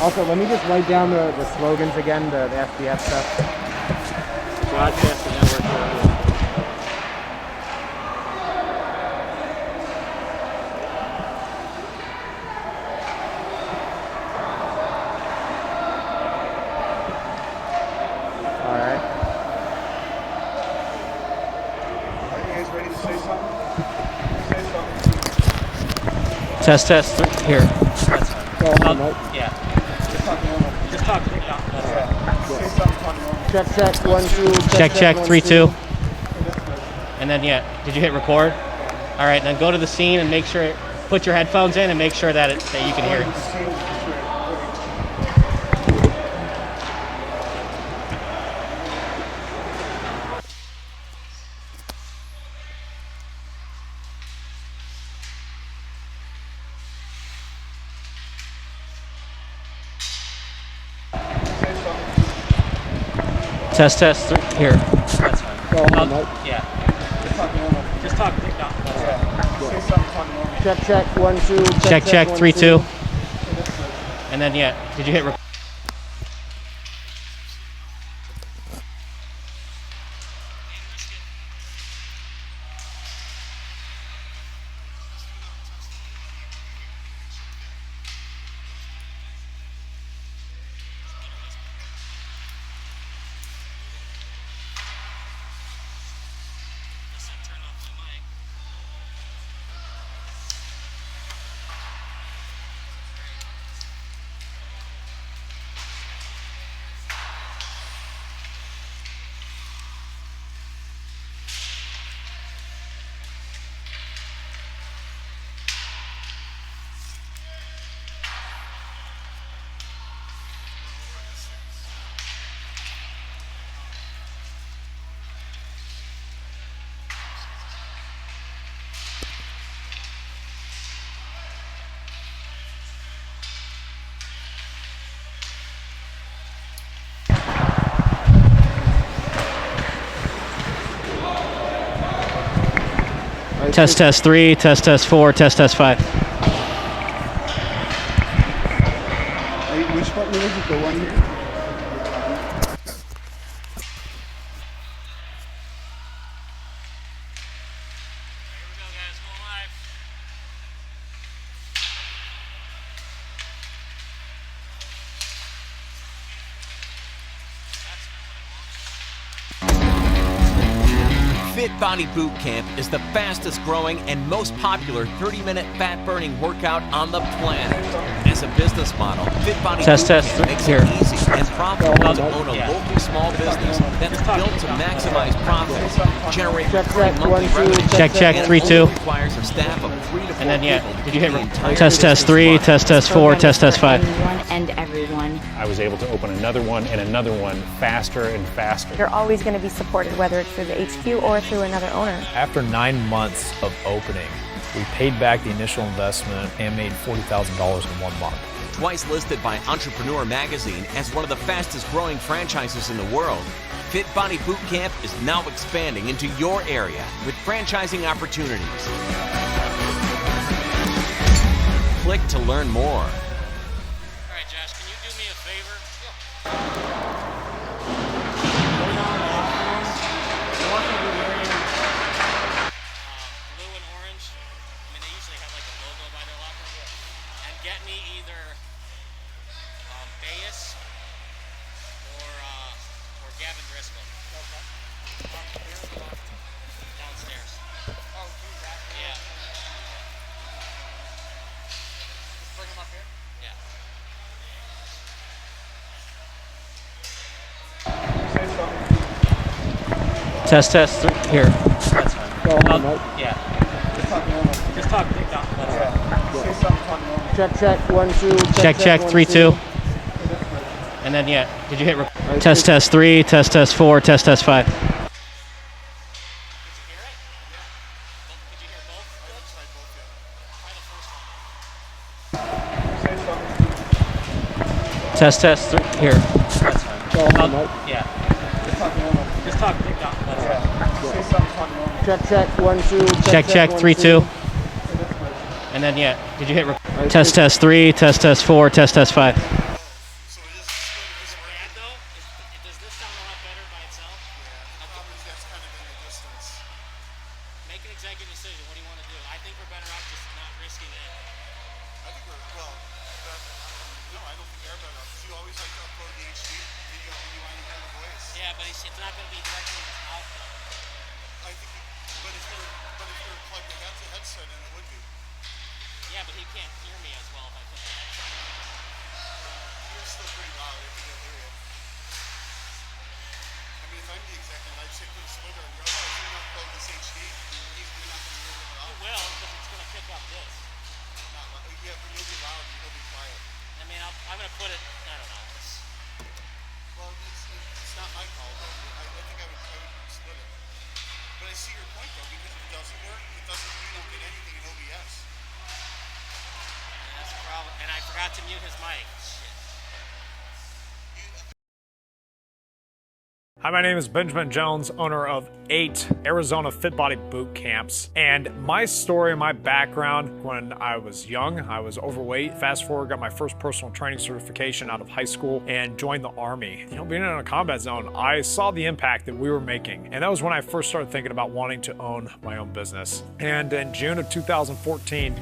Also, let me just write down the slogans again, the FBF stuff. Broadcast and network. All right. Are you guys ready to say something? Say something. Test. Here. That's fine. Yeah. Just talk normal. Just talk. Say something, talk normal. Check. 1, 2. Check. 3, 2. And then did you hit record? All right. Then go to the scene and make sure. Put your headphones in and make sure that you can hear it. Test. Here. That's fine. Yeah. Just talk normal. Just talk. Say something, talk normal. Check. 1, 2. Check. 3, 2. And then did you hit record? Test 3, test 4, test 5. Which button is it? The one here? Fit Body Boot Camp is the fastest growing and most popular 30-minute fat-burning workout on the planet. As a business model, Fit Body Boot Camp makes it easy and profitable to own a local small business that's built to maximize profits, generate recurring monthly revenue. Check. 3, 2. Requires a staff of 3 to 4 And then people. did you hit test 3, test 4, test 5. And everyone. I was able to open another one and another one faster and faster. You're always going to be supported, whether it's through the HQ or through another owner. After 9 months of opening, we paid back the initial investment and made $40,000 in 1 month. Twice listed by Entrepreneur Magazine as one of the fastest growing franchises in the world, Fit Body Boot Camp is now expanding into your area with franchising opportunities. Click to learn more. All right, Josh, can you do me a favor? I want you to be wearing blue and orange. I mean, they usually have like a logo by their locker. And get me either Bayes or Gavin Driscoll. Downstairs. Oh, yeah. Just bring them up here? Yeah. Test. Here. That's fine. Yeah. Just talk normal. Just talk. Say something, talk normal. Check. 1, 2. Check. 3, 2. And then did you hit record? Test 3, test 4, test 5. Did you hear it? Did you hear both? Try the first one. Test 3. Here. That's fine. Yeah. Just talk normal. Just talk. Say something, talk normal. Check. 1, 2. Check. 3, 2. And then did you hit record? Test 3, test 4, test 5. not going to be directly in his mouth, though. I think, but if you're plugged in, that's a headset, and it would be. Yeah, but he can't hear me as well if I put the headset on. You're still pretty loud. I think I'll hear you. I mean, if I'm the executive, I'd say put a splitter on your other. If you're not plugged this HD, you're not going to hear it at all. It will, because it's going to pick up this. Not loud. Yeah, but you'll be loud. You'll be quiet. I mean, I'm going to put it, I don't know. Well, it's not my call, though. I think I would split it. But I see your point, though, because if it doesn't work, you don't get anything in OBS. And that's the problem. And I forgot to mute his mic. Shit. Hi, my name is Benjamin Jones, owner of 8 Arizona Fit Body Boot Camps. And my story, my background, when I was young, I was overweight. Fast forward, got my first personal training certification out of high school and joined the Army. You know, being in a combat zone, I saw the impact that we were making. And that was when I first started thinking about wanting to own my own business. And in June of 2014,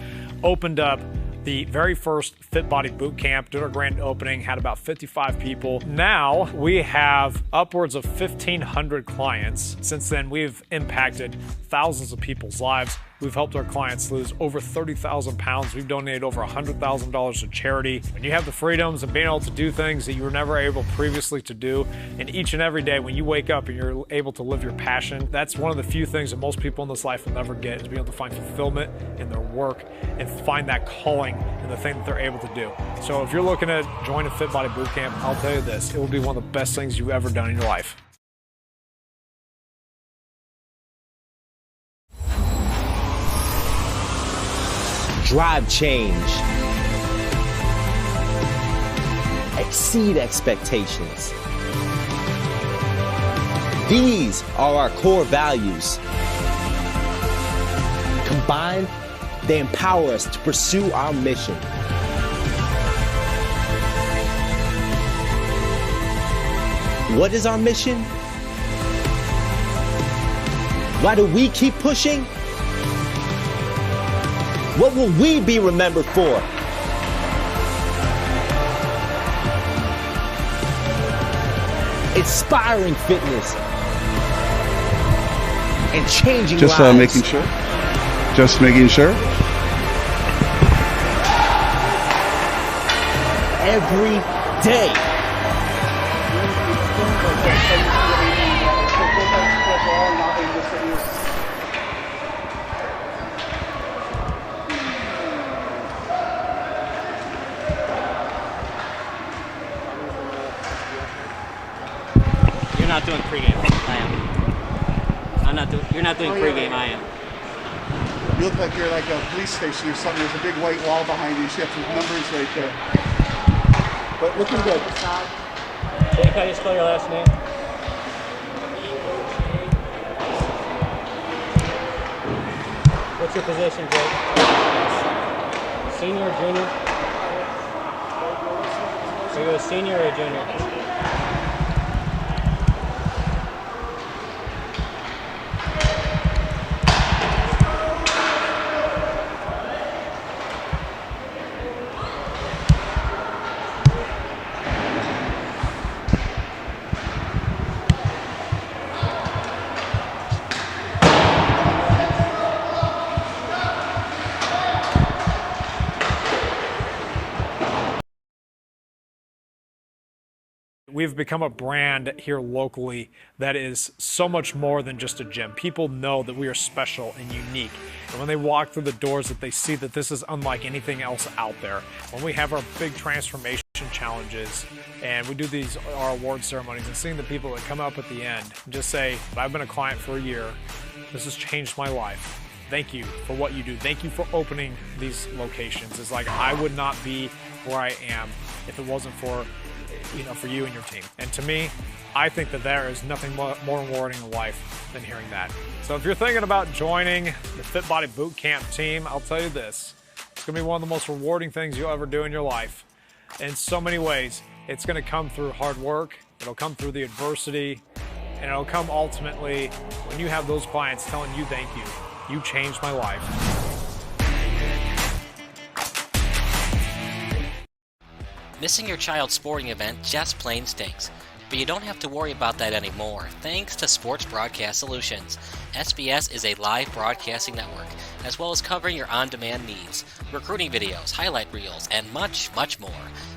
opened up the very first Fit Body Boot Camp, did our grand opening, had about 55 people. Now we have upwards of 1,500 clients. Since then, we've impacted thousands of people's lives. We've helped our clients lose over 30,000 pounds. We've donated over $100,000 to charity. When you have the freedoms and being able to do things that you were never able previously to do, and each and every day when you wake up and you're able to live your passion, that's one of the few things that most people in this life will never get, is being able to find fulfillment in their work and find that calling in the thing that they're able to do. So if you're looking to join a Fit Body Boot Camp, I'll tell you this, it will be one of the best things you've ever done in your life. Drive change. Exceed expectations. These are our core values. Combined, they empower us to pursue our mission. What is our mission? Why do we keep pushing? What will we be remembered for? Inspiring fitness and changing lives. Just making sure. Every day. You're not doing pregame. I am. You're not doing pregame. I am. You look like you're like a police station or something. There's a big white wall behind you. So you have some numbers right there. But looking good. Jake, can I just spell your last name? What's your position, Jake? Senior or junior? Are you a senior or a junior? We've become a brand here locally that is so much more than just a gym. People know that we are special and unique. And when they walk through the doors, that they see that this is unlike anything else out there. When we have our big transformation challenges and we do our award ceremonies, and seeing the people that come up at the end and just say, I've been a client for a year, this has changed my life. Thank you for what you do. Thank you for opening these locations. It's like, I would not be where I am if it wasn't for you and your team. And to me, I think that there is nothing more rewarding in life than hearing that. So if you're thinking about joining the Fit Body Boot Camp team, I'll tell you this, it's gonna be one of the most rewarding things you'll ever do in your life. In so many ways, it's gonna come through hard work, it'll come through the adversity, and it'll come ultimately when you have those clients telling you thank you. You changed my life. Missing your child's sporting event just plain stinks. But you don't have to worry about that anymore, thanks to Sports Broadcast Solutions. SBS is a live broadcasting network, as well as covering your on-demand needs, recruiting videos, highlight reels, and much, much more.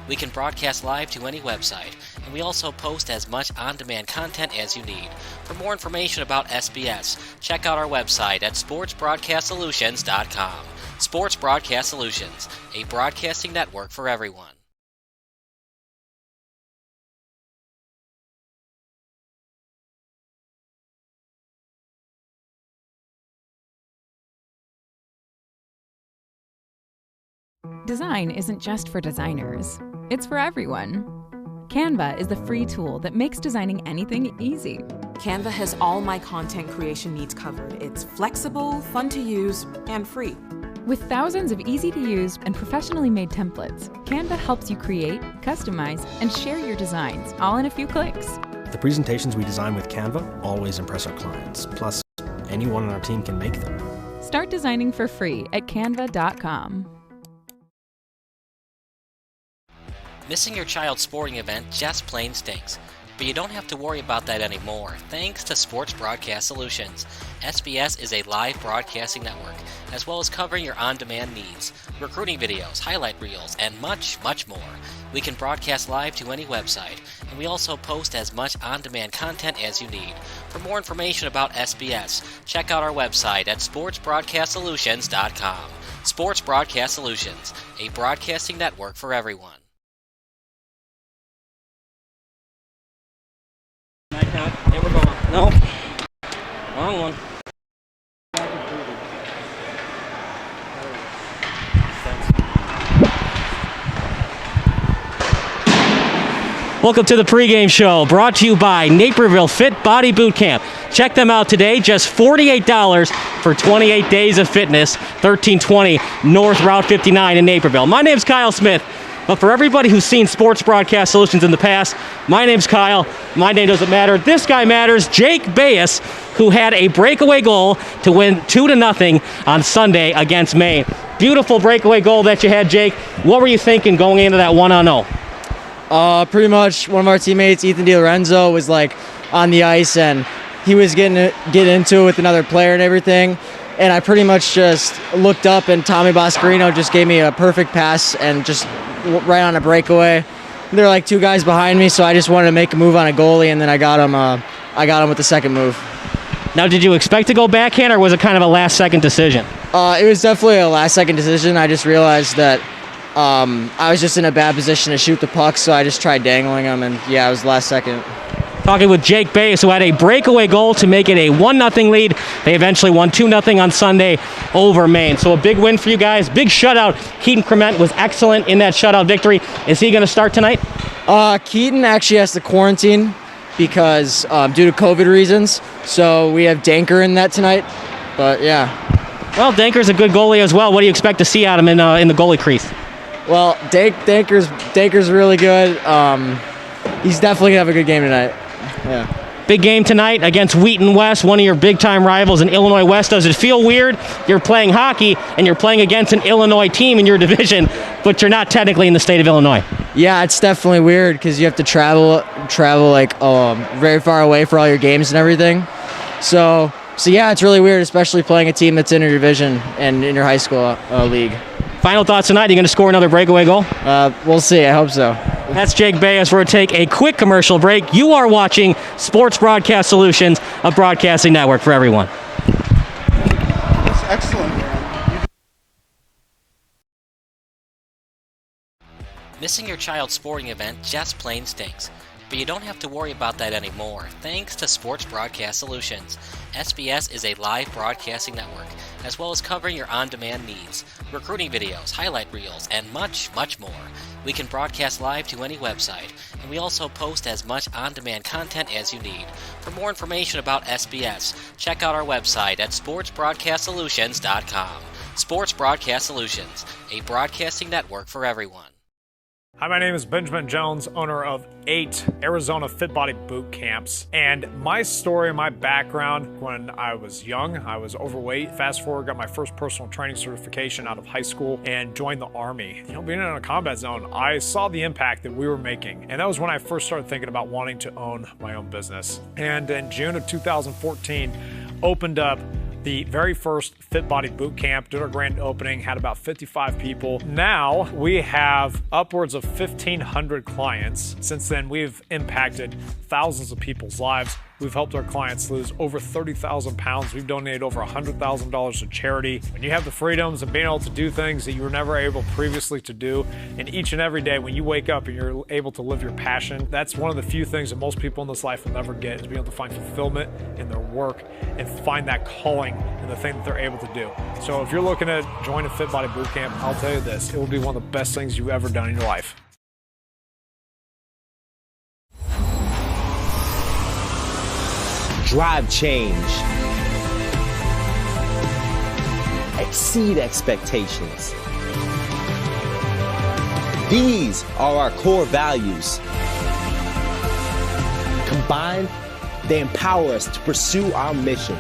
We can broadcast live to any website, and we also post as much on-demand content as you need. For more information about SBS, check out our website at sportsbroadcastsolutions.com. Sports Broadcast Solutions, a broadcasting network for everyone. Design isn't just for designers. It's for everyone. Canva is the free tool that makes designing anything easy. Canva has all my content creation needs covered. It's flexible, fun to use, and free. With thousands of easy-to-use and professionally made templates, Canva helps you create, customize, and share your designs, all in a few clicks. The presentations we design with Canva always impress our clients. Plus, anyone on our team can make them. Start designing for free at canva.com. Missing your child's sporting event just plain stinks. But you don't have to worry about that anymore, thanks to Sports Broadcast Solutions. SBS is a live broadcasting network, as well as covering your on-demand needs, recruiting videos, highlight reels, and much, much more. We can broadcast live to any website, and we also post as much on-demand content as you need. For more information about SBS, check out our website at sportsbroadcastsolutions.com. Sports Broadcast Solutions, a broadcasting network for everyone. Hey, we're going. No. Wrong one. Welcome to the pregame show, brought to you by Naperville Fit Body Boot Camp. Check them out today, just $48 for 28 days of fitness, 1320 North Route 59 in Naperville. My name's Kyle Smith. But for everybody who's seen Sports Broadcast Solutions in the past, my name's Kyle. My name doesn't matter. This guy matters. Jake Bayes, who had a breakaway goal to win 2-0 on Sunday against Maine. Beautiful breakaway goal that you had, Jake. What were you thinking going into that 1-0? Pretty much one of our teammates, Ethan DiLorenzo, was like on the ice and he was getting into it with another player and everything. And I pretty much just looked up and Tommy Boscarino just gave me a perfect pass and just right on a breakaway. There were like two guys behind me, so I just wanted to make a move on a goalie, and then I got him with the second move. Now, did you expect to go backhand, or was it kind of a last-second decision? It was definitely a last-second decision. I just realized that I was just in a bad position to shoot the puck, so I just tried dangling him, and yeah, it was last second. Talking with Jake Bayes, who had a breakaway goal to make it a 1-0 lead. They eventually won 2-0 on Sunday over Maine. So a big win for you guys. Big shutout. Keaton Crement was excellent in that shutout victory. Is he going to start tonight? Keaton actually has to quarantine because due to COVID reasons. So we have Danker in that tonight. But yeah. Well, Danker's a good goalie as well. What do you expect to see out of him in the goalie crease? Well, Danker's really good. He's definitely going to have a good game tonight. Yeah. Big game tonight against Wheaton West, one of your big-time rivals in Illinois West. Does it feel weird? You're playing hockey, and you're playing against an Illinois team in your division, but you're not technically in the state of Illinois. Yeah, it's definitely weird because you have to travel like very far away for all your games and everything. So yeah, it's really weird, especially playing a team that's in your division and in your high school league. Final thoughts tonight? Are you going to score another breakaway goal? We'll see. I hope so. That's Jake Bayes. We're going to take a quick commercial break. You are watching Sports Broadcast Solutions, a broadcasting network for everyone. That's excellent, man. Missing your child's sporting event just plain stinks. But you don't have to worry about that anymore, thanks to Sports Broadcast Solutions. SBS is a live broadcasting network, as well as covering your on-demand needs, recruiting videos, highlight reels, and much, much more. We can broadcast live to any website, and we also post as much on-demand content as you need. For more information about SBS, check out our website at sportsbroadcastsolutions.com. Sports Broadcast Solutions, a broadcasting network for everyone. Hi, my name is Benjamin Jones, owner of 8 Arizona Fit Body Boot Camps. And my story, my background, when I was young, I was overweight. Fast forward, got my first personal training certification out of high school and joined the Army. You know, being in a combat zone, I saw the impact that we were making. And that was when I first started thinking about wanting to own my own business. And in June of 2014, opened up the very first Fit Body Boot Camp, did our grand opening, had about 55 people. Now we have upwards of 1,500 clients. Since then, we've impacted thousands of people's lives. We've helped our clients lose over 30,000 pounds. We've donated over $100,000 to charity. When you have the freedoms and being able to do things that you were never able previously to do, and each and every day when you wake up and you're able to live your passion, that's one of the few things that most people in this life will never get, is being able to find fulfillment in their work and find that calling in the thing that they're able to do. So if you're looking to join a Fit Body Boot Camp, I'll tell you this, it will be one of the best things you've ever done in your life. Drive change. Exceed expectations. These are our core values. Combined, they empower us to pursue our mission.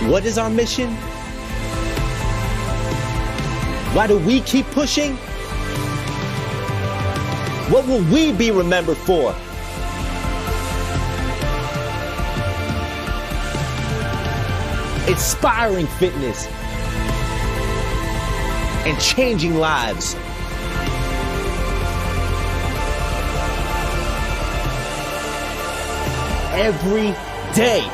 What is our mission? Why do we keep pushing? What will we be remembered for? Inspiring fitness and changing lives. Every day.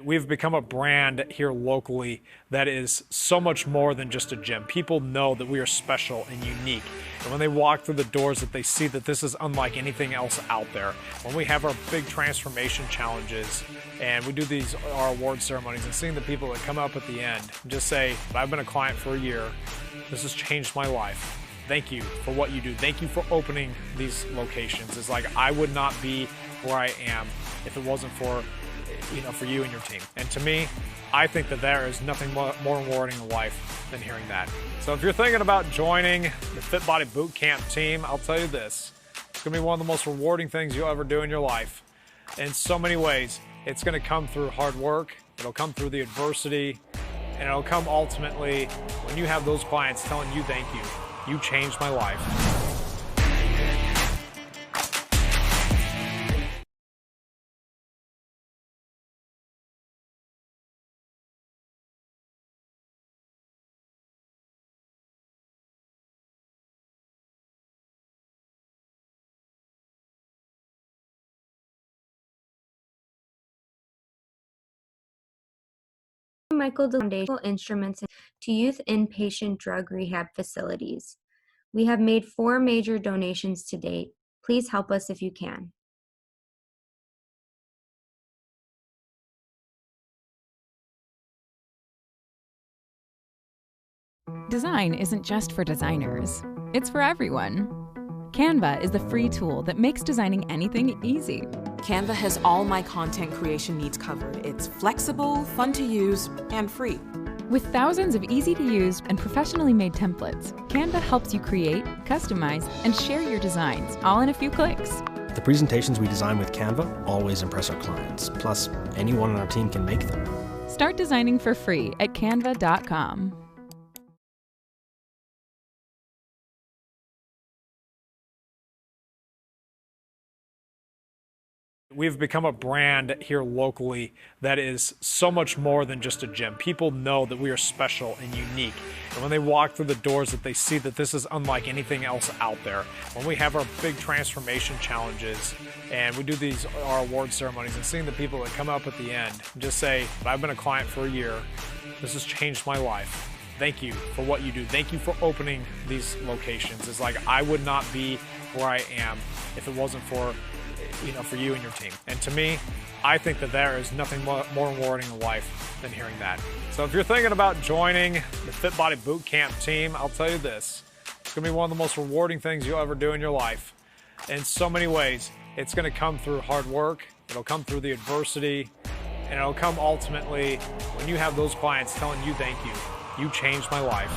We've become a brand here locally that is so much more than just a gym. People know that we are special and unique. And when they walk through the doors, that they see that this is unlike anything else out there. When we have our big transformation challenges and we do our award ceremonies, and seeing the people that come up at the end and just say, I've been a client for a year, this has changed my life. Thank you for what you do. Thank you for opening these locations. It's like, I would not be where I am if it wasn't for you and your team. And to me, I think that there is nothing more rewarding in life than hearing that. So if you're thinking about joining the Fit Body Boot Camp team, I'll tell you this, it's gonna be one of the most rewarding things you'll ever do in your life. In so many ways, it's gonna come through hard work, it'll come through the adversity, and it'll come ultimately when you have those clients telling you thank you. You changed my life. Michael Foundational Instruments to youth inpatient drug rehab facilities. We have made 4 major donations to date. Please help us if you can. Design isn't just for designers. It's for everyone. Canva is the free tool that makes designing anything easy. Canva has all my content creation needs covered. It's flexible, fun to use, and free. With thousands of easy-to-use and professionally made templates, Canva helps you create, customize, and share your designs all in a few clicks. The presentations we design with Canva always impress our clients. Plus, anyone on our team can make them. Start designing for free at canva.com. We've become a brand here locally that is so much more than just a gym. People know that we are special and unique. And when they walk through the doors, that they see that this is unlike anything else out there. When we have our big transformation challenges and we do our award ceremonies, and seeing the people that come up at the end and just say, I've been a client for a year, this has changed my life. Thank you for what you do. Thank you for opening these locations. It's like, I would not be where I am if it wasn't for for you and your team. And to me, I think that there is nothing more rewarding in life than hearing that. So if you're thinking about joining the Fit Body Boot Camp team, I'll tell you this. It's going to be one of the most rewarding things you'll ever do in your life. In so many ways, it's going to come through hard work, it'll come through the adversity, and it'll come ultimately when you have those clients telling you thank you. You changed my life.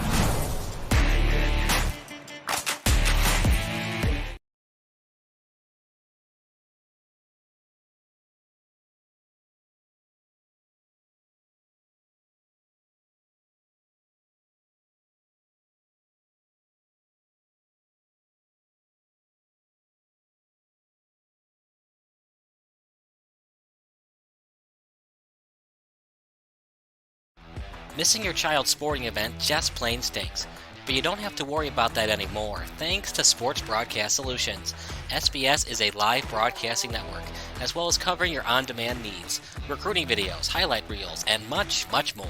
Missing your child's sporting event just plain stinks. But you don't have to worry about that anymore, thanks to Sports Broadcast Solutions. SBS is a live broadcasting network, as well as covering your on-demand needs, recruiting videos, highlight reels, and much, much more.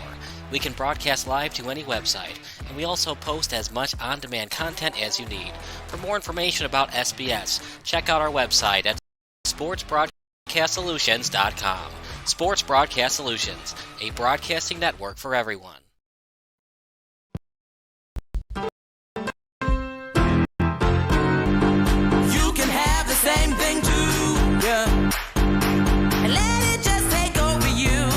We can broadcast live to any website, and we also post as much on-demand content as you need. For more information about SBS, check out our website at sportsbroadcastsolutions.com. Sports Broadcast Solutions, a broadcasting network for everyone. You can have the same thing too, yeah. And let it just take over you.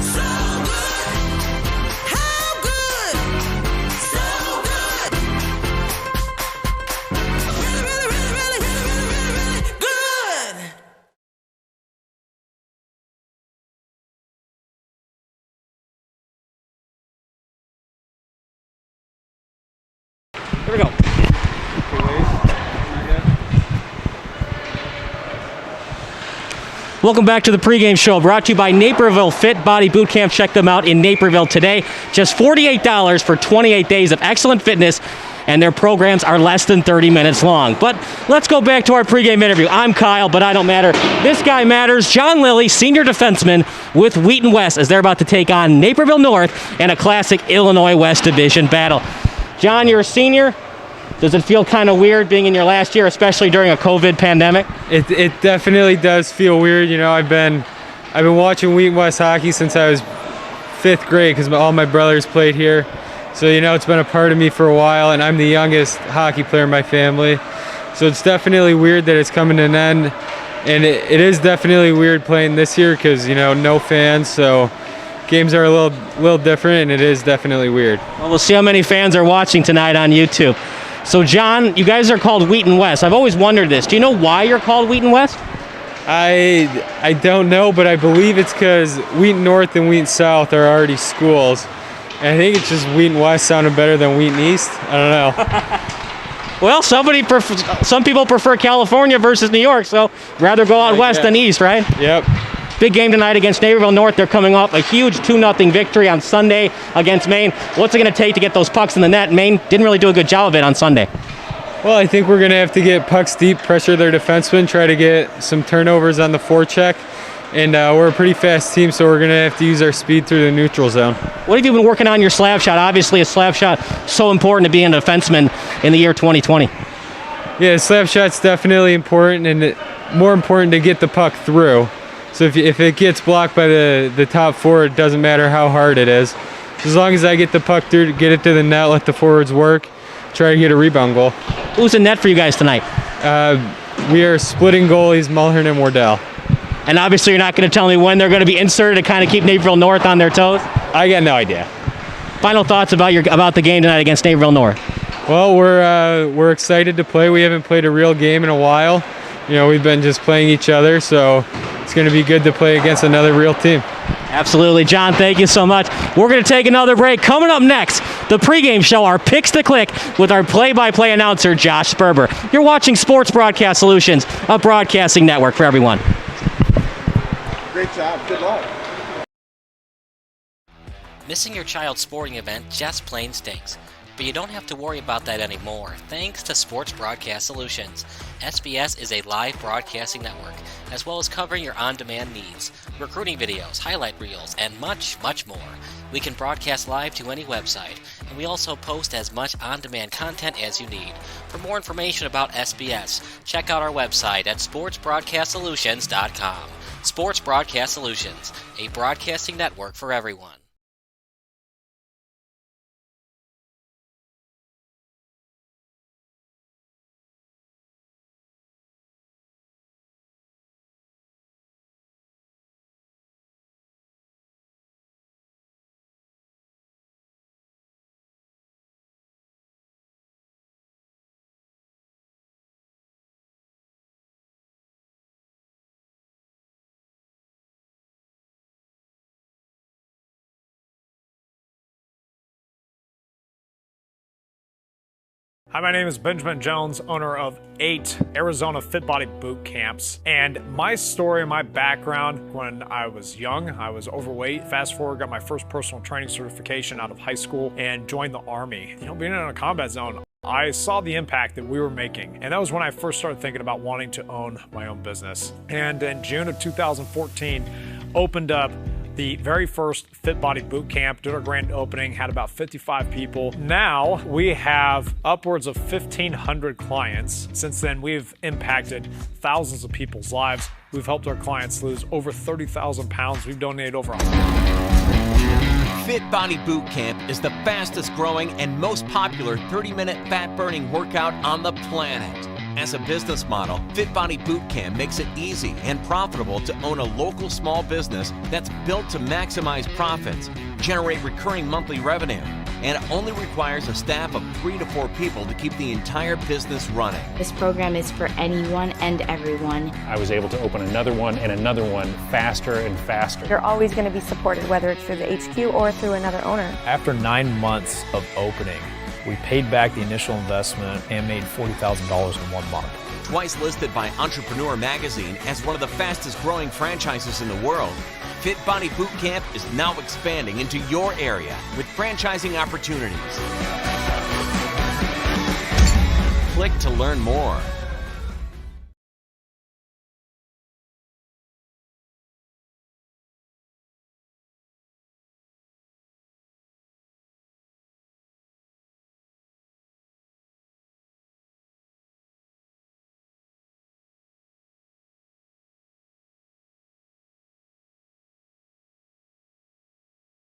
So good, how good, so good. Really good. Here we go. Welcome back to the pregame show, brought to you by Naperville Fit Body Boot Camp. Check them out in Naperville today. Just $48 for 28 days of excellent fitness, and their programs are less than 30 minutes long. But let's go back to our pregame interview. I'm Kyle, but I don't matter. This guy matters. John Lilly, senior defenseman with Wheaton West, as they're about to take on Naperville North in a classic Illinois West Division battle. John, you're a senior. Does it feel kind of weird being in your last year, especially during a COVID pandemic? It definitely does feel weird. You know, I've been watching Wheaton West hockey since I was 5th grade because all my brothers played here. So, you know, it's been a part of me for a while, and I'm the youngest hockey player in my family. So it's definitely weird that it's coming to an end. And it is definitely weird playing this year because, you know, no fans. So games are a little different, and it is definitely weird. Well, we'll see how many fans are watching tonight on YouTube. So, John, you guys are called Wheaton West. I've always wondered this. Do you know why you're called Wheaton West? I don't know, but I believe it's because Wheaton North and Wheaton South are already schools. And I think it's just Wheaton West sounded better than Wheaton East. I don't know. Well, some people prefer California versus New York, so rather go out west than east, right? Yep. Big game tonight against Naperville North. They're coming off a huge 2-0 victory on Sunday against Maine. What's it going to take to get those pucks in the net? Maine didn't really do a good job of it on Sunday. Well, I think we're going to have to get pucks deep, pressure their defensemen, try to get some turnovers on the forecheck. And we're a pretty fast team, so we're going to have to use our speed through the neutral zone. What have you been working on your slap shot? Obviously, a slap shot so important to being a defenseman in the year 2020. Yeah, slap shot's definitely important, and more important to get the puck through. So if it gets blocked by the top forward, it doesn't matter how hard it is. As long as I get the puck through, get it to the net, let the forwards work, try to get a rebound goal. Who's in net for you guys tonight? We are splitting goalies, Mulhern and Wardell. And obviously you're not going to tell me when they're going to be inserted to kind of keep Naperville North on their toes? I got no idea. Final thoughts about the game tonight against Naperville North? Well, we're excited to play. We haven't played a real game in a while. You know, we've been just playing each other, so it's going to be good to play against another real team. Absolutely. John, thank you so much. We're going to take another break. Coming up next, the pregame show, our picks to click with our play-by-play announcer, Josh Sperber. You're watching Sports Broadcast Solutions, a broadcasting network for everyone. Great job. Good luck. Missing your child's sporting event just plain stinks. But you don't have to worry about that anymore, thanks to Sports Broadcast Solutions. SBS is a live broadcasting network, as well as covering your on-demand needs, recruiting videos, highlight reels, and much, much more. We can broadcast live to any website, and we also post as much on-demand content as you need. For more information about SBS, check out our website at sportsbroadcastsolutions.com. Sports Broadcast Solutions, a broadcasting network for everyone. Hi, my name is Benjamin Jones, owner of 8 Arizona Fit Body Boot Camps. And my story, my background, when I was young, I was overweight. Fast forward, got my first personal training certification out of high school and joined the Army. Being in a combat zone, I saw the impact that we were making. And that was when I first started thinking about wanting to own my own business. And in June of 2014, opened up the very first Fit Body Boot Camp, did our grand opening, had about 55 people. Now we have upwards of 1,500 clients. Since then, we've impacted thousands of people's lives. We've helped our clients lose over 30,000 pounds. We've donated over 100. Fit Body Boot Camp is the fastest growing and most popular 30-minute fat-burning workout on the planet. As a business model, Fit Body Boot Camp makes it easy and profitable to own a local small business that's built to maximize profits, generate recurring monthly revenue, and it only requires a staff of 3 to 4 people to keep the entire business running. This program is for anyone and everyone. I was able to open another one and another one faster and faster. You're always going to be supported, whether it's through the HQ or through another owner. After 9 months of opening, we paid back the initial investment and made $40,000 in 1 month. Twice listed by Entrepreneur Magazine as one of the fastest growing franchises in the world, Fit Body Boot Camp is now expanding into your area with franchising opportunities. Click to learn more.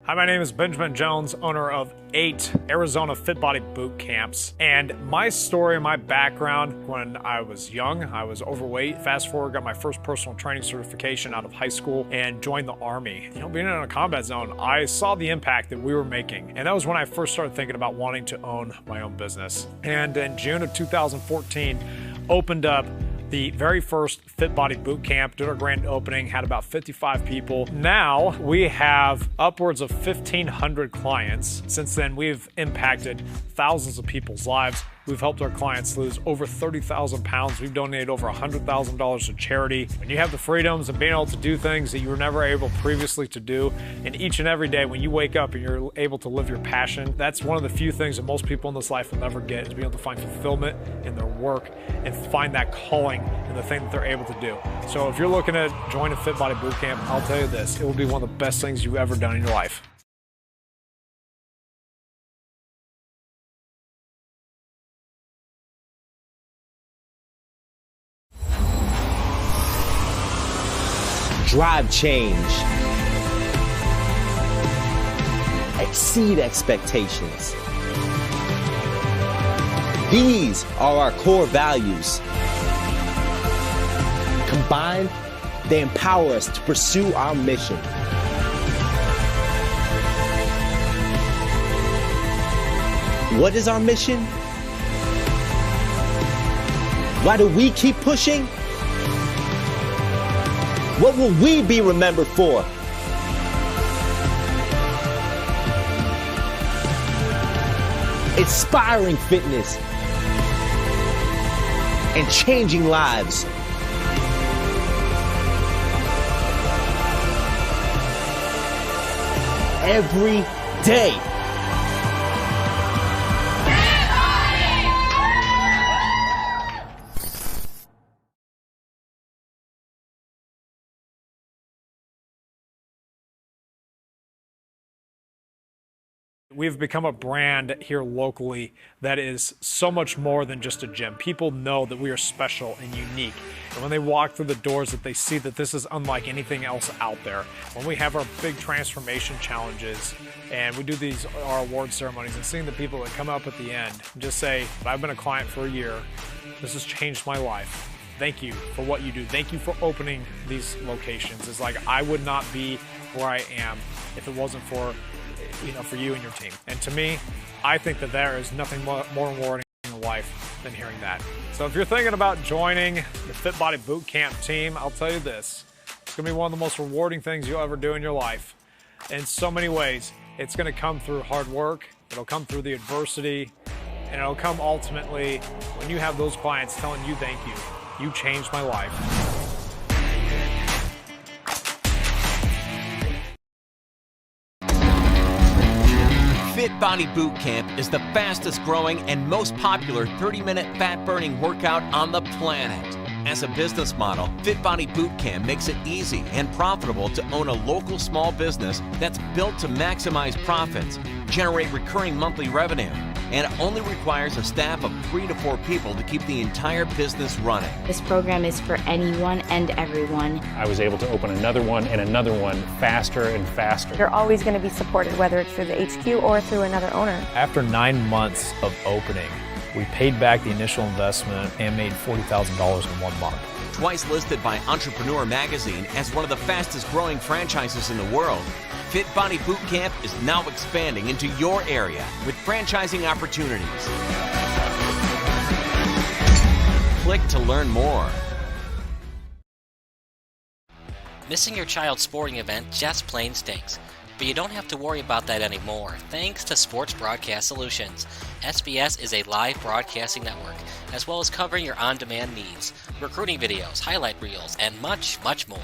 Hi, my name is Benjamin Jones, owner of 8 Arizona Fit Body Boot Camps. And my story, my background, when I was young, I was overweight. Fast forward, got my first personal training certification out of high school and joined the Army. Being in a combat zone, I saw the impact that we were making. And that was when I first started thinking about wanting to own my own business. And in June of 2014, opened up the very first Fit Body Boot Camp, did our grand opening, had about 55 people. Now we have upwards of 1,500 clients. Since then, we've impacted thousands of people's lives. We've helped our clients lose over 30,000 pounds. We've donated over $100,000 to charity. When you have the freedoms and being able to do things that you were never able previously to do, and each and every day when you wake up and you're able to live your passion, that's one of the few things that most people in this life will never get, is being able to find fulfillment in their work and find that calling in the thing that they're able to do. So if you're looking to join a Fit Body Boot Camp, I'll tell you this, it will be one of the best things you've ever done in your life. Drive change. Exceed expectations. These are our core values. Combined, they empower us to pursue our mission. What is our mission? Why do we keep pushing? What will we be remembered for? Inspiring fitness and changing lives. Every day. We've become a brand here locally that is so much more than just a gym. People know that we are special and unique. And when they walk through the doors, that they see that this is unlike anything else out there. When we have our big transformation challenges and we do our award ceremonies, and seeing the people that come up at the end and just say, I've been a client for a year, this has changed my life. Thank you for what you do. Thank you for opening these locations. It's like I would not be where I am if it wasn't for for you and your team. And to me, I think that there is nothing more rewarding in life than hearing that. So if you're thinking about joining the Fit Body Boot Camp team, I'll tell you this. It's going to be one of the most rewarding things you'll ever do in your life. In so many ways, it's going to come through hard work, it'll come through the adversity, and it'll come ultimately when you have those clients telling you thank you. You changed my life. Fit Body Boot Camp is the fastest growing and most popular 30-minute fat-burning workout on the planet. As a business model, Fit Body Boot Camp makes it easy and profitable to own a local small business that's built to maximize profits, generate recurring monthly revenue, and it only requires a staff of 3 to 4 people to keep the entire business running. This program is for anyone and everyone. I was able to open another one and another one faster and faster. You're always going to be supported, whether it's through the HQ or through another owner. After 9 months of opening, we paid back the initial investment and made $40,000 in 1 month. Twice listed by Entrepreneur Magazine as one of the fastest growing franchises in the world, Fit Body Boot Camp is now expanding into your area with franchising opportunities. Click to learn more. Missing your child's sporting event just plain stinks. But you don't have to worry about that anymore, thanks to Sports Broadcast Solutions. SBS is a live broadcasting network, as well as covering your on-demand needs, recruiting videos, highlight reels, and much, much more.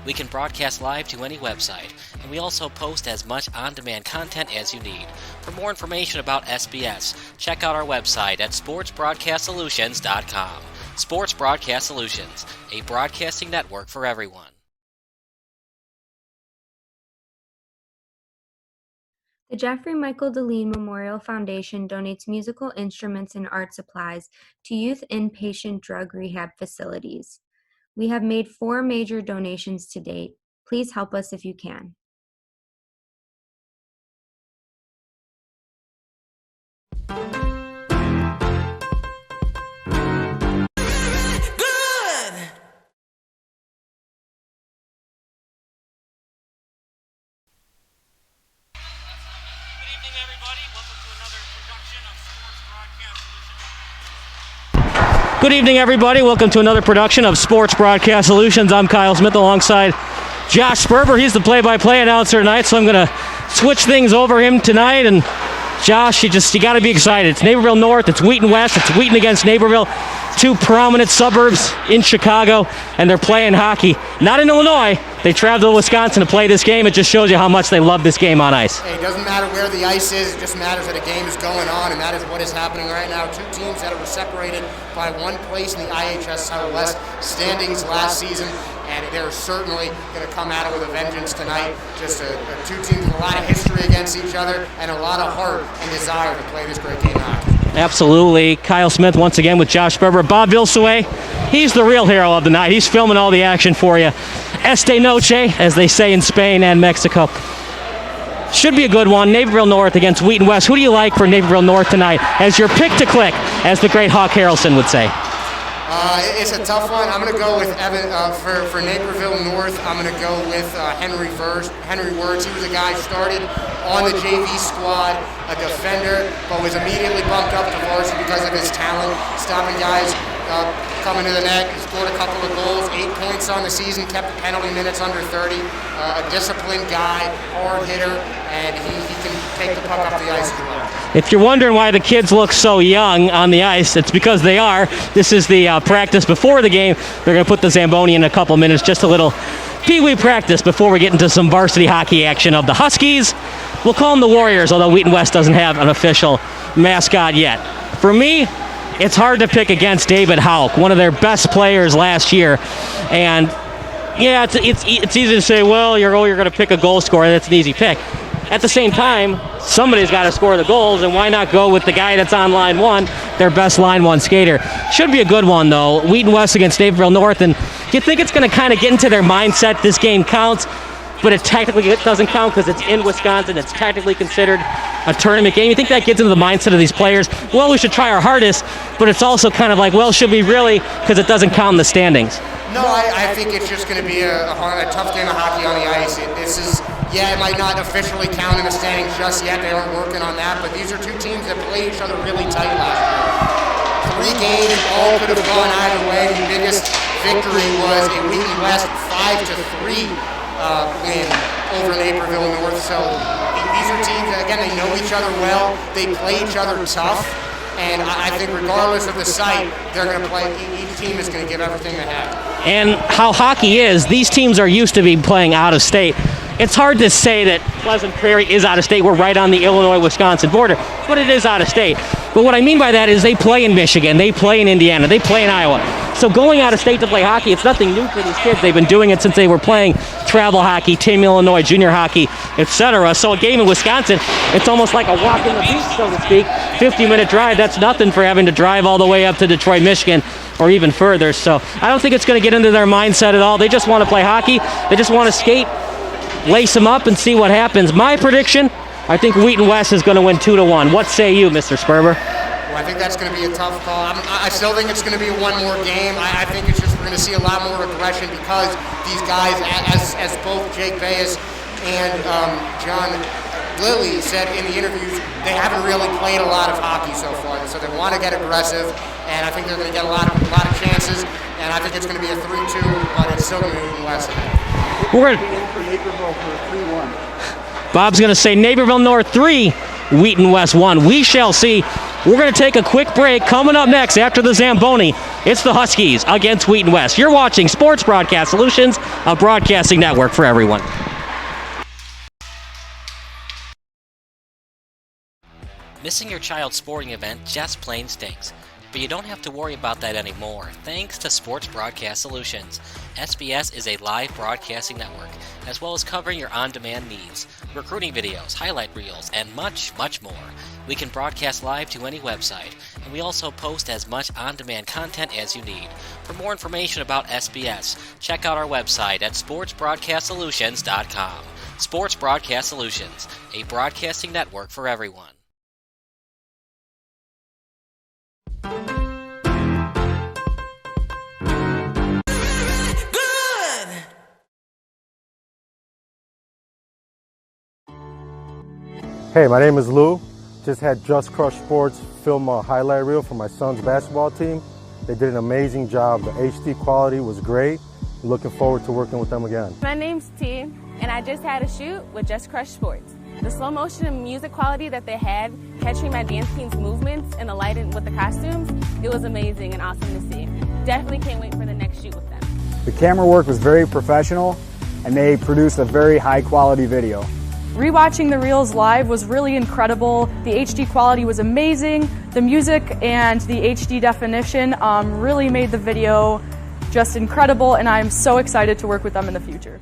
We can broadcast live to any website, and we also post as much on-demand content as you need. For more information about SBS, check out our website at sportsbroadcastsolutions.com. Sports Broadcast Solutions, a broadcasting network for everyone. The Jeffrey Michael Deline Memorial Foundation donates musical instruments and art supplies to youth inpatient drug rehab facilities. We have made 4 major donations to date. Please help us if you can. Good evening, everybody. Welcome to another production of Sports Broadcast Solutions. I'm Kyle Smith alongside Josh Sperber. He's the play-by-play announcer tonight, so I'm going to switch things over him tonight. And Josh, you got to be excited. It's Naperville North, it's Wheaton West, it's Wheaton against Naperville, 2 prominent suburbs in Chicago, and they're playing hockey. Not in Illinois. They traveled to Wisconsin to play this game. It just shows you how much they love this game on ice. Hey, it doesn't matter where the ice is, it just matters that a game is going on, and that is what is happening right now. 2 teams that were separated by 1 place in the IHS Southwest standings last season, and they're certainly going to come at it with a vengeance tonight. Just 2 teams with a lot of history against each other and a lot of heart and desire to play this great game of hockey. Absolutely. Kyle Smith once again with Josh Sperber. Bob Vilsue, he's the real hero of the night. He's filming all the action for you. Esta noche, as they say in Spain and Mexico. Should be a good one. Naperville North against Wheaton West. Who do you like for Naperville North tonight as your pick to click, as the great Hawk Harrelson would say? It's a tough one. I'm going to go with for Naperville North. I'm going to go with Henry Wirtz. He was a guy who started on the JV squad, a defender, but was immediately bumped up to varsity because of his talent, stopping guys coming to the net. He scored a couple of goals, 8 points on the season, kept penalty minutes under 30. A disciplined guy, hard hitter, and he can take the puck up the ice as well. If you're wondering why the kids look so young on the ice, it's because they are. This is the practice before the game. They're going to put the Zamboni in a couple minutes, just a little pee-wee practice before we get into some varsity hockey action of the Huskies. We'll call them the Warriors, although Wheaton West doesn't have an official mascot yet. For me, it's hard to pick against David Houck, one of their best players last year. And yeah, it's easy to say, well, you're going to pick a goal scorer. That's an easy pick. at the same time, somebody's got to score the goals, and why not go with the guy that's on line one, their best line one skater? Should be a good one, though. Wheaton West against Naperville North, and do you think it's going to kind of get into their mindset this game counts, but it doesn't count because it's in Wisconsin. It's technically considered a tournament game. You think that gets into the mindset of these players? Well, we should try our hardest, but it's also kind of like, well, should we really? Because it doesn't count in the standings. No, I think it's just going to be a tough game of hockey on the ice. It might not officially count in the standings just yet. They aren't working on that, but these are two teams that played each other really tight last year. 3 games, all could have gone either way. The biggest victory was a Wheaton West 5-3 win over Naperville North. So these are teams that, again, they know each other well. They play each other tough. And I think regardless of the site, they're going to play. Each team is going to give everything they have. And how hockey is, these teams are used to be playing out of state. It's hard to say that Pleasant Prairie is out of state. We're right on the Illinois-Wisconsin border, but it is out of state. But what I mean by that is they play in Michigan, they play in Indiana, they play in Iowa. So going out of state to play hockey, it's nothing new for these kids. They've been doing it since they were playing travel hockey, Team Illinois, junior hockey, etc. So a game in Wisconsin, it's almost like a walk in the beach, so to speak. 50-minute drive, that's nothing for having to drive all the way up to Detroit, Michigan, or even further. So I don't think it's going to get into their mindset at all. They just want to play hockey. They just want to skate, lace them up, and see what happens. My prediction, I think Wheaton West is going to win 2-1. What say you, Mr. Sperber? Well, I think that's going to be a tough call. I still think it's going to be one more game. I think it's just we're going to see a lot more aggression because these guys, as both Jake Bayes and John Lilly said in the interviews, they haven't really played a lot of hockey so far. So they want to get aggressive, and I think they're going to get a lot of chances. And I think it's going to be a 3-2, but it's still going to be Wheaton West. We're Bob's going to say Naperville North 3, Wheaton West 1. We shall see. We're going to take a quick break. Coming up next after the Zamboni, it's the Huskies against Wheaton West. You're watching Sports Broadcast Solutions, a broadcasting network for everyone. Missing your child's sporting event just plain stinks. But you don't have to worry about that anymore, thanks to Sports Broadcast Solutions. SBS is a live broadcasting network, as well as covering your on-demand needs, recruiting videos, highlight reels, and much, much more. We can broadcast live to any website, and we also post as much on-demand content as you need. For more information about SBS, check out our website at sportsbroadcastsolutions.com. Sports Broadcast Solutions, a broadcasting network for everyone. Hey, my name is Lou. Just had Just Crush Sports film a highlight reel for my son's basketball team. They did an amazing job. The HD quality was great. Looking forward to working with them again. My name's T, and I just had a shoot with Just Crush Sports. The slow motion and music quality that they had, catching my dance team's movements and the lighting with the costumes, it was amazing and awesome to see. Definitely can't wait for the next shoot with them. The camera work was very professional, and they produced a very high quality video. Rewatching the reels live was really incredible. The HD quality was amazing. The music and the HD definition really made the video just incredible, and I'm so excited to work with them in the future.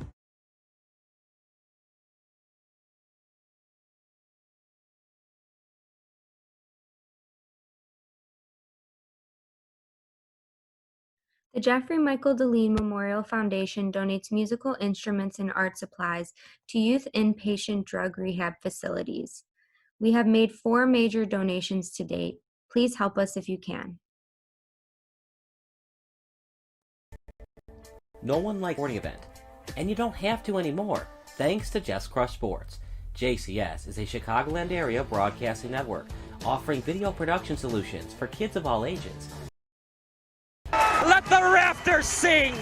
The Jeffrey Michael Deline Memorial Foundation donates musical instruments and art supplies to youth inpatient drug rehab facilities. We have made 4 major donations to date. Please help us if you can. No one likes a sporting event, and you don't have to anymore, thanks to Just Crush Sports. JCS is a Chicagoland area broadcasting network offering video production solutions for kids of all ages. Let the rafters sing!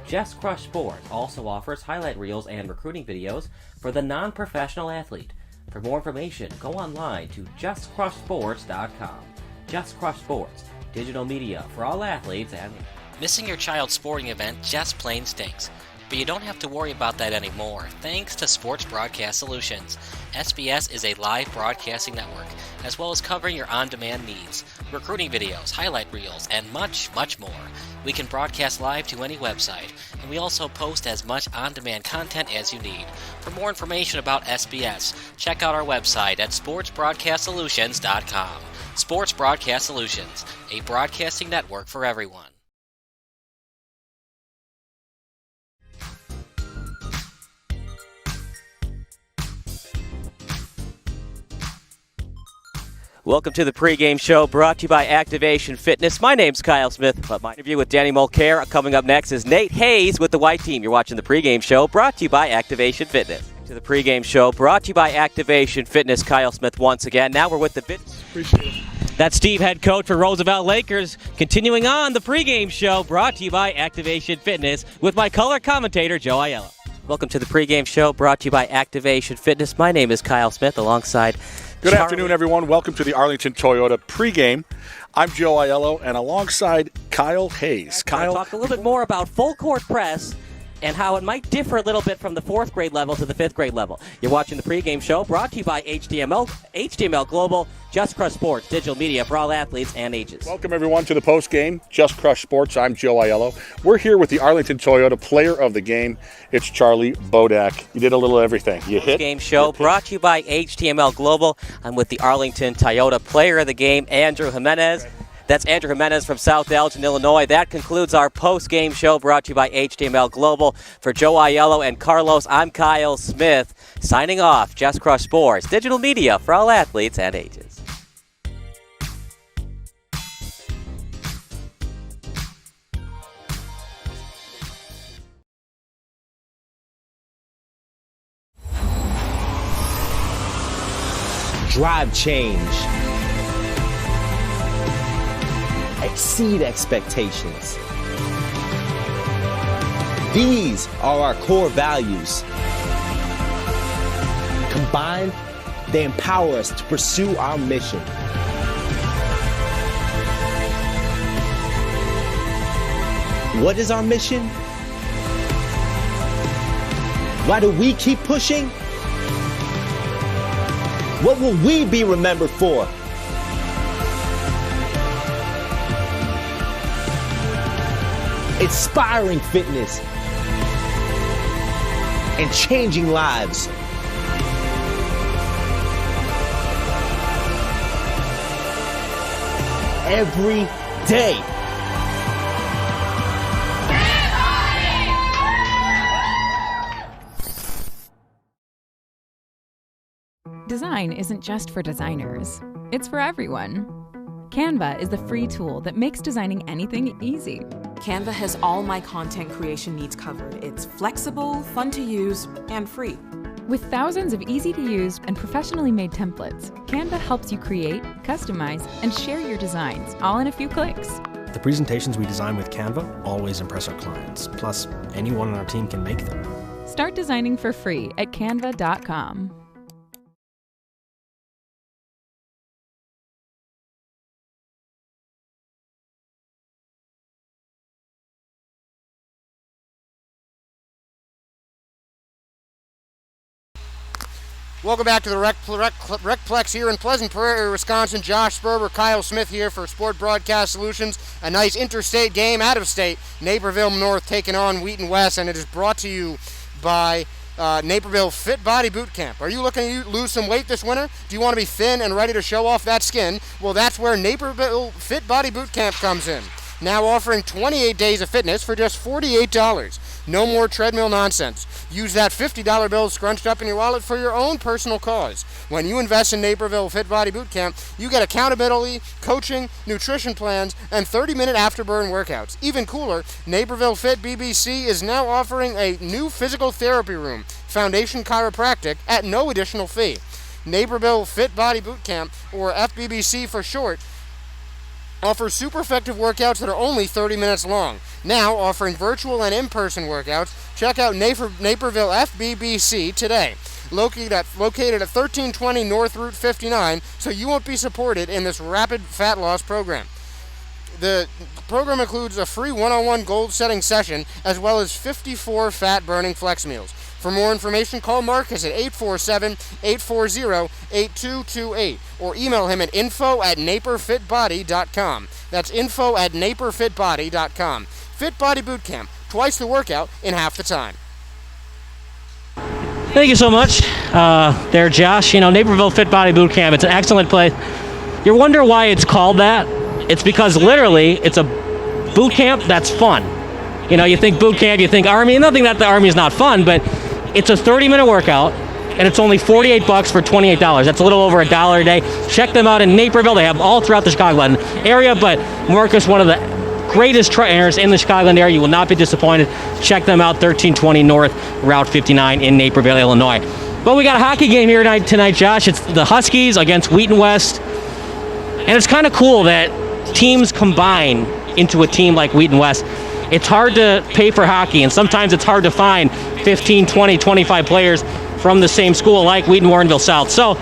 Just Crush Sports also offers highlight reels and recruiting videos for the non-professional athlete. For more information, go online to justcrushsports.com. Just Crush Sports, digital media for all athletes and... Missing your child's sporting event just plain stinks. But you don't have to worry about that anymore, thanks to Sports Broadcast Solutions. SBS is a live broadcasting network, as well as covering your on-demand needs, recruiting videos, highlight reels, and much, much more. We can broadcast live to any website, and we also post as much on-demand content as you need. For more information about SBS, check out our website at sportsbroadcastsolutions.com. Sports Broadcast Solutions, a broadcasting network for everyone. Welcome to the pregame show brought to you by Activation Fitness. My name's Kyle Smith, but my interview with Danny Mulcair. Coming up next is Nate Hayes with the White Team. You're watching the pregame show brought to you by Activation Fitness. To the pregame show brought to you by Activation Fitness. Kyle Smith once again. Now we're with the Appreciate it. That's Steve, head coach for Roosevelt Lakers. Continuing on the pregame show brought to you by Activation Fitness with my color commentator, Joe Aiello. Welcome to the pregame show brought to you by Activation Fitness. My name is Kyle Smith alongside Good afternoon, everyone. Welcome to the Arlington Toyota pregame. I'm Joe Aiello, and alongside Kyle Hayes. Kyle, talk a little bit more about full court press and how it might differ a little bit from the 4th grade level to the 5th grade level. You're watching the pregame show brought to you by HTML Global, Just Crush Sports, digital media for all athletes and ages. Welcome, everyone, to the postgame, Just Crush Sports. I'm Joe Aiello. We're here with the Arlington Toyota player of the game. It's Charlie Bodak. You did a little everything. You hit. Game show brought to you by HTML Global. I'm with the Arlington Toyota player of the game, Andrew Jimenez. That's Andrew Jimenez from South Elgin, Illinois. That concludes our post-game show brought to you by HTML Global. For Joe Aiello and Carlos, I'm Kyle Smith. Signing off, Just Crush Sports, digital media for all athletes and ages. Drive change. Exceed expectations. These are our core values. Combined, they empower us to pursue our mission. What is our mission? Why do we keep pushing? What will we be remembered for? Inspiring fitness and changing lives. Every day. Design isn't just for designers. It's for everyone. Canva is the free tool that makes designing anything easy. Canva has all my content creation needs covered. It's flexible, fun to use, and free. With thousands of easy-to-use and professionally made templates, Canva helps you create, customize, and share your designs all in a few clicks. The presentations we design with Canva always impress our clients. Plus, anyone on our team can make them. Start designing for free at canva.com. Welcome back to the Recplex here in Pleasant Prairie, Wisconsin. Josh Sperber, Kyle Smith here for Sport Broadcast Solutions. A nice interstate game, out of state. Naperville North taking on Wheaton West, and it is brought to you by Naperville Fit Body Boot Camp. Are you looking to lose some weight this winter? Do you want to be thin and ready to show off that skin? Well, that's where Naperville Fit Body Boot Camp comes in. Now offering 28 days of fitness for just $48. No more treadmill nonsense. Use that $50 bill scrunched up in your wallet for your own personal cause. When you invest in Naperville Fit Body Boot Camp, you get accountability, coaching, nutrition plans, and 30-minute afterburn workouts. Even cooler, Naperville Fit BBC is now offering a new physical therapy room, Foundation Chiropractic, at no additional fee. Naperville Fit Body Boot Camp, or FBBC for short, offers super effective workouts that are only 30 minutes long. Now offering virtual and in-person workouts. Check out Naperville FBBC today. Located at 1320 North Route 59, so you won't be supported in this rapid fat loss program. The program includes a free one-on-one goal setting session as well as 54 fat burning flex meals. For more information, call Marcus at 847-840-8228 or email him at info@naperfitbody.com. That's info@naperfitbody.com. Fit Body Boot Camp, twice the workout in half the time. Thank you so much there, Josh. You know, Naperville Fit Body Boot Camp, it's an excellent place. You wonder why it's called that? It's because literally it's a boot camp that's fun. You know, you think boot camp, you think Army, and nothing that the Army is not fun, but it's a 30-minute workout, and it's only $48 for $28. That's a little over $1 a day. Check them out in Naperville. They have all throughout the Chicagoland area, but Marcus, one of the greatest trainers in the Chicagoland area. You will not be disappointed. Check them out, 1320 North, Route 59 in Naperville, Illinois. Well, we got a hockey game here tonight, Josh. It's the Huskies against Wheaton West, and it's kind of cool that teams combine into a team like Wheaton West. It's hard to pay for hockey, and sometimes it's hard to find 15, 20, 25 players from the same school like Wheaton Warrenville South. So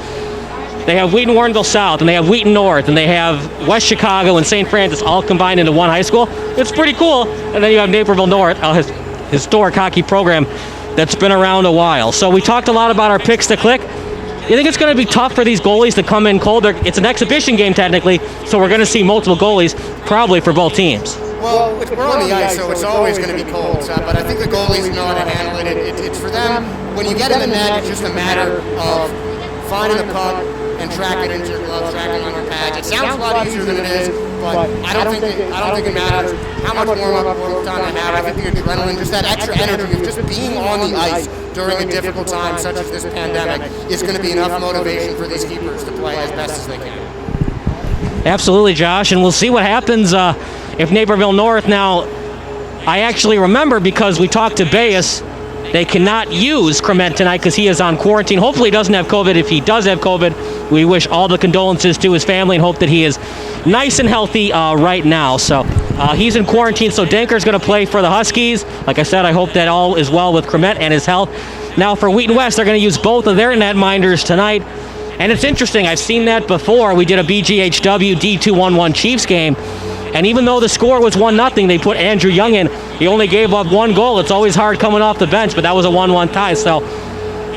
they have Wheaton Warrenville South, and they have Wheaton North, and they have West Chicago and St. Francis all combined into one high school. It's pretty cool. And then you have Naperville North, a historic hockey program that's been around a while. So we talked a lot about our picks to click. You think it's going to be tough for these goalies to come in cold? It's an exhibition game technically, so we're going to see multiple goalies probably for both teams. Well, we're on the ice, so it's always going to be cold. But I think the goalies know how to handle it. It's for them, when you get in the net, it's just a matter of finding the puck and track it into your glove, track it on your pads. It sounds a lot easier than it is, but I don't think it matters how much warm-up time they have. I think the adrenaline, just that extra energy of just being on the ice during a difficult time such as this pandemic is going to be enough motivation for these keepers to play as best as they can. Absolutely, Josh, and we'll see what happens if Naperville North. Now, I actually remember because we talked to Bayes, they cannot use Crement tonight because he is on quarantine. Hopefully he doesn't have COVID. If he does have COVID, we wish all the condolences to his family and hope that he is nice and healthy right now. So he's in quarantine, so Denker's going to play for the Huskies. Like I said, I hope that all is well with Crement and his health. Now for Wheaton West, they're going to use both of their netminders tonight. And it's interesting, I've seen that before. We did a BGHW D211 Chiefs game, and even though the score was 1-0, they put Andrew Young in. He only gave up one goal. It's always hard coming off the bench, but that was a 1-1 tie. So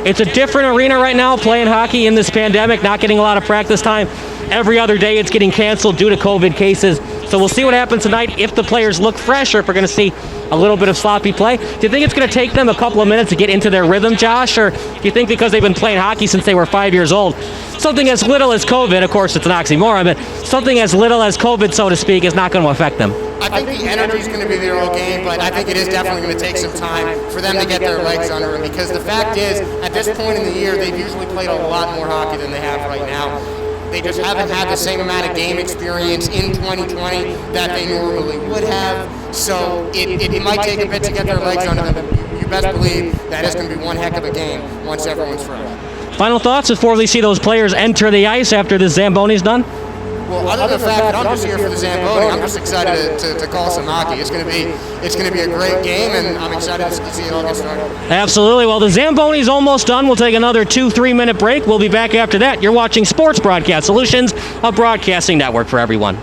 it's a different arena right now, playing hockey in this pandemic, not getting a lot of practice time. Every other day it's getting canceled due to COVID cases. So we'll see what happens tonight, if the players look fresh or if we're going to see a little bit of sloppy play. Do you think it's going to take them a couple of minutes to get into their rhythm, Josh? Or do you think because they've been playing hockey since they were 5 years old, something as little as COVID, of course it's an oxymoron, but something as little as COVID, so to speak, is not going to affect them? I think the energy is going to be there all game, but I think it is definitely going to take some time for them to get their legs under them, because the fact is, at this point in the year, they've usually played a lot more hockey than they have right now. They just haven't had the same amount of game experience in 2020 that they normally would have, so it might take a bit to get their legs under them, but you best believe that it's going to be one heck of a game once everyone's fresh. Final thoughts before we see those players enter the ice after the Zamboni's done? Well, other than the fact that I'm just here for the Zamboni, I'm just excited to call some hockey. It's going to be a great game, and I'm excited to see it all get started. Absolutely. Well, the Zamboni's almost done. We'll take another 2-3 minute break. We'll be back after that. You're watching Sports Broadcast Solutions, a broadcasting network for everyone.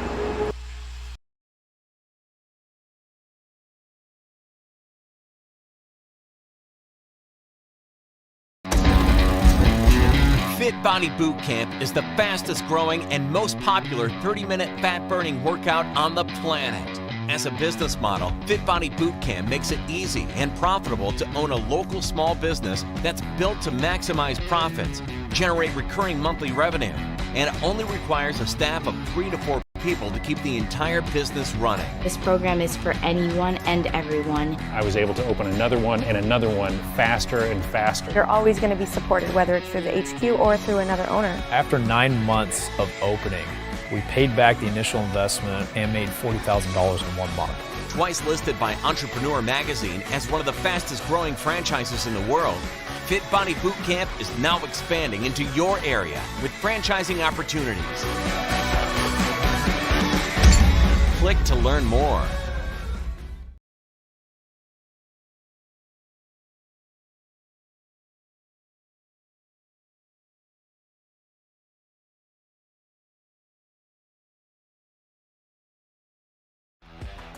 Fit Body Boot Camp is the fastest growing and most popular 30-minute fat-burning workout on the planet. As a business model, Fit Body Boot Camp makes it easy and profitable to own a local small business that's built to maximize profits, generate recurring monthly revenue, and it only requires a staff of 3 to 4 people to keep the entire business running. This program is for anyone and everyone. I was able to open another one and another one faster and faster. You're always going to be supported, whether it's through the HQ or through another owner. After 9 months of opening, we paid back the initial investment and made $40,000 in 1 month. Twice listed by Entrepreneur Magazine as one of the fastest growing franchises in the world, Fit Body Boot Camp is now expanding into your area with franchising opportunities. Click to learn more.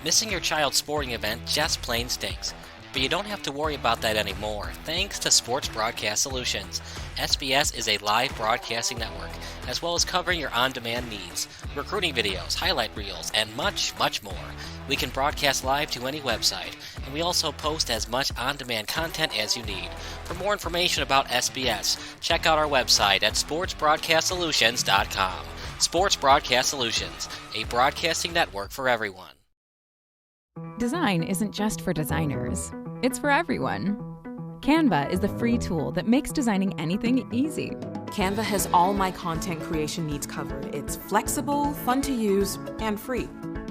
Missing your child's sporting event just plain stinks. But But you don't have to worry about that anymore, thanks to Sports Broadcast Solutions. SBS is a live broadcasting network, as well as covering your on-demand needs, recruiting videos, highlight reels, and much, much more. We can broadcast live to any website, and we also post as much on-demand content as you need. For more information about SBS, check out our website at sportsbroadcastsolutions.com. Sports Broadcast Solutions, a broadcasting network for everyone. Design isn't just for designers. It's for everyone. Canva is the free tool that makes designing anything easy. Canva has all my content creation needs covered. It's flexible, fun to use, and free.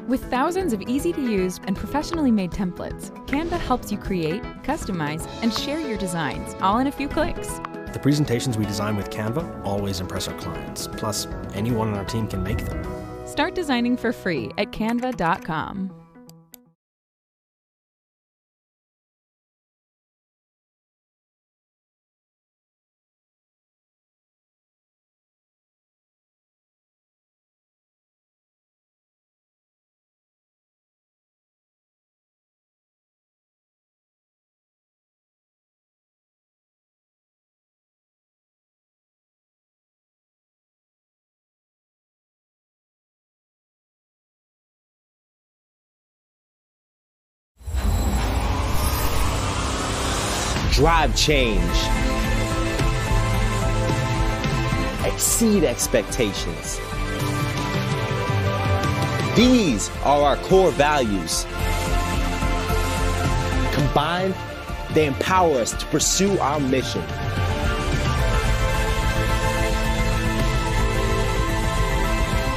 With thousands of easy-to-use and professionally made templates, Canva helps you create, customize, and share your designs all in a few clicks. The presentations we design with Canva always impress our clients. Plus, anyone on our team can make them. Start designing for free at canva.com. Drive change. Exceed expectations. These are our core values. Combined, they empower us to pursue our mission.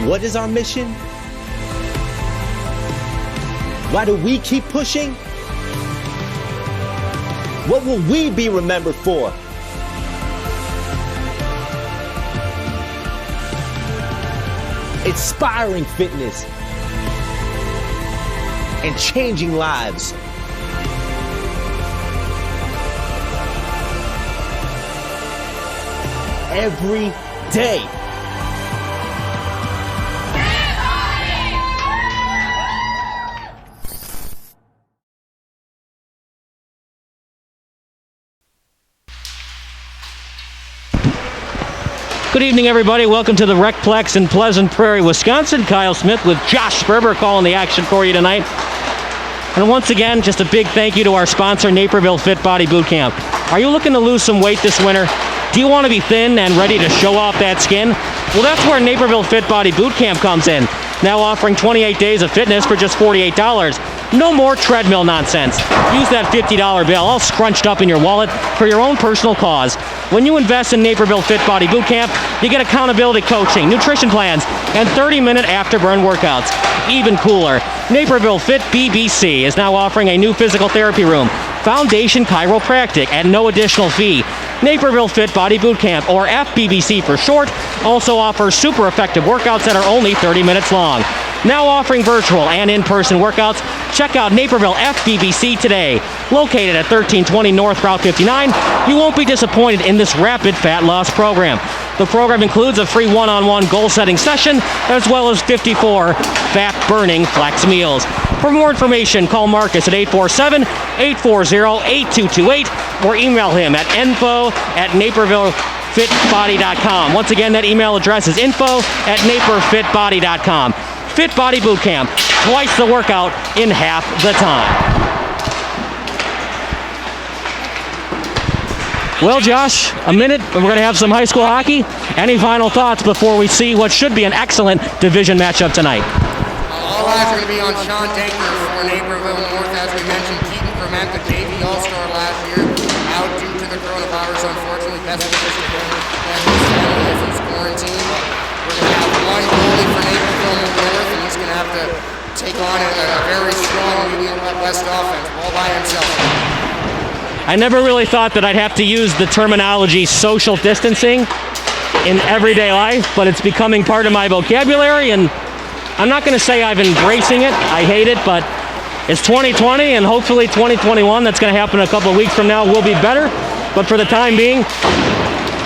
What is our mission? Why do we keep pushing? What will we be remembered for? Inspiring fitness and changing lives. Every day. Good evening, everybody. Welcome to the Recplex in Pleasant Prairie, Wisconsin. Kyle Smith with Josh Sperber calling the action for you tonight. And once again, just a big thank you to our sponsor, Naperville Fit Body Boot Camp. Are you looking to lose some weight this winter? Do you want to be thin and ready to show off that skin? Well, that's where Naperville Fit Body Boot Camp comes in. Now offering 28 days of fitness for just $48. No more treadmill nonsense. Use that $50 bill all scrunched up in your wallet for your own personal cause. When you invest in Naperville Fit Body Boot Camp, you get accountability coaching, nutrition plans, and 30-minute afterburn workouts. Even cooler, Naperville Fit BBC is now offering a new physical therapy room, Foundation Chiropractic, at no additional fee. Naperville Fit Body Boot Camp, or FBBC for short, also offers super effective workouts that are only 30 minutes long. Now offering virtual and in-person workouts. Check out Naperville FBBC today. Located at 1320 North Route 59, you won't be disappointed in this rapid fat loss program. The program includes a free one-on-one goal-setting session, as well as 54 fat-burning flex meals. For more information, call Marcus at 847-840-8228 or email him at info@napervillefitbody.com. Once again, that email address is info@naperfitbody.com. Fit Body Boot Camp, twice the workout in half the time. Well, Josh, a minute, and we're going to have some high school hockey. Any final thoughts before we see what should be an excellent division matchup tonight? All eyes are going to be on Sean Danker for Naperville North. As we mentioned, Keaton Clement, the JV All-Star last year, out due to the coronavirus, unfortunately. Best wishes to him and his family as he's quarantined. We're going to have one goalie for Naperville North, and he's going to have to take on a very strong Wheaton West offense all by himself. I never really thought that I'd have to use the terminology social distancing in everyday life, but it's becoming part of my vocabulary, and I'm not going to say I'm embracing it. I hate it, but it's 2020, and hopefully 2021, that's going to happen a couple of weeks from now, will be better. But for the time being,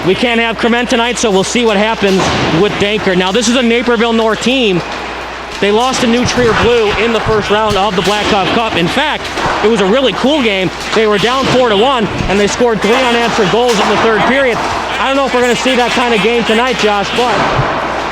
we can't have Clement tonight, so we'll see what happens with Danker. Now, this is a Naperville North team They lost to New Trier Blue in the first round of the Blackhawk Cup. In fact, it was a really cool game. They were down 4-1, and they scored 3 unanswered goals in the third period. I don't know if we're going to see that kind of game tonight, Josh, but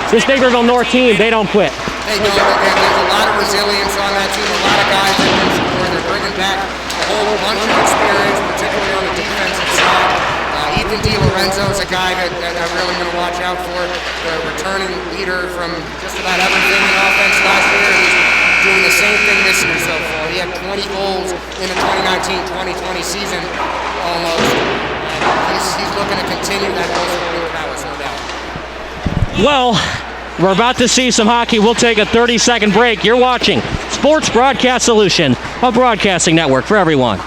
this Naperville North team, they don't quit. They don't. There's a lot of resilience on that team. A lot of guys that can score. They're bringing back a whole bunch of experience, particularly on the defensive side. Ethan DiLorenzo is a guy that I'm really going to watch out for. The returning leader from just about everything in offense last year. He's doing the same thing this year so far. He had 20 goals in the 2019-2020 season almost. And he's looking to continue that goal scoring prowess, no doubt. Well, we're about to see some hockey. We'll take a 30-second break. You're watching Sports Broadcast Solution, a broadcasting network for everyone.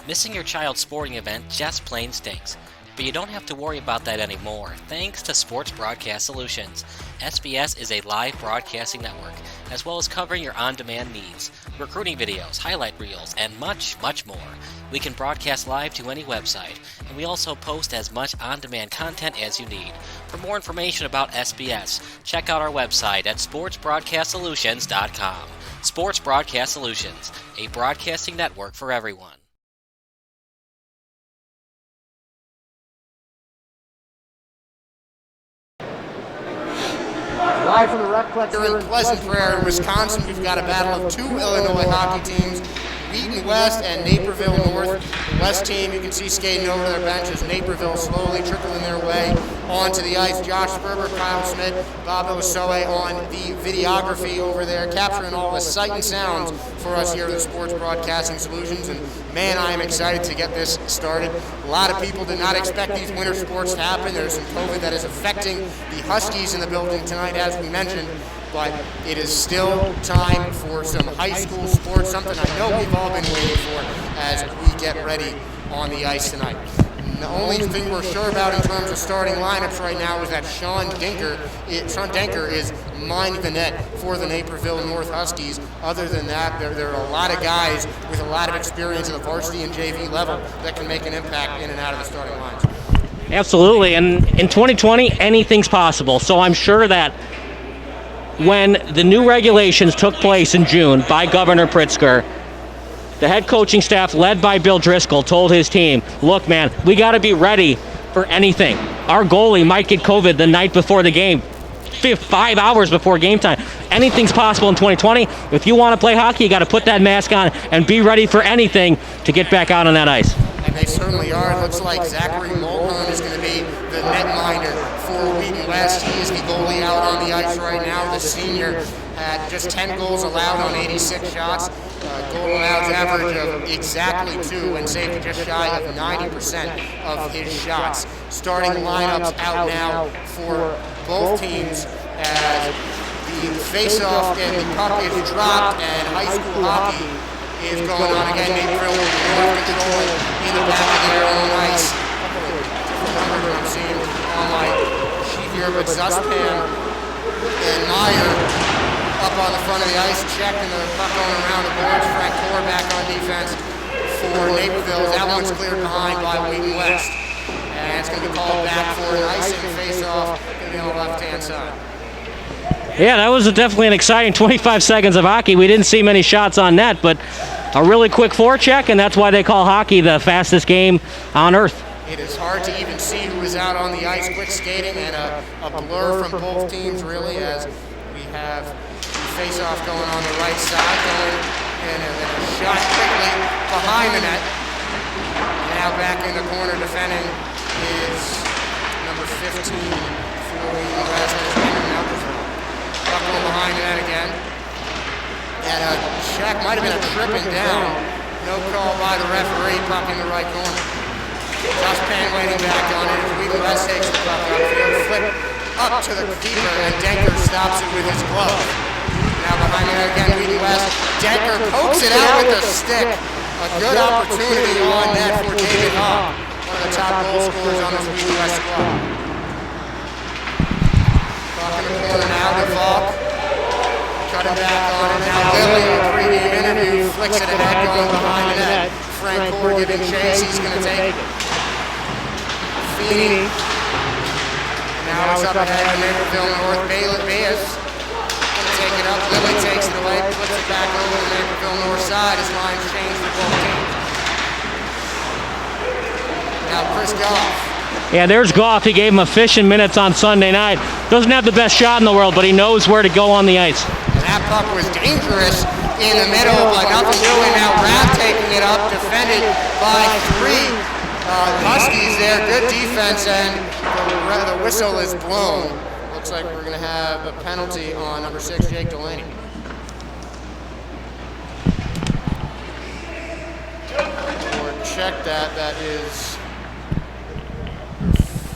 Missing your child's sporting event just plain stinks. But you don't have to worry about that anymore, thanks to Sports Broadcast Solutions. SBS is a live broadcasting network, as well as covering your on-demand needs, recruiting videos, highlight reels, and much, much more. We can broadcast live to any website, and we also post as much on-demand content as you need. For more information about SBS, check out our website at sportsbroadcastsolutions.com. Sports Broadcast Solutions, a broadcasting network for everyone. Live from the Recplex here in Pleasant Prairie, Wisconsin. We've got a battle of 2 Illinois hockey teams, Wheaton West and Naperville North. The West team, you can see skating over their benches. Naperville slowly trickling their way onto the ice. Josh Sperber, Kyle Schmidt, Bob Iwasoe on the videography over there, capturing all the sight and sounds for us here at the Sports Broadcasting Solutions. And man, I am excited to get this started. A lot of people did not expect these winter sports to happen. There's some COVID that is affecting the Huskies in the building tonight, as we mentioned. But it is still time for some high school sports, something I know we've all been waiting for as we get ready on the ice tonight. And the only thing we're sure about in terms of starting lineups right now is that Sean Denker is minding the net for the Naperville North Huskies. Other than that, there are a lot of guys with a lot of experience at the varsity and JV level that can make an impact in and out of the starting lines. Absolutely, and in 2020, anything's possible. So I'm sure that when the new regulations took place in June by Governor Pritzker, the head coaching staff led by Bill Driscoll told his team, look man, we got to be ready for anything. Our goalie might get COVID the night before the game, 5 hours before game time. Anything's possible in 2020. If you want to play hockey, you got to put that mask on and be ready for anything to get back out on that ice. And they certainly are. It looks like Zachary Mulholland is going to be the netminder for Wheaton West. He is the goalie out on the ice right now. The senior had just 10 goals allowed on 86 shots. Goal allowed average of exactly 2 and saved just shy of 90% of his shots. Starting lineups out now for both teams as the face-off and the puck is dropped and high school hockey is going on again. Naperville North controlling in the back of their own ice. Numbers I'm seeing on my sheet here, but Zuspan and Meyer up on the front of the ice, checking the puck going around the boards. Frank Core back on defense for Naperville. That one's cleared behind by Wheaton West. And it's going to be called back for an icing face-off on the left-hand side. Yeah, that was definitely an exciting 25 seconds of hockey. We didn't see many shots on net, but a really quick forecheck, and that's why they call hockey the fastest game on earth. It is hard to even see who is out on the ice. Quick skating and a blur from both teams, really, as we have the face-off going on the right side, going and then a shot quickly behind the net. Now back in the corner defending is number 15 for Wheaton West. Puck going behind the net again. And a check, might have been a tripping down. No call by the referee, puck in the right corner. Zuspan waiting back on it. Wheaton West takes the puck upfield, flip up to the keeper, and Denker stops it with his glove. Now behind the net again, Wheaton West. Denker pokes it out with the stick. A good opportunity on net for David Hawk, one of the top goal scorers on this Wheaton West squad. got him back on it. Now Lily, in a pregame interview, flicks it ahead, going behind the net. Frank Core giving chase, he's going to take it. Feeney. Now it's up ahead to Naperville North. Bayes going to take it up. Lily takes it away, flips it back over to the Naperville North side as lines change for both teams. Now Chris Goff. Yeah, there's Goff. He gave him efficient minutes on Sunday night. Doesn't have the best shot in the world, but he knows where to go on the ice. And that puck was dangerous in the middle, but nothing doing. Now Rapp taking it up, defended by 3 Huskies there. Good defense, and the whistle is blown. Looks like we're going to have a penalty on number 6, Jake Delaney. Or check that. That is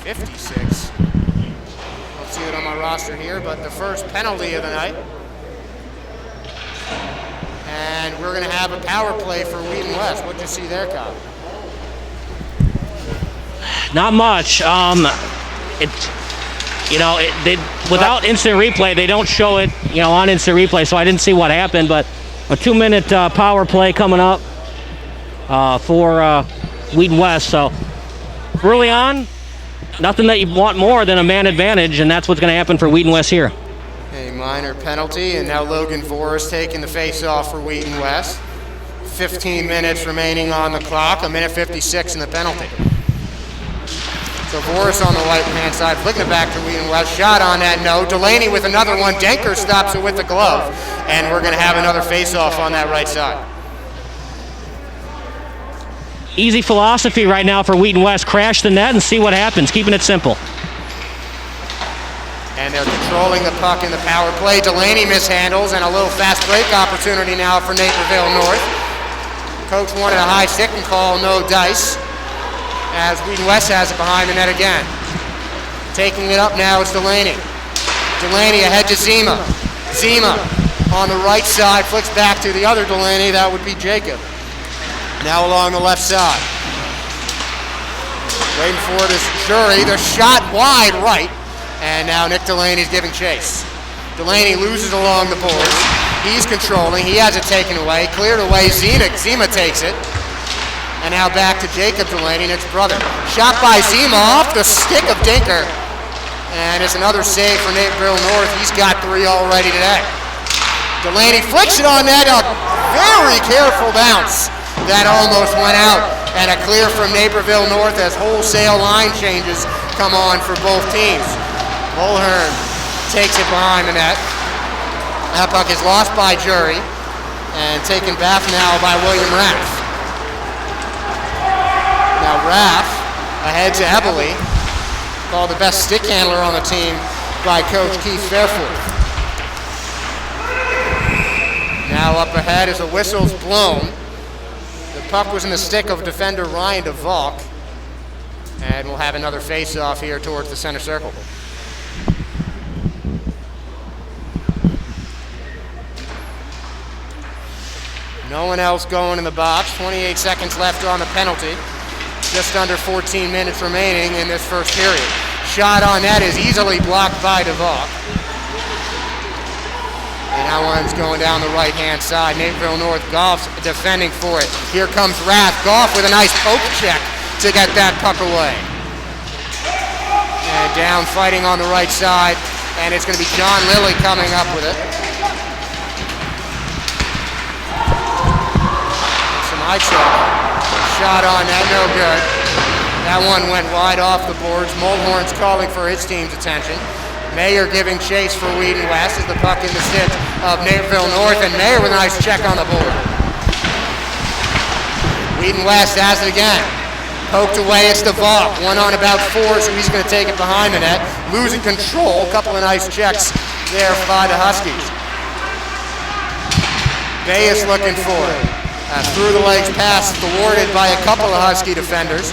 56. Don't see it on my roster here, but the first penalty of the night. And we're going to have a power play for Wheaton West. What'd you see there, Kyle? Not much. Without instant replay, they don't show it, on instant replay. So I didn't see what happened, but a 2-minute power play coming up for Wheaton West. So early on, nothing that you want more than a man advantage, and that's what's going to happen for Wheaton West here. A minor penalty, and now Logan Voris taking the face-off for Wheaton West. 15 minutes remaining on the clock, 1:56 in the penalty. So Voris on the right-hand side, flicking it back to Wheaton West. Shot on that, no. Delaney with another one. Denker stops it with the glove, and we're going to have another face-off on that right side. Easy philosophy right now for Wheaton West. Crash the net and see what happens. Keeping it simple. And they're controlling the puck in the power play. Delaney mishandles, and a little fast break opportunity now for Naperville North. Coach wanted a high stick and call, no dice, as Wheaton West has it behind the net again. Taking it up now is Delaney. Delaney ahead to Zima. Zima on the right side, flicks back to the other Delaney. That would be Jacob. Now along the left side. Waiting for it is Jury. The shot wide right. And now Nick Delaney's giving chase. Delaney loses along the boards. He's controlling. He has it taken away. Cleared away. Zima takes it. And now back to Jacob Delaney, Nick's brother. Shot by Zima off the stick of Dinker. And it's another save for Naperville North. He's got 3 already today. Delaney flicks it on that. A very careful bounce. That almost went out. And a clear from Naperville North as wholesale line changes come on for both teams. Mulhern takes it behind the net. That puck is lost by Jury and taken back now by William Raff. Now Raff ahead to Eberle, called the best stick handler on the team by Coach Keith Fairforth. Now up ahead as the whistle's blown. The puck was in the stick of defender Ryan DeValk, and we'll have another face-off here towards the center circle. No one else going in the box. 28 seconds left on the penalty. Just under 14 minutes remaining in this first period. Shot on that is easily blocked by DeValk. And that one's going down the right-hand side. Naperville North, Goff's defending for it. Here comes Rath. Goff with a nice poke check to get that puck away. And down fighting on the right side. And it's going to be John Lilly coming up with it. High check. Shot on that, no good. That one went wide off the boards. Mulhorn's calling for his team's attention. Mayer giving chase for Wheaton West as the puck in the stick of Naperville North, and Mayer with a nice check on the board. Wheaton West has it again. Poked away, it's DeValk. One on about 4, so he's going to take it behind the net. Losing control. A couple of nice checks there by the Huskies. Bayes looking for it. Through the legs pass thwarted by a couple of Husky defenders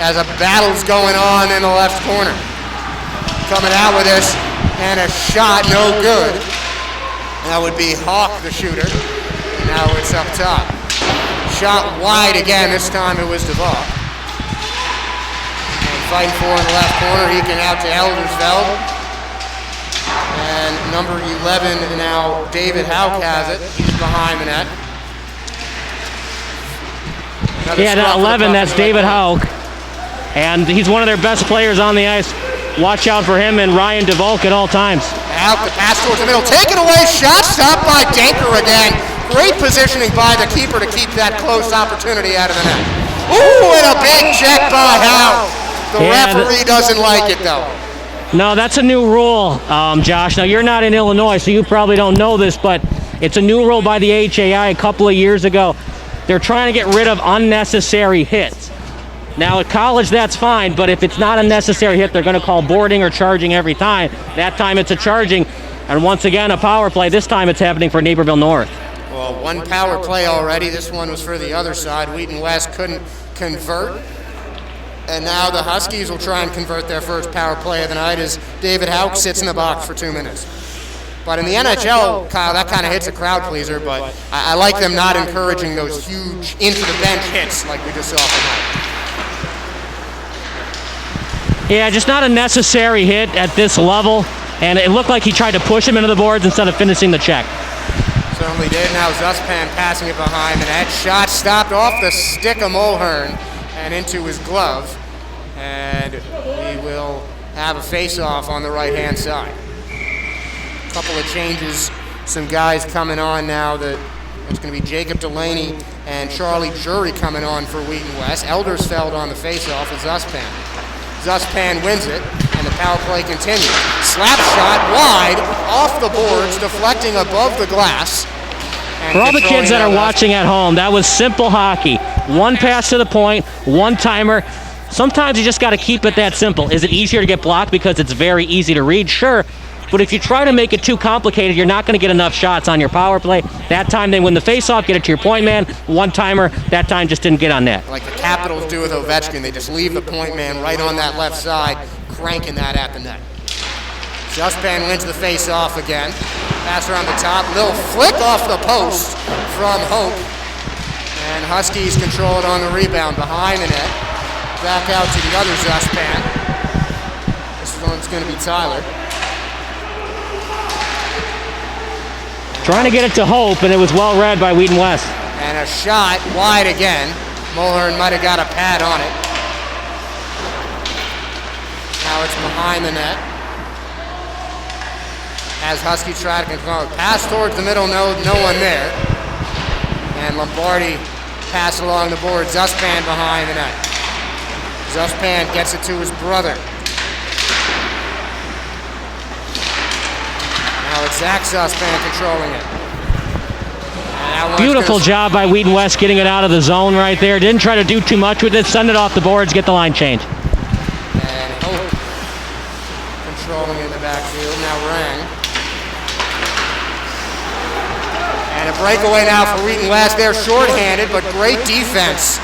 as a battle's going on in the left corner. Coming out with this, and a shot, no good. That would be Hawk, the shooter. And now it's up top. Shot wide again, this time it was DeValk. And fighting for in the left corner, he can out to Eldersveld. And number 11 now, David Hauk has it. He's behind the net. Yeah, that 11, that's David Hauk. And he's one of their best players on the ice. Watch out for him and Ryan DeVolk at all times. Hauk, the pass towards the middle, taken away, shot stopped by Danker again. Great positioning by the keeper to keep that close opportunity out of the net. Ooh, and a big check by Hauk. The referee doesn't like it though. No, that's a new rule, Josh. Now, you're not in Illinois, so you probably don't know this, but it's a new rule by the HAI a couple of years ago. They're trying to get rid of unnecessary hits. Now, at college, that's fine, but if it's not a necessary hit, they're going to call boarding or charging every time. That time, it's a charging. And once again, a power play. This time, it's happening for Naperville North. Well, one power play already. This one was for the other side. Wheaton West couldn't convert. And now the Huskies will try and convert their first power play of the night as David Hauk sits in the box for 2 minutes. But in the NHL, Kyle, that kind of hits a crowd pleaser, but I like them not encouraging those huge into-the-bench hits like we just saw tonight. Yeah, just not a necessary hit at this level, and it looked like he tried to push him into the boards instead of finishing the check. Certainly did. Now Zuspan passing it behind, and that shot stopped off the stick of Mulhern and into his glove, and we will have a face-off on the right-hand side. Couple of changes, some guys coming on now. It's going to be Jacob Delaney and Charlie Jury coming on for Wheaton West. Eldersfeld on the face-off with Zuspan. Zuspan wins it, and the power play continues. Slap shot wide off the boards, deflecting above the glass. For all the kids that are watching at home, that was simple hockey. One pass to the point, one timer. Sometimes you just got to keep it that simple. Is it easier to get blocked because it's very easy to read? Sure. But if you try to make it too complicated, you're not going to get enough shots on your power play. That time they win the faceoff, get it to your point man. One timer, that time just didn't get on net. Like the Capitals do with Ovechkin, they just leave the point man right on that left side, cranking that at the net. Zuspan wins the faceoff again. Pass around the top, little flick off the post from Hope. And Huskies control it on the rebound behind the net. Back out to the other Zuspan. This one's going to be Tyler. Trying to get it to Hope, and it was well read by Wheaton West. And a shot wide again. Mulhern might have got a pad on it. Now it's behind the net. As Huskies try to control it. Pass towards the middle, no one there. And Lombardi pass along the board. Zuspan behind the net. Zuspan gets it to his brother. Now it's Zach Zuspan controlling it. Beautiful job by Wheaton West getting it out of the zone right there. Didn't try to do too much with it. Send it off the boards, get the line change. And Hope controlling in the backfield. Now Rang. And a breakaway now for Wheaton West. They're shorthanded, but great defense.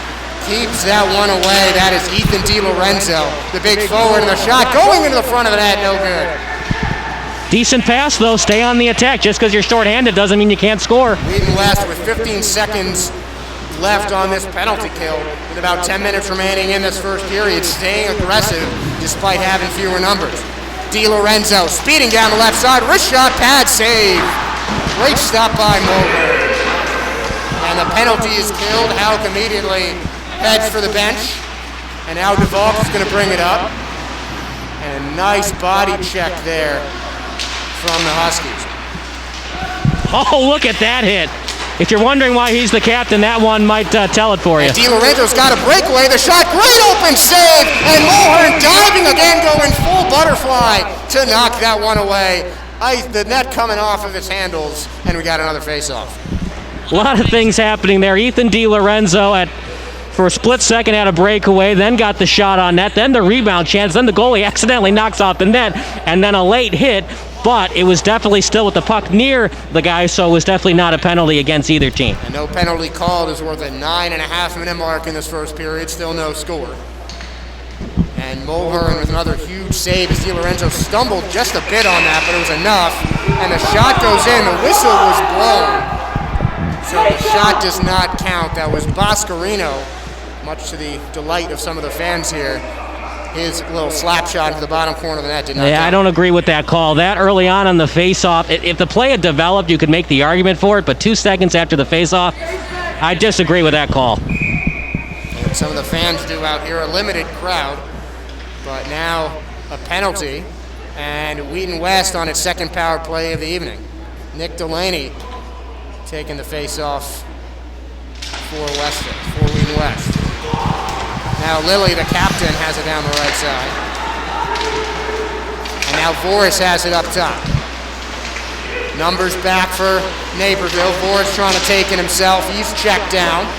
Keeps that one away. That is Ethan DiLorenzo, the big forward, and the shot going into the front of the net, no good. Decent pass, though. Stay on the attack. Just because you're shorthanded doesn't mean you can't score. Wheaton West with 15 seconds left on this penalty kill, with about 10 minutes remaining in this first period, staying aggressive despite having fewer numbers. DiLorenzo speeding down the left side, wrist shot, pad save. Great stop by Mulhern. And the penalty is killed. Hauk immediately heads for the bench. And now DeVolk is going to bring it up. And a nice body check there from the Huskies. Oh, look at that hit. If you're wondering why he's the captain, that one might tell it for you. And DiLorenzo's got a breakaway. The shot, great open save. And Mulhern diving again, going full butterfly to knock that one away. The net coming off of its handles, and we got another face-off. A lot of things happening there. Ethan DiLorenzo for a split second had a breakaway, then got the shot on net, then the rebound chance, then the goalie accidentally knocks off the net, and then a late hit, but it was definitely still with the puck near the guy, so it was definitely not a penalty against either team. And no penalty called is worth a 9.5-minute mark in this first period, still no score. And Mulhern with another huge save as DiLorenzo stumbled just a bit on that, but it was enough. And the shot goes in, the whistle was blown. So the shot does not count. That was Boscarino, much to the delight of some of the fans here. his little slap shot into the bottom corner of the net did not count. I don't agree with that call. That early on the face-off, if the play had developed, you could make the argument for it, but 2 seconds after the face-off, I disagree with that call. And some of the fans do out here, a limited crowd, but now a penalty, and Wheaton West on its second power play of the evening. Nick Delaney taking the face-off for Wheaton West. Now Lilly, the captain, has it down the right side. And now Voris has it up top. Numbers back for Naperville. Voris trying to take it himself. He's checked down.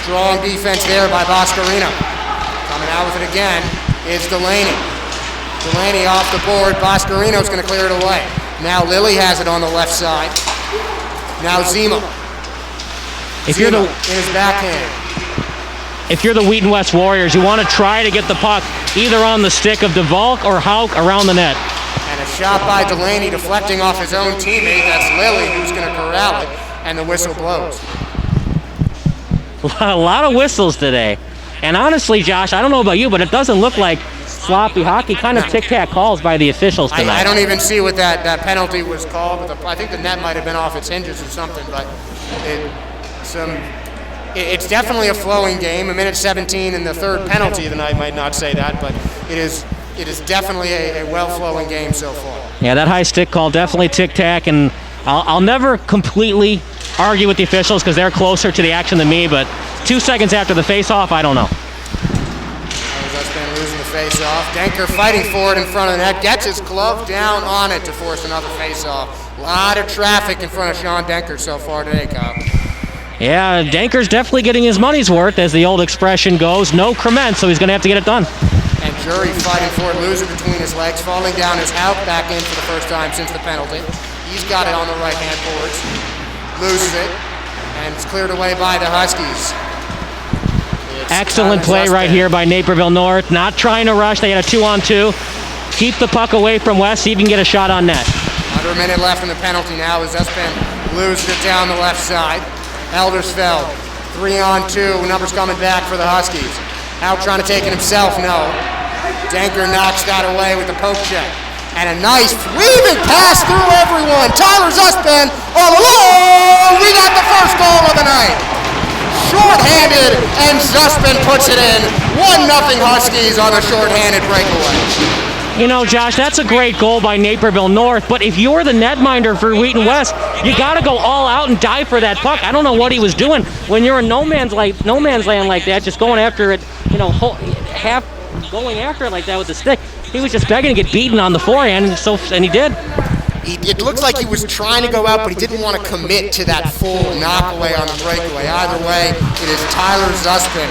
Strong defense there by Boscarino. Coming out with it again is Delaney. Delaney off the board. Boscarino's going to clear it away. Now Lilly has it on the left side. Now Zima. If you're in his backhand. If you're the Wheaton West Warriors, you want to try to get the puck either on the stick of DeValk or Hauk around the net. And a shot by Delaney deflecting off his own teammate. That's Lilly who's going to corral it, and the whistle blows. A lot of whistles today. And honestly, Josh, I don't know about you, but it doesn't look like sloppy hockey, kind of tic-tac calls by the officials tonight. I don't even see what that penalty was called. I think the net might have been off its hinges or something, but it's definitely a flowing game. A minute 17 in the third penalty of the night might not say that, but it is definitely a well-flowing game so far. Yeah, that high stick call, definitely tic-tac, and I'll never completely argue with the officials because they're closer to the action than me, but 2 seconds after the face-off, I don't know. That's been losing the face-off. Denker fighting for it in front of the net, gets his glove down on it to force another face-off. A lot of traffic in front of Sean Denker so far today, Kyle. Yeah, Denker's definitely getting his money's worth, as the old expression goes. No Crement, so he's going to have to get it done. And Jury fighting for it, losing between his legs, falling down his Hauk back in for the first time since the penalty. He's got it on the right-hand boards, loses it, and it's cleared away by the Huskies. Excellent play right here by Naperville North. Not trying to rush. They had a 2-on-2. Keep the puck away from West, see if you can get a shot on net. Under a minute left in the penalty now as Espen loses it down the left side. Eldersfeld, 3-on-2. Numbers coming back for the Huskies. Hauk trying to take it himself, no. Denker knocks that away with the poke check. And a nice weaving pass through everyone. Tyler Zuspen all alone. We got the first goal of the night. Short-handed, and Zuspen puts it in. 1-0 Huskies on a short-handed breakaway. You know, Josh, that's a great goal by Naperville North, but if you're the netminder for Wheaton West, you got to go all out and dive for that puck. I don't know what he was doing when you're in no man's land like that, just going after it, half going after it like that with the stick. He was just begging to get beaten on the forehand, and he did. It looks like he was trying to go out, but he didn't want to commit to that full knockaway on the breakaway. Either way, it is Tyler Zuspen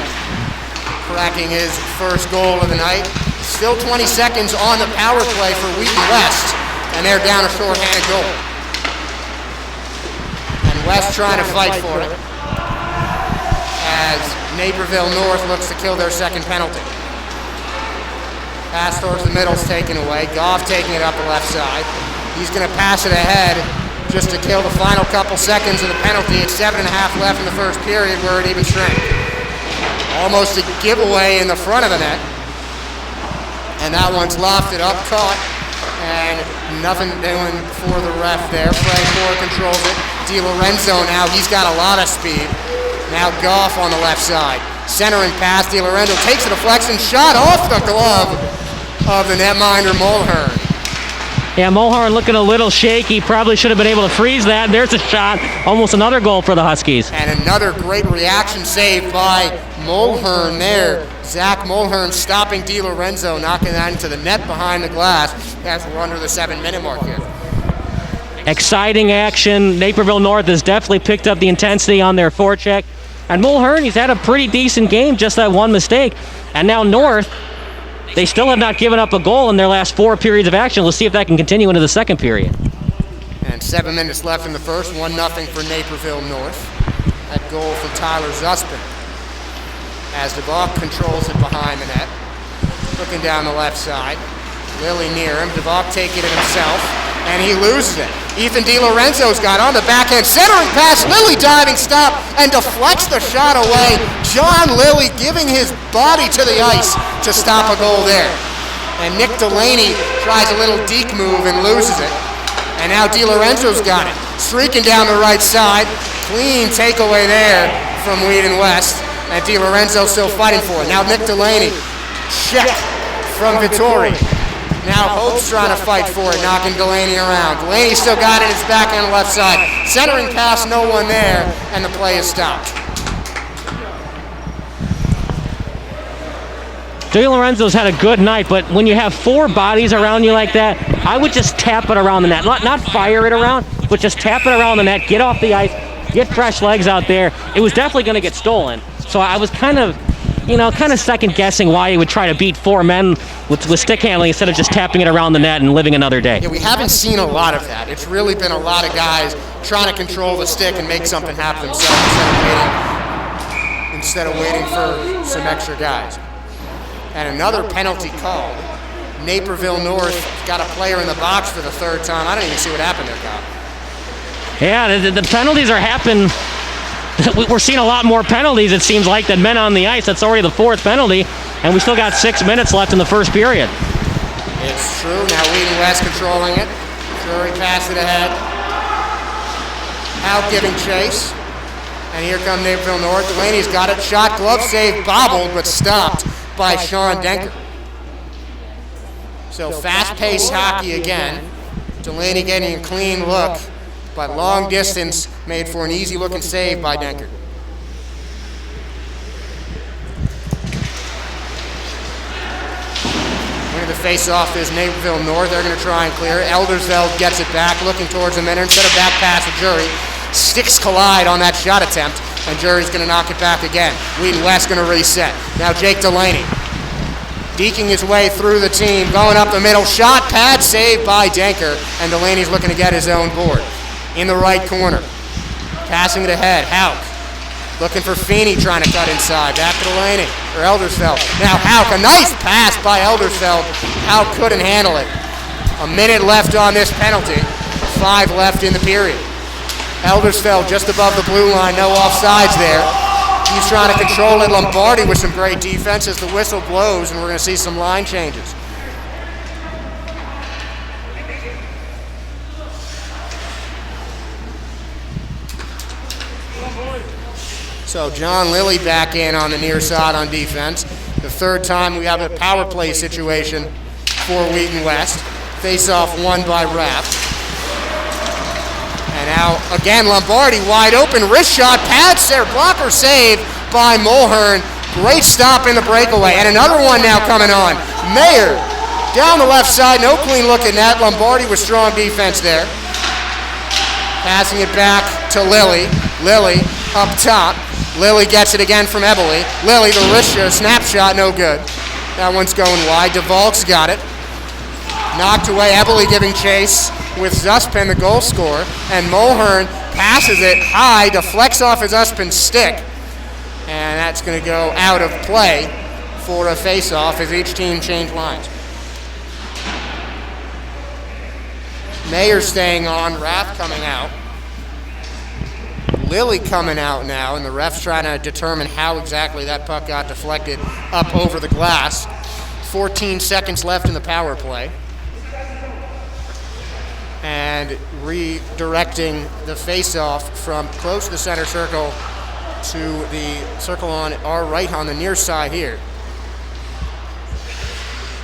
cracking his first goal of the night. Still 20 seconds on the power play for Wheaton West, and they're down a short-handed goal. And West trying to fight for it as Naperville North looks to kill their second penalty. Pass towards the middle is taken away. Goff taking it up the left side. He's going to pass it ahead just to kill the final couple seconds of the penalty. It's 7.5 left in the first period where it even shrank. Almost a giveaway in the front of the net. And that one's lofted up, caught, and nothing doing for the ref there. Frank Moore controls it. DiLorenzo now, he's got a lot of speed. Now Goff on the left side. Centering pass, DiLorenzo takes a deflection shot off the glove of the netminder Mulhern. Yeah, Mulhern looking a little shaky. Probably should have been able to freeze that. There's a shot. Almost another goal for the Huskies. And another great reaction save by Mulhern there. Zach Mulhern stopping DiLorenzo, knocking that into the net behind the glass as we're under the 7-minute mark here. Exciting action. Naperville North has definitely picked up the intensity on their forecheck. And Mulhern, he's had a pretty decent game, just that one mistake. And now North, they still have not given up a goal in their last 4 periods of action. We'll see if that can continue into the second period. And 7 minutes left in the first, 1-0 for Naperville North. That goal for Tyler Zuspen. As DeValk controls it behind the net. Looking down the left side. Lilly near him. DeValk taking it himself. and he loses it. Ethan DiLorenzo's got on the backhand, centering pass, Lilly diving stop, and deflects the shot away. John Lilly giving his body to the ice to stop a goal there. And Nick Delaney tries a little deke move and loses it. And now DiLorenzo's got it, streaking down the right side. Clean takeaway there from Wheaton West, and DiLorenzo still fighting for it. Now Nick Delaney, check from Vittori. Now Hope's trying to fight for it, knocking Delaney around. Delaney still got it in his back on the left side. Centering pass, no one there, and the play is stopped. DiLorenzo's had a good night, but when you have 4 bodies around you like that, I would just tap it around the net. Not fire it around, but just tap it around the net, get off the ice, get fresh legs out there. It was definitely going to get stolen. So I was kind of second guessing why he would try to beat 4 men with stick handling instead of just tapping it around the net and living another day. Yeah, we haven't seen a lot of that. It's really been a lot of guys trying to control the stick and make something happen themselves instead of waiting for some extra guys. And another penalty called. Naperville North got a player in the box for the 3rd time. I don't even see what happened there, Kyle. Yeah, the penalties are happening. We're seeing a lot more penalties, it seems like, than men on the ice. That's already the 4th penalty, and we still got 6 minutes left in the first period. It's true. Now Wheaton West controlling it. Drury passed it ahead. Out giving chase. And here come Naperville North. Delaney's got it. Shot, glove save, bobbled, but stopped by Sean Denker. So fast-paced hockey again. Delaney getting a clean look, but long distance made for an easy-looking save by Denker. Winning the face-off is Naperville North. They're going to try and clear. Eldersveld gets it back, looking towards the middle. Instead of back pass to Jury, sticks collide on that shot attempt, and Jury's going to knock it back again. Wheaton West going to reset. Now Jake Delaney, deking his way through the team, going up the middle. Shot, pad, saved by Denker, and Delaney's looking to get his own board. In the right corner, passing it ahead. Hauk looking for Feeney, trying to cut inside. Back to Delaney, or Eldersveld. Now Hauk, a nice pass by Eldersveld. Hauk couldn't handle it. A minute left on this penalty. 5 left in the period. Eldersveld just above the blue line, no offsides there. He's trying to control it. Lombardi with some great defense as the whistle blows, and we're going to see some line changes. So John Lilly back in on the near side on defense. The 3rd time we have a power play situation for Wheaton West. Face-off won by Rapp. And now, again, Lombardi wide open. Wrist shot, pads there, blocker save by Mulhern. Great stop in the breakaway. And another one now coming on. Mayer down the left side, no clean look at that. Lombardi with strong defense there. Passing it back to Lilly. Lilly up top. Lilly gets it again from Eberle. Lilly, the wrist shot, snapshot, no good. That one's going wide. DeVaulk's got it. Knocked away. Eberle giving chase with Zuspin, the goal scorer. And Mulhern passes it high, deflects off his Zuspin stick. And that's going to go out of play for a face-off as each team change lines. Mayer staying on, Raff coming out. Lilly coming out now, and the ref's trying to determine how exactly that puck got deflected up over the glass. 14 seconds left in the power play. And redirecting the face-off from close to the center circle to the circle on our right on the near side here,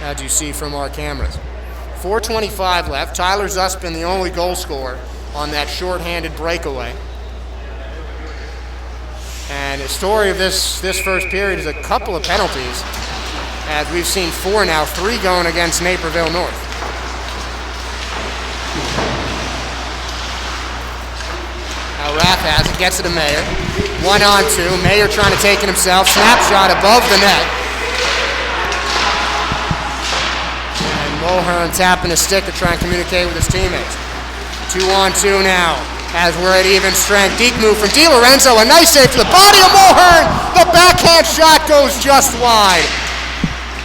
as you see from our cameras. 4:25 left. Tyler Zuspin, the only goal scorer on that shorthanded breakaway. And the story of this first period is a couple of penalties, as we've seen 4 now, 3 going against Naperville North. Now Raff has it, gets it to Mayer. 1-on-2, Mayer trying to take it himself, snapshot above the net. And Mulhern tapping his stick to try and communicate with his teammates. 2-on-2 now. As we're at even strength. Deep move from DiLorenzo. A nice save to the body of Mulhern. The backhand shot goes just wide.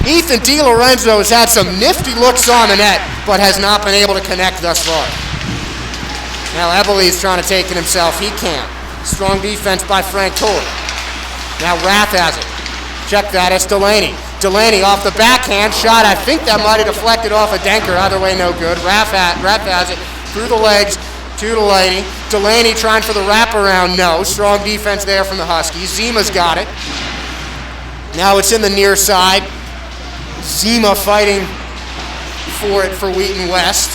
Ethan DiLorenzo has had some nifty looks on the net, but has not been able to connect thus far. Now Eberle's trying to take it himself. He can't. Strong defense by Frank Toller. Now Rath has it. Check that, it's Delaney. Delaney off the backhand shot. I think that might have deflected off a Denker. Either way, no good. Rath has it through the legs to Delaney. Delaney trying for the wraparound. No. Strong defense there from the Huskies. Zima's got it. Now it's in the near side. Zima fighting for it for Wheaton West.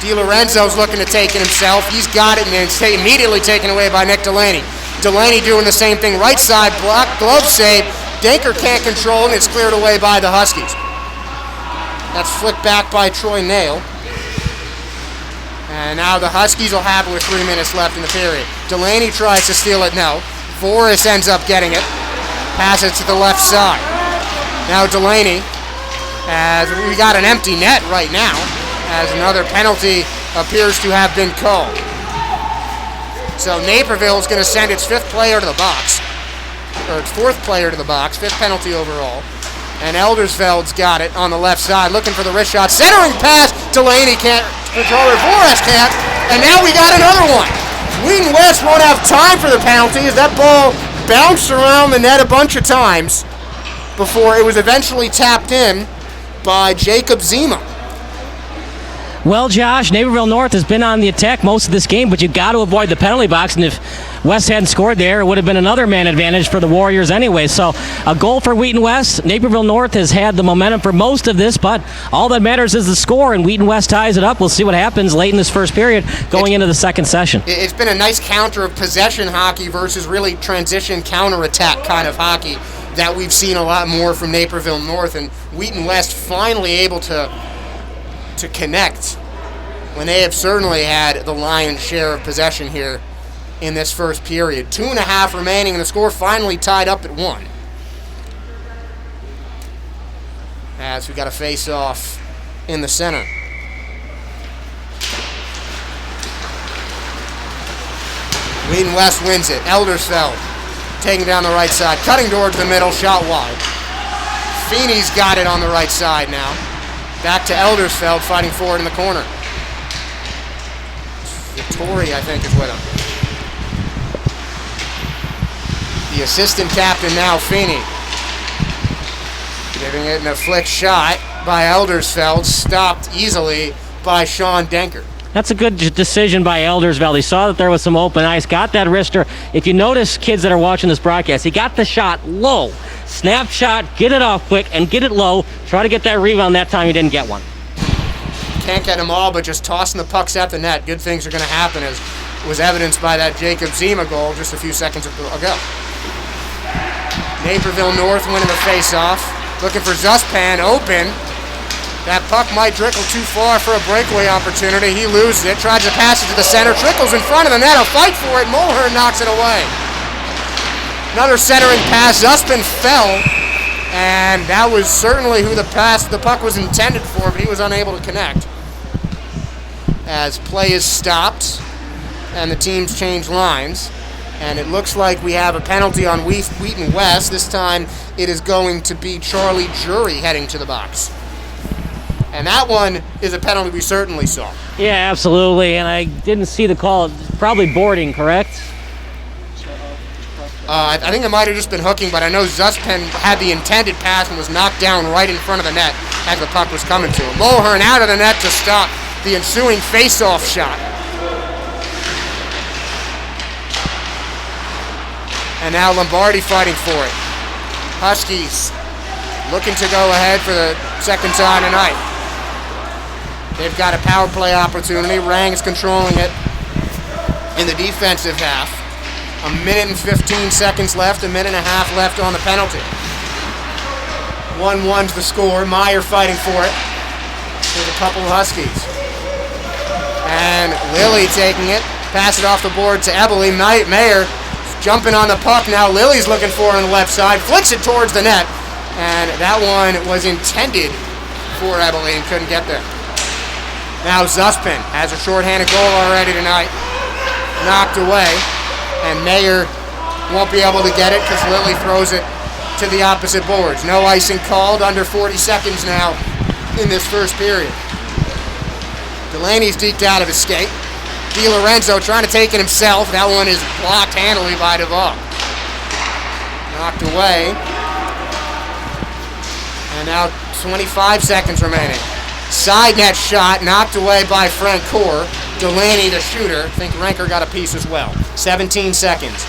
DiLorenzo's looking to take it himself. He's got it, and it's immediately taken away by Nick Delaney. Delaney doing the same thing. Right side block, glove save. Denker can't control it, and it's cleared away by the Huskies. That's flicked back by Troy Nail. And now the Huskies will have it with 3 minutes left in the period. Delaney tries to steal it, no. Voris ends up getting it. Pass it to the left side. Now Delaney, as we got an empty net right now, as another penalty appears to have been called. So Naperville is going to send its 5th player to the box, or its 4th player to the box, 5th penalty overall. And Eldersveld's got it on the left side, looking for the wrist shot. Centering pass, Delaney can't control it, Voris can't, and now we got another one. Wheaton West won't have time for the penalty as that ball bounced around the net a bunch of times before it was eventually tapped in by Jacob Zima. Well, Josh, Naperville North has been on the attack most of this game, but you've got to avoid the penalty box, and if West hadn't scored there, it would have been another man advantage for the Warriors anyway. So a goal for Wheaton West. Naperville North has had the momentum for most of this, but all that matters is the score, and Wheaton West ties it up. We'll see what happens late in this first period going into the second session. It's been a nice counter of possession hockey versus really transition counterattack kind of hockey that we've seen a lot more from Naperville North, and Wheaton West finally able to connect when they have certainly had the lion's share of possession here in this first period. 2.5 remaining, and the score finally tied up at 1. As we got a face-off in the center. Wheaton West wins it. Eldersveld taking down the right side, cutting towards the middle, shot wide. Feeney's got it on the right side now. Back to Eldersveld, fighting forward in the corner. Vittori, I think, is with him. The assistant captain now, Feeney. Giving it a flick shot by Eldersveld, stopped easily by Sean Denker. That's a good decision by Eldersveld. He saw that there was some open ice, got that wrister. If you notice, kids that are watching this broadcast, he got the shot low. Snapshot, get it off quick, and get it low. Try to get that rebound. That time he didn't get one. Can't get them all, but just tossing the pucks at the net. Good things are going to happen, as was evidenced by that Jacob Zima goal just a few seconds ago. Naperville North winning the face-off. Looking for Zuspan, open. That puck might trickle too far for a breakaway opportunity. He loses it, tries to pass it to the center, trickles in front of the net, a fight for it. Mulhern knocks it away. Another centering pass. Zuspan fell, and that was certainly who the puck was intended for, but he was unable to connect. As play is stopped, and the teams change lines. And it looks like we have a penalty on Wheaton West. This time it is going to be Charlie Jury heading to the box. And that one is a penalty we certainly saw. Yeah, absolutely. And I didn't see the call. Probably boarding, correct? I think it might have just been hooking, but I know Zuspan had the intended pass and was knocked down right in front of the net as the puck was coming to him. Mulhern out of the net to stop the ensuing face-off shot. And now Lombardi fighting for it. Huskies looking to go ahead for the second time tonight. They've got a power play opportunity. Rang's controlling it in the defensive half. 1 minute and 15 seconds left, 1.5 minutes left on the penalty. 1-1's the score. Meyer fighting for it with a couple of Huskies. And Lilly taking it. Pass it off the board to Eberle. Mayer jumping on the puck now. Lilly's looking for it on the left side. Flicks it towards the net. And that one was intended for Eberle and couldn't get there. Now Zuspan has a shorthanded goal already tonight. Knocked away. And Mayer won't be able to get it because Lilly throws it to the opposite boards. No icing called, under 40 seconds now in this first period. Delaney's deked out of his skate. DiLorenzo trying to take it himself. That one is blocked handily by Duvall. Knocked away. And now 25 seconds remaining. Side net shot knocked away by Francoeur. Delaney, the shooter. I think Ranker got a piece as well. 17 seconds.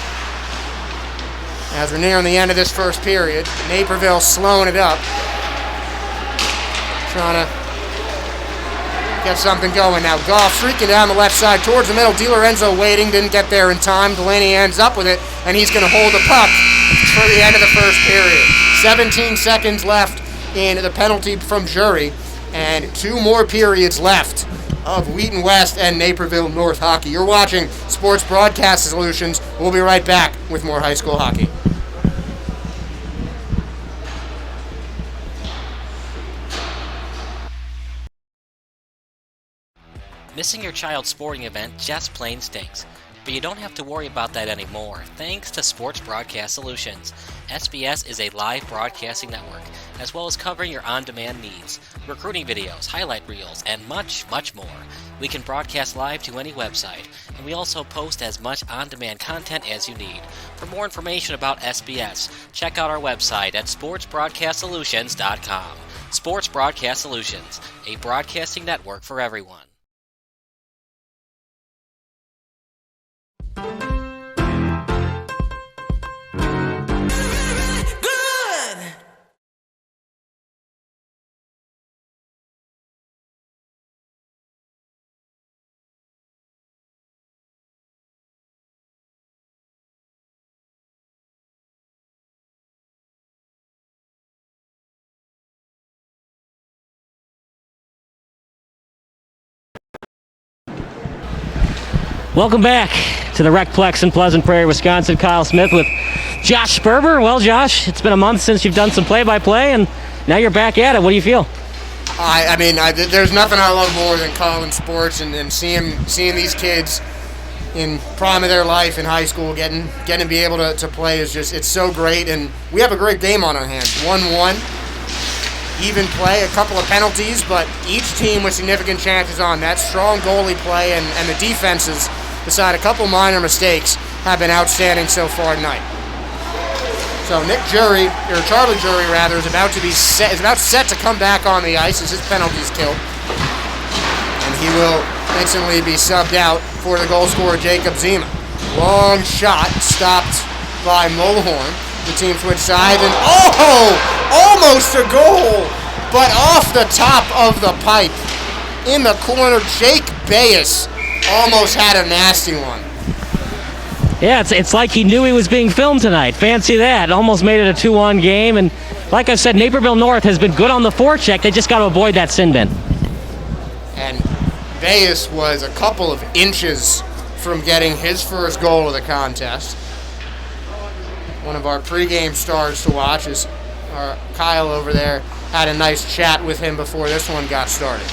As we're nearing the end of this first period, Naperville slowing it up. Trying to get something going now. Goff streaking down the left side towards the middle. DiLorenzo waiting, didn't get there in time. Delaney ends up with it, and he's going to hold the puck for the end of the first period. 17 seconds left in the penalty from Jury, and 2 more periods left of Wheaton West and Naperville North hockey. You're watching Sports Broadcast Solutions. We'll be right back with more high school hockey. Missing your child's sporting event just plain stinks. But you don't have to worry about that anymore, thanks to Sports Broadcast Solutions. SBS is a live broadcasting network, as well as covering your on-demand needs, recruiting videos, highlight reels, and much, much more. We can broadcast live to any website, and we also post as much on-demand content as you need. For more information about SBS, check out our website at sportsbroadcastsolutions.com. Sports Broadcast Solutions, a broadcasting network for everyone. Welcome back to the Recplex in Pleasant Prairie, Wisconsin. Kyle Smith with Josh Sperber. Well, Josh, it's been a month since you've done some play-by-play, and now you're back at it. What do you feel? I mean, there's nothing I love more than calling sports and seeing these kids in prime of their life in high school getting to be able to play is just, it's so great. And we have a great game on our hands. 1-1, even play, a couple of penalties, but each team with significant chances on. That strong goalie play and the defenses, beside a couple minor mistakes, have been outstanding so far tonight. So Charlie Jury rather, is about set to come back on the ice as his penalty's killed. And he will instantly be subbed out for the goal scorer, Jacob Zima. Long shot stopped by Mulhorn. The team switch sides and almost a goal, but off the top of the pipe. In the corner, Jake Bayes almost had a nasty one. Yeah, it's like he knew he was being filmed tonight. Fancy that. Almost made it a 2-1 game. And like I said, Naperville North has been good on the forecheck. They just got to avoid that sin bin. And Bayes was a couple of inches from getting his first goal of the contest. One of our pregame stars to watch is Kyle over there. Had a nice chat with him before this one got started.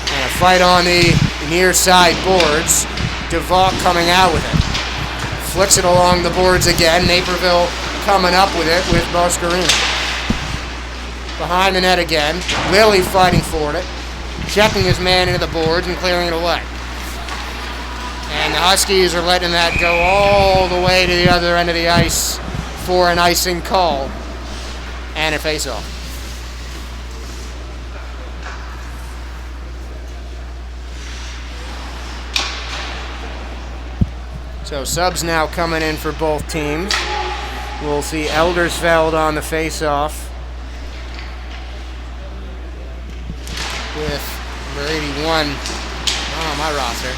And a fight on the near side boards. DeVault coming out with it. Flicks it along the boards again. Naperville coming up with it with Boscarino. Behind the net again. Lilly fighting for it. Checking his man into the boards and clearing it away. And the Huskies are letting that go all the way to the other end of the ice for an icing call and a face-off. So subs now coming in for both teams. We'll see Eldersveld on the face-off with number 81 on my roster.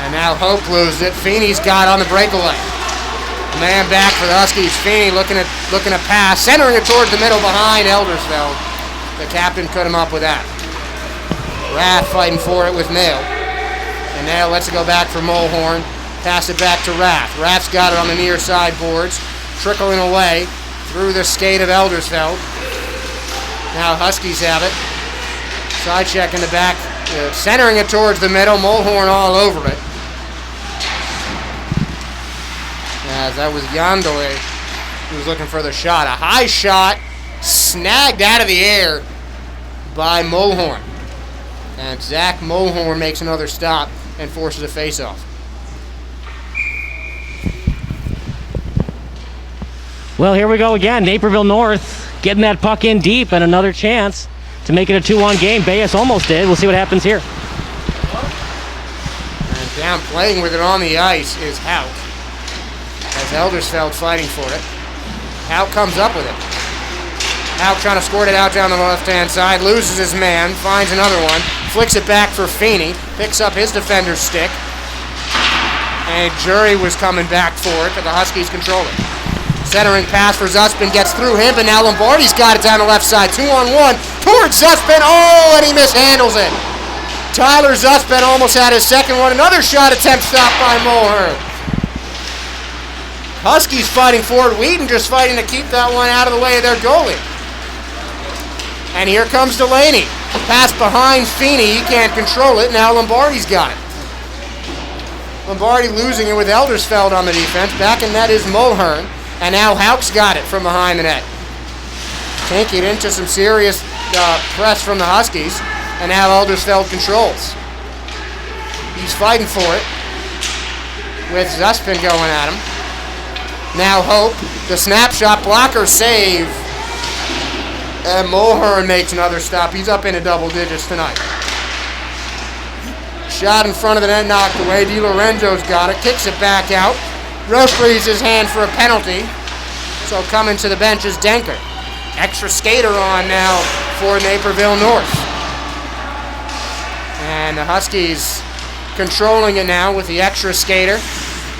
And now Hope loses it. Feeney's got on the breakaway. A man back for the Huskies. Feeney looking to pass, centering it towards the middle behind Eldersveld. The captain cut him up with that. Rath fighting for it with Nail. And Nail lets it go back for Mulhorn. Pass it back to Rath. Rath's got it on the near side boards. Trickling away through the skate of Eldersveld. Now Huskies have it. Side check in the back. Centering it towards the middle. Mulhorn all over it. As that was Yandele who was looking for the shot. A high shot snagged out of the air by Mulhorn. And Zach Mulhorn makes another stop and forces a face-off. Well, here we go again. Naperville North getting that puck in deep and another chance to make it a 2-1 game. Bayes almost did. We'll see what happens here. And down playing with it on the ice is Hout. As Eldersfeld fighting for it. Hout comes up with it. Hout trying to squirt it out down the left-hand side. Loses his man. Finds another one. Flicks it back for Feeney. Picks up his defender's stick. And Jury was coming back for it, but the Huskies control it. Centering pass for Zuspin gets through him, but now Lombardi's got it down the left side. 2-on-1 towards Zuspin. Oh, and he mishandles it. Tyler Zuspin almost had his second one. Another shot attempt stopped by Mulhern. Huskies fighting for it. Wheaton just fighting to keep that one out of the way of their goalie. And here comes Delaney. Pass behind Feeney. He can't control it. Now Lombardi's got it. Lombardi losing it with Eldersfeld on the defense. Back in net is Mulhern. And now Hauk's got it from behind the net. Taking it into some serious press from the Huskies. And now Eldersfeld controls. He's fighting for it. With Zuspin going at him. Now Hope. The snapshot blocker save. And Mulhern makes another stop. He's up into double digits tonight. Shot in front of the net, knocked away. Di Lorenzo's got it. Kicks it back out. Referees his hand for a penalty. So coming to the bench is Denker. Extra skater on now for Naperville North. And the Huskies controlling it now with the extra skater.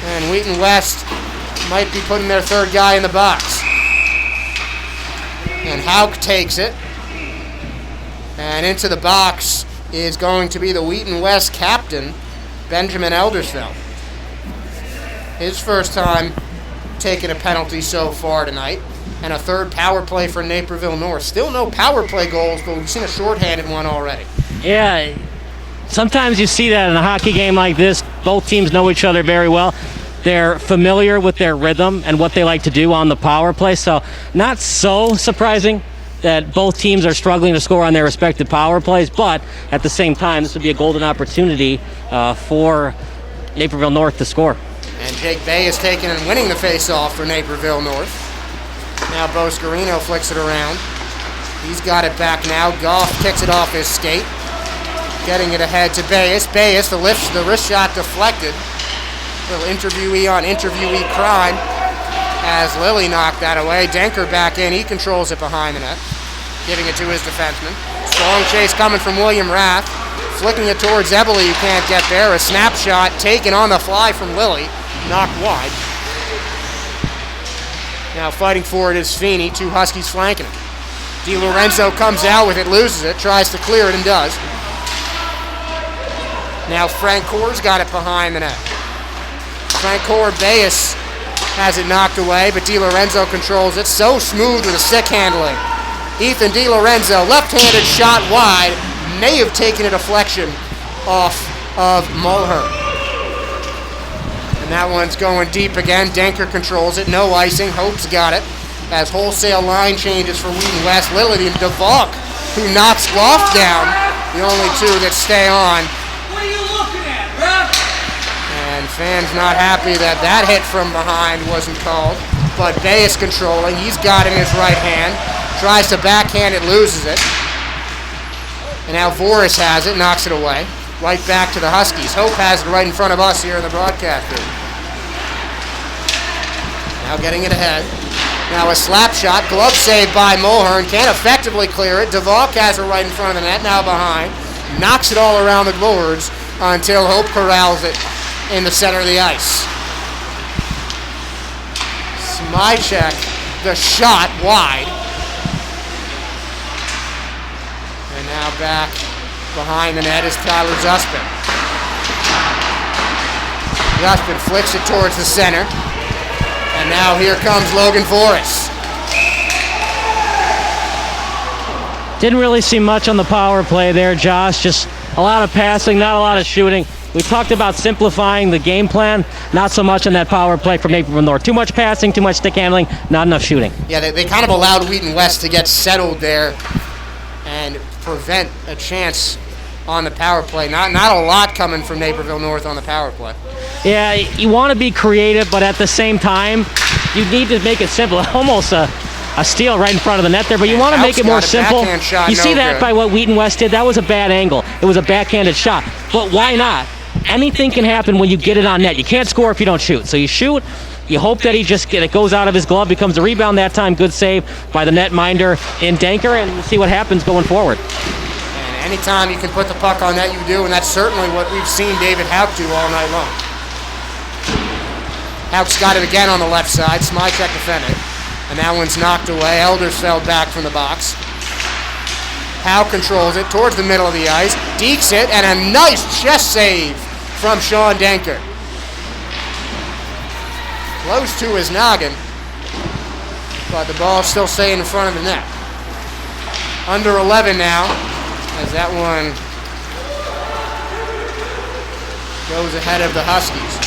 And Wheaton West might be putting their third guy in the box. And Hauk takes it. And into the box is going to be the Wheaton West captain, Benjamin Eldersfeld. His first time taking a penalty so far tonight. And a third power play for Naperville North. Still no power play goals, but we've seen a shorthanded one already. Yeah, sometimes you see that in a hockey game like this. Both teams know each other very well. They're familiar with their rhythm and what they like to do on the power play. So not so surprising that both teams are struggling to score on their respective power plays. But at the same time, this would be a golden opportunity for Naperville North to score. And Jake Bay is taking and winning the face-off for Naperville North. Now Bo Scarino flicks it around. He's got it back now. Goff kicks it off his skate. Getting it ahead to Bayes. Bayes, the wrist shot deflected. Little interviewee on interviewee crime as Lilly knocked that away. Denker back in. He controls it behind the net. Giving it to his defenseman. Strong chase coming from William Rath. Flicking it towards Eberle. You can't get there. A snapshot taken on the fly from Lilly. Knocked wide. Now fighting for it is Feeney. Two Huskies flanking him. Di Lorenzo comes out with it, loses it, tries to clear it and does. Now Frank Core's got it behind the net. Frank Core Bayes has it knocked away, but Di Lorenzo controls it. So smooth with a stick handling. Ethan Di Lorenzo, left-handed shot wide, may have taken a deflection off of Mulhern. And that one's going deep again. Denker controls it. No icing. Hope's got it. As wholesale line changes for Wheaton West. Lilly and DeValk, who knocks Loft down. The only two that stay on. What are you looking at, bruh? And fans not happy that that hit from behind wasn't called. But Bay is controlling. He's got it in his right hand. Tries to backhand it, loses it. And now Voris has it, knocks it away. Right back to the Huskies. Hope has it right in front of us here in the broadcast booth. Now getting it ahead. Now a slap shot. Glove save by Mulhern. Can't effectively clear it. DeValk has it right in front of the net. Now behind. Knocks it all around the boards until Hope corrals it in the center of the ice. Smychek, the shot wide. And now back behind the net is Tyler Zuspin. Zuspin flicks it towards the center. And now here comes Logan Voris. Didn't really see much on the power play there, Josh. Just a lot of passing, not a lot of shooting. We talked about simplifying the game plan, not so much on that power play from Naperville North. Too much passing, too much stick handling, not enough shooting. Yeah, they kind of allowed Wheaton West to get settled there and prevent a chance on the power play. Not a lot coming from Naperville North on the power play. Yeah, you want to be creative, but at the same time, you need to make it simple. Almost a steal right in front of the net there, but you want to make it more simple. You see that by what Wheaton West did? That was a bad angle. It was a backhanded shot. But why not? Anything can happen when you get it on net. You can't score if you don't shoot. So you shoot, you hope that it goes out of his glove, becomes a rebound that time. Good save by the netminder in Danker, and we'll see what happens going forward. And anytime you can put the puck on net, you do, and that's certainly what we've seen David Houck do all night long. Houck's got it again on the left side. Smychek defended. And that one's knocked away. Eldersfeld back from the box. Houck controls it towards the middle of the ice. Dekes it, and a nice chest save from Sean Danker. Close to his noggin, but the ball's still staying in front of the net. Under 11 now, as that one goes ahead of the Huskies.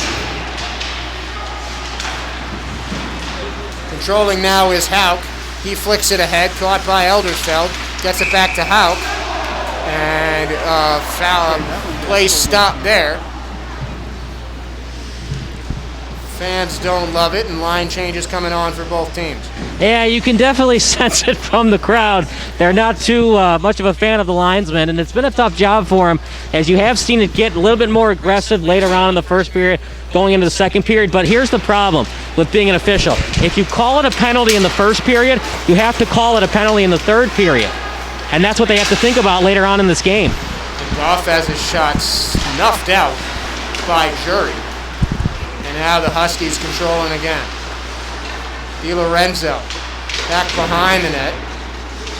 Controlling now is Houck. He flicks it ahead, caught by Eldersfeld. Gets it back to Houck. And foul play stop there. Fans don't love it, and line changes coming on for both teams. Yeah, you can definitely sense it from the crowd. They're not too much of a fan of the linesman, and it's been a tough job for him, as you have seen it get a little bit more aggressive later on in the first period, going into the second period. But here's the problem with being an official. If you call it a penalty in the first period, you have to call it a penalty in the third period. And that's what they have to think about later on in this game. Goff has his shot snuffed out by Jury. And now the Huskies controlling again. DiLorenzo back behind the net.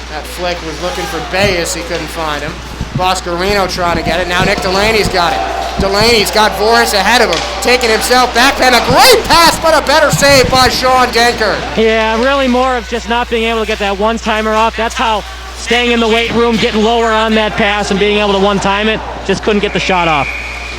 That flick was looking for Bayes. He couldn't find him. Boscarino trying to get it. Now Nick Delaney's got it. Delaney's got Boris ahead of him. Taking himself back. And a great pass, but a better save by Sean Danker. Yeah, really more of just not being able to get that one-timer off. That's how staying in the weight room, getting lower on that pass and being able to one-time it, just couldn't get the shot off.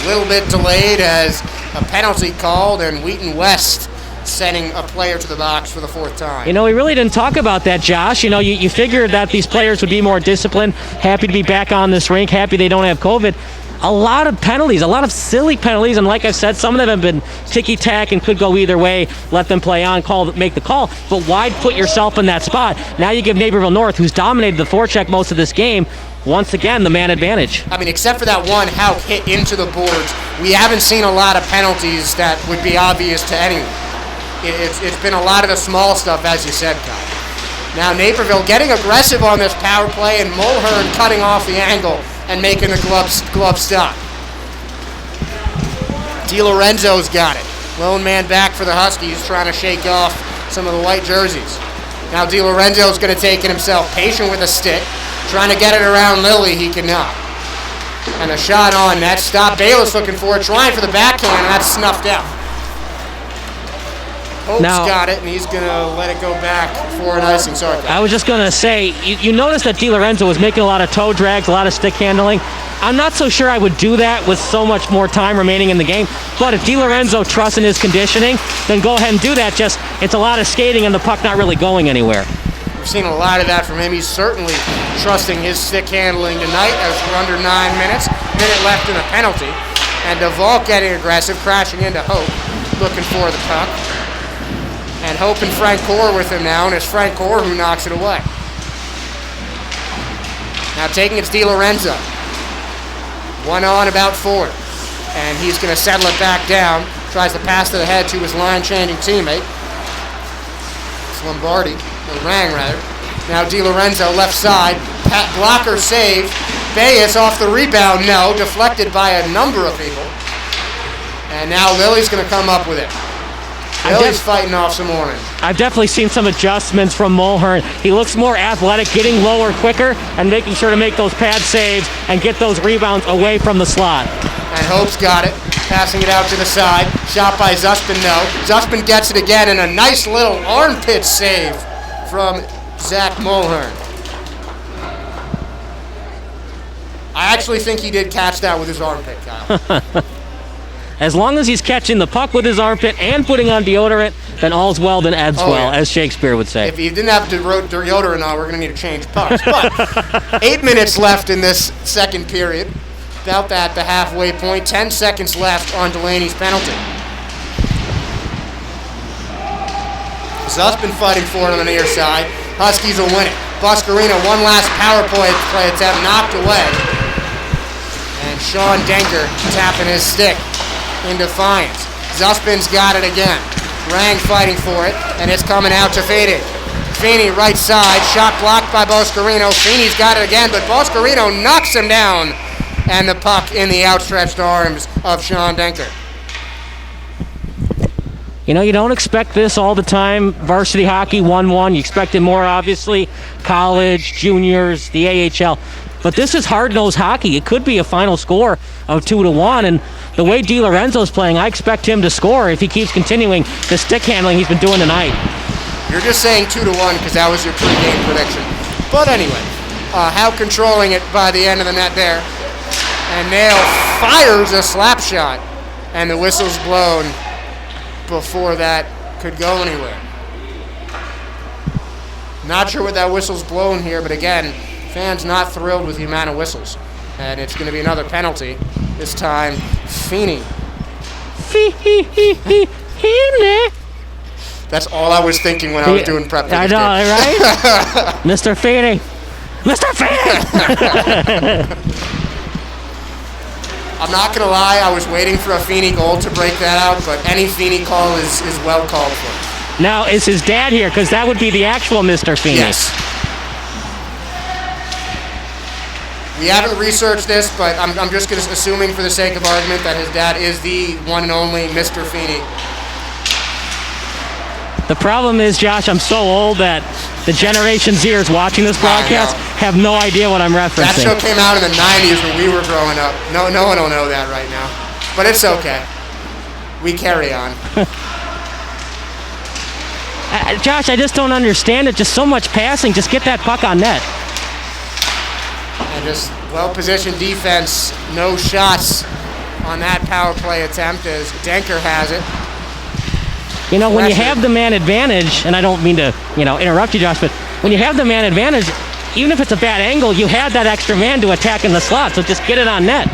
A little bit delayed as a penalty called, and Wheaton West sending a player to the box for the fourth time. You know, we really didn't talk about that, Josh. You know, you figured that these players would be more disciplined, happy to be back on this rink, happy they don't have COVID. A lot of penalties, a lot of silly penalties, and like I said, some of them have been ticky-tack and could go either way. Let them play on, make the call, but why put yourself in that spot? Now you give Naperville North, who's dominated the forecheck most of this game, once again, the man advantage. I mean, except for that one Houck hit into the boards, we haven't seen a lot of penalties that would be obvious to anyone. It's been a lot of the small stuff, as you said, Kyle. Now Naperville getting aggressive on this power play, and Mulhern cutting off the angle and making the glove stop. DiLorenzo's got it. Lone man back for the Huskies, trying to shake off some of the white jerseys. Now DiLorenzo's going to take it himself, patient with a stick, trying to get it around Lilly. He cannot. And a shot on net. Stop. Bayless looking for it, trying for the backhand, and that's snuffed out. Hope's got it, and he's going to let it go back for an icing. Sorry, I was just going to say, you noticed that DiLorenzo was making a lot of toe drags, a lot of stick handling. I'm not so sure I would do that with so much more time remaining in the game. But if DiLorenzo trusts in his conditioning, then go ahead and do that. Just, it's a lot of skating and the puck not really going anywhere. We've seen a lot of that from him. He's certainly trusting his stick handling tonight, as we're under 9 minutes. Minute left in a penalty. And DeVault getting aggressive, crashing into Hope, looking for the puck. And Hope and Frank Core with him now, and it's Frank Core who knocks it away. Now taking it's DiLorenzo. One on, about 4. And he's going to settle it back down. Tries to pass to the head to his line-changing teammate. It's Lombardi, or Rang rather. Now DiLorenzo left side. Blocker save. Bayes off the rebound, no. Deflected by a number of people. And now Lilly's going to come up with it. Lilly's fighting off some orange. I've definitely seen some adjustments from Mulhern. He looks more athletic, getting lower quicker, and making sure to make those pad saves and get those rebounds away from the slot. And Hope's got it, passing it out to the side. Shot by Zuspin, no. Zuspin gets it again, and a nice little armpit save from Zach Mulhern. I actually think he did catch that with his armpit, Kyle. As long as he's catching the puck with his armpit and putting on deodorant, then all's well, then ebbs well, as Shakespeare would say. If he didn't have deodorant on, we're going to need to change pucks. But 8 minutes left in this second period. About at the halfway point. 10 seconds left on Delaney's penalty. Zuff's been fighting for it on the near side. Huskies will win it. Boscarino, one last power play attempt, knocked away. And Sean Denker tapping his stick in defiance. Zuspin's got it again. Rang fighting for it, and it's coming out to Feeney. Feeney right side, shot blocked by Boscarino. Feeney's got it again, but Boscarino knocks him down. And the puck in the outstretched arms of Sean Denker. You know, you don't expect this all the time. Varsity hockey 1-1. You expect it more, obviously. College, juniors, the AHL. But this is hard-nosed hockey. It could be a final score of 2-1. And the way DiLorenzo's playing, I expect him to score if he keeps continuing the stick handling he's been doing tonight. You're just saying 2-1 because that was your pregame prediction. But anyway, Howe controlling it by the end of the net there. And Nail fires a slap shot. And the whistle's blown before that could go anywhere. Not sure what that whistle's blown here, but again, fans not thrilled with the amount of whistles. And it's going to be another penalty. This time, Feeney. That's all I was thinking when I was doing prep for this I know, game. right? Mr. Feeney. Mr. Feeney! I'm not going to lie, I was waiting for a Feeney goal to break that out, but any Feeney call is well called for. Now, is his dad here? Because that would be the actual Mr. Feeney. Yes. We haven't researched this, but I'm just assuming for the sake of argument that his dad is the one and only Mr. Feeney. The problem is, Josh, I'm so old that the Generation Zers watching this broadcast have no idea what I'm referencing. That show came out in the 90s when we were growing up. No one will know that right now. But it's okay. We carry on. Josh, I just don't understand it. Just so much passing. Just get that puck on net. And just well-positioned defense. No shots on that power play attempt as Denker has it. You know, when you have the man advantage, and I don't mean to, interrupt you, Josh, but when you have the man advantage, even if it's a bad angle, you have that extra man to attack in the slot, so just get it on net.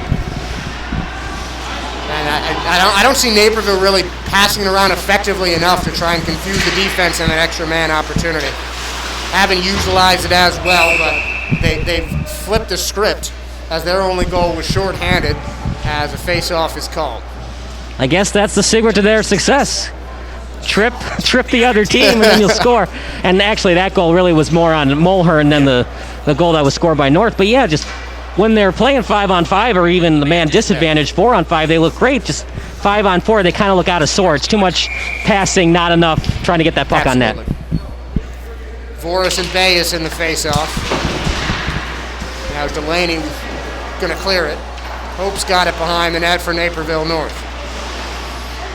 And I don't see Naperville really passing it around effectively enough to try and confuse the defense and that extra man opportunity. Haven't utilized it as well, but they've flipped the script as their only goal was shorthanded as a face-off is called. I guess that's the secret to their success. Trip the other team, and then you'll score. And actually, that goal really was more on Mulhern than the goal that was scored by North. But yeah, just when they're playing 5-on-5 or even the man disadvantage 4-on-5, they look great. Just 5-on-4, they kind of look out of sorts. Too much passing, not enough trying to get that puck on net. Voris and Bayes in the face-off. Now Delaney going to clear it. Hope's got it behind the net for Naperville North.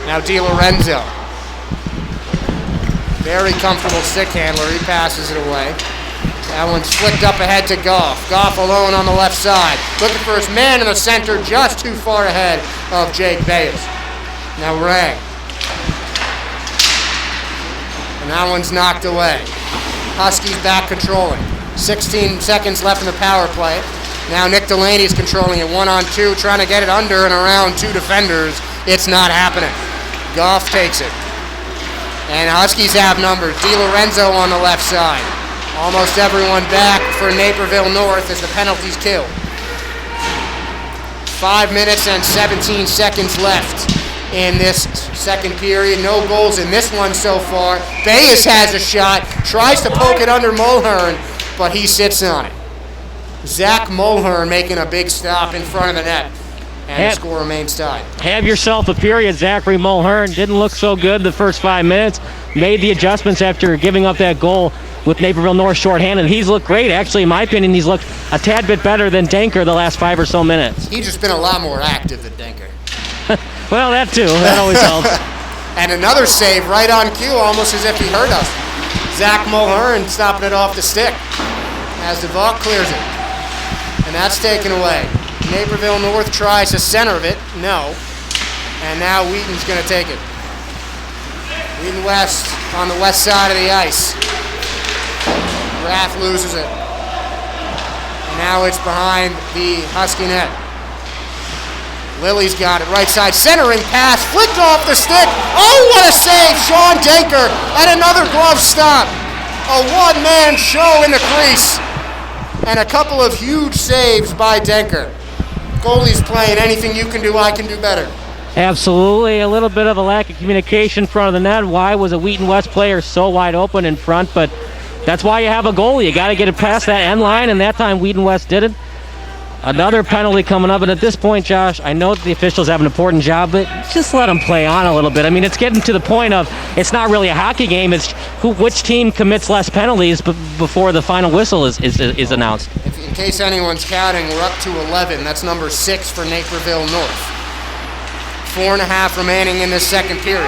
Now DiLorenzo. Very comfortable stick handler. He passes it away. That one's flicked up ahead to Goff. Goff alone on the left side. Looking for his man in the center, just too far ahead of Jake Bayes. Now Ray. And that one's knocked away. Huskies back controlling. 16 seconds left in the power play. Now Nick Delaney's controlling it 1-on-2, trying to get it under and around two defenders. It's not happening. Goff takes it. And Huskies have numbers. DiLorenzo on the left side. Almost everyone back for Naperville North as the penalty's killed. 5 minutes and 17 seconds left in this second period. No goals in this one so far. Bayes has a shot. Tries to poke it under Mulhern, but he sits on it. Zach Mulhern making a big stop in front of the net. And the score remains tied. Have yourself a period. Zachary Mulhern didn't look so good the first 5 minutes. Made the adjustments after giving up that goal with Naperville North shorthanded. He's looked great. Actually, in my opinion, he's looked a tad bit better than Denker the last 5 or so minutes. He's just been a lot more active than Denker. Well, that too. That always helps. And another save right on cue, almost as if he heard us. Zach Mulhern stopping it off the stick as DeVault clears it. And that's taken away. Naperville North tries to center of it. No. And now Wheaton's going to take it. Wheaton West on the west side of the ice. Rath loses it. And now it's behind the Husky net. Lily's got it, right side, centering pass, flicked off the stick. Oh, what a save, Sean Denker, and another glove stop. A one-man show in the crease, and a couple of huge saves by Denker. Goalie's playing, anything you can do, I can do better. Absolutely, a little bit of a lack of communication in front of the net. Why was a Wheaton West player so wide open in front? But that's why you have a goalie. You got to get it past that end line, and that time Wheaton West did it. Another penalty coming up, and at this point, Josh, I know that the officials have an important job, but just let them play on a little bit. I mean, it's getting to the point of it's not really a hockey game. It's which team commits less penalties before the final whistle is announced. In case anyone's counting, we're up to 11. That's number 6 for Naperville North. 4.5 remaining in this second period.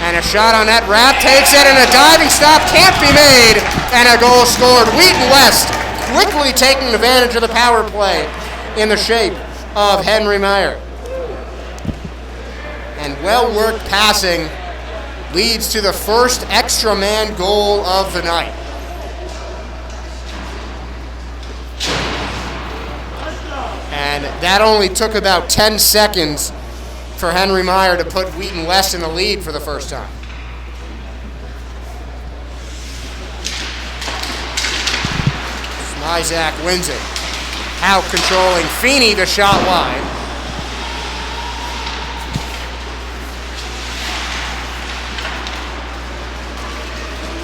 And a shot on net. Rapp takes it, and a diving stop can't be made, and a goal scored. Wheaton West quickly taking advantage of the power play in the shape of Henry Meyer. And well-worked passing leads to the first extra man goal of the night. And that only took about 10 seconds for Henry Meyer to put Wheaton West in the lead for the first time. Isaac wins it. Hauk controlling. Feeney, the shot wide.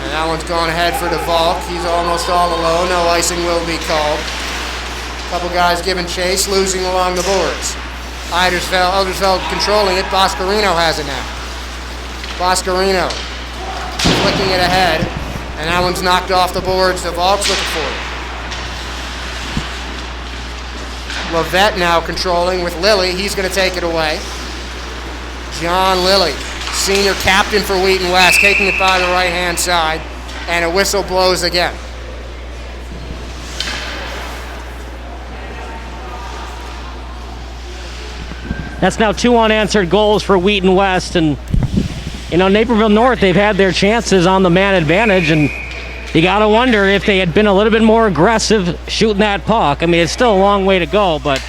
And that one's gone ahead for DeValk. He's almost all alone. No icing will be called. Couple guys giving chase, losing along the boards. Eldersveld controlling it. Boscarino has it now. Boscarino flicking it ahead. And that one's knocked off the boards. DeValk's looking for it. Levette now controlling with Lilly. He's going to take it away. John Lilly, senior captain for Wheaton West, taking it by the right-hand side, and a whistle blows again. That's now 2 unanswered goals for Wheaton West, and you know, Naperville North, they've had their chances on the man advantage, and you got to wonder if they had been a little bit more aggressive shooting that puck. I mean, it's still a long way to go, but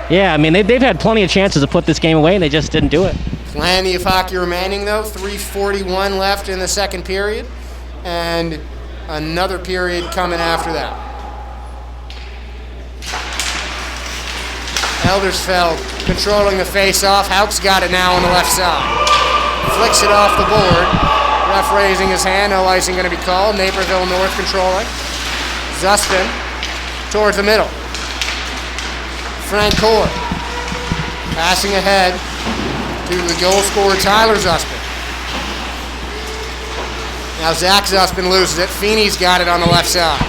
yeah, I mean, they've had plenty of chances to put this game away, and they just didn't do it. Plenty of hockey remaining, though. 3:41 left in the second period, and another period coming after that. Eldersveld controlling the face-off. Hauk's got it now on the left side. Flicks it off the board. Ref raising his hand, no icing going to be called. Naperville North controlling. Zuspin towards the middle. Frank Core passing ahead to the goal scorer Tyler Zuspin. Now Zach Zuspin loses it. Feeney's got it on the left side.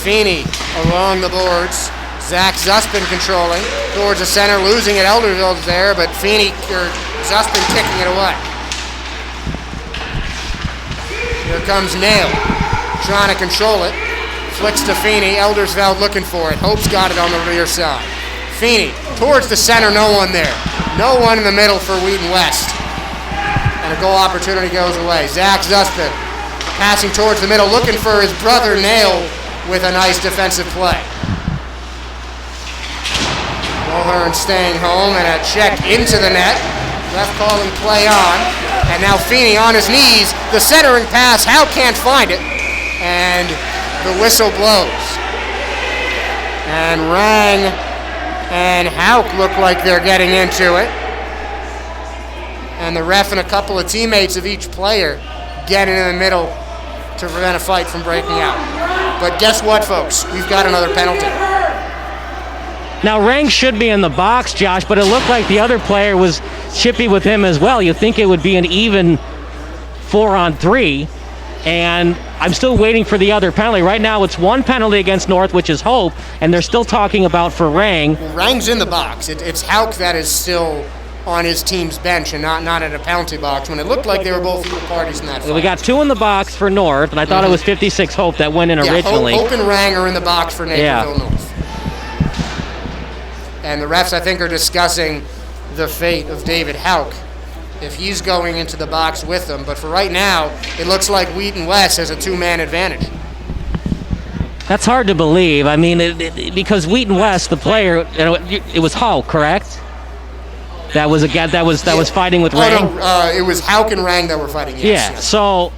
Feeney along the boards. Zach Zuspin controlling towards the center, losing it. Elderville's there, but Zuspin kicking it away. Here comes Nail, trying to control it. Flicks to Feeney. Eldersveld looking for it. Hope's got it on the rear side. Feeney towards the center, no one there. No one in the middle for Wheaton West. And a goal opportunity goes away. Zach Zuspin passing towards the middle, looking for his brother Nail with a nice defensive play. Mulhern staying home, and a check into the net. Ref calling play on. And now Feeney on his knees. The centering pass. Hauk can't find it. And the whistle blows. And Rang and Hauk look like they're getting into it. And the ref and a couple of teammates of each player getting in the middle to prevent a fight from breaking out. But guess what, folks? We've got another penalty. Now, Rang should be in the box, Josh, but it looked like the other player was chippy with him as well. You think it would be an even 4-on-3, and I'm still waiting for the other penalty. Right now, it's one penalty against North, which is Hope, and they're still talking about for Rang. Well, Rang's in the box. It's Hauk that is still on his team's bench and not in a penalty box, when it looked like they were both equal parties in that fight. We got 2 in the box for North, and I thought it was 56 Hope that went in originally. Hope and Rang are in the box for Naperville North. And the refs, I think, are discussing the fate of David Houck if he's going into the box with them. But for right now, it looks like Wheaton West has a two-man advantage. That's hard to believe. I mean, because Wheaton West, the player, it was Houck, correct? That was was fighting with Rang. Oh, no, it was Houck and Rang that were fighting. Yes, yeah. yes. So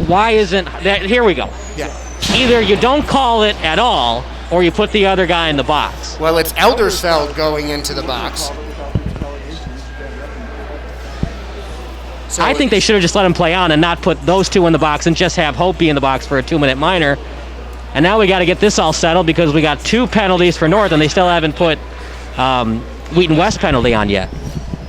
why isn't that? Here we go. Yeah. Either you don't call it at all, or you put the other guy in the box. Well, it's Eldersfeld going into the box. So I think they should have just let him play on and not put those two in the box and just have Hope be in the box for a 2-minute minor. And now we got to get this all settled because we got 2 penalties for North, and they still haven't put Wheaton West penalty on yet.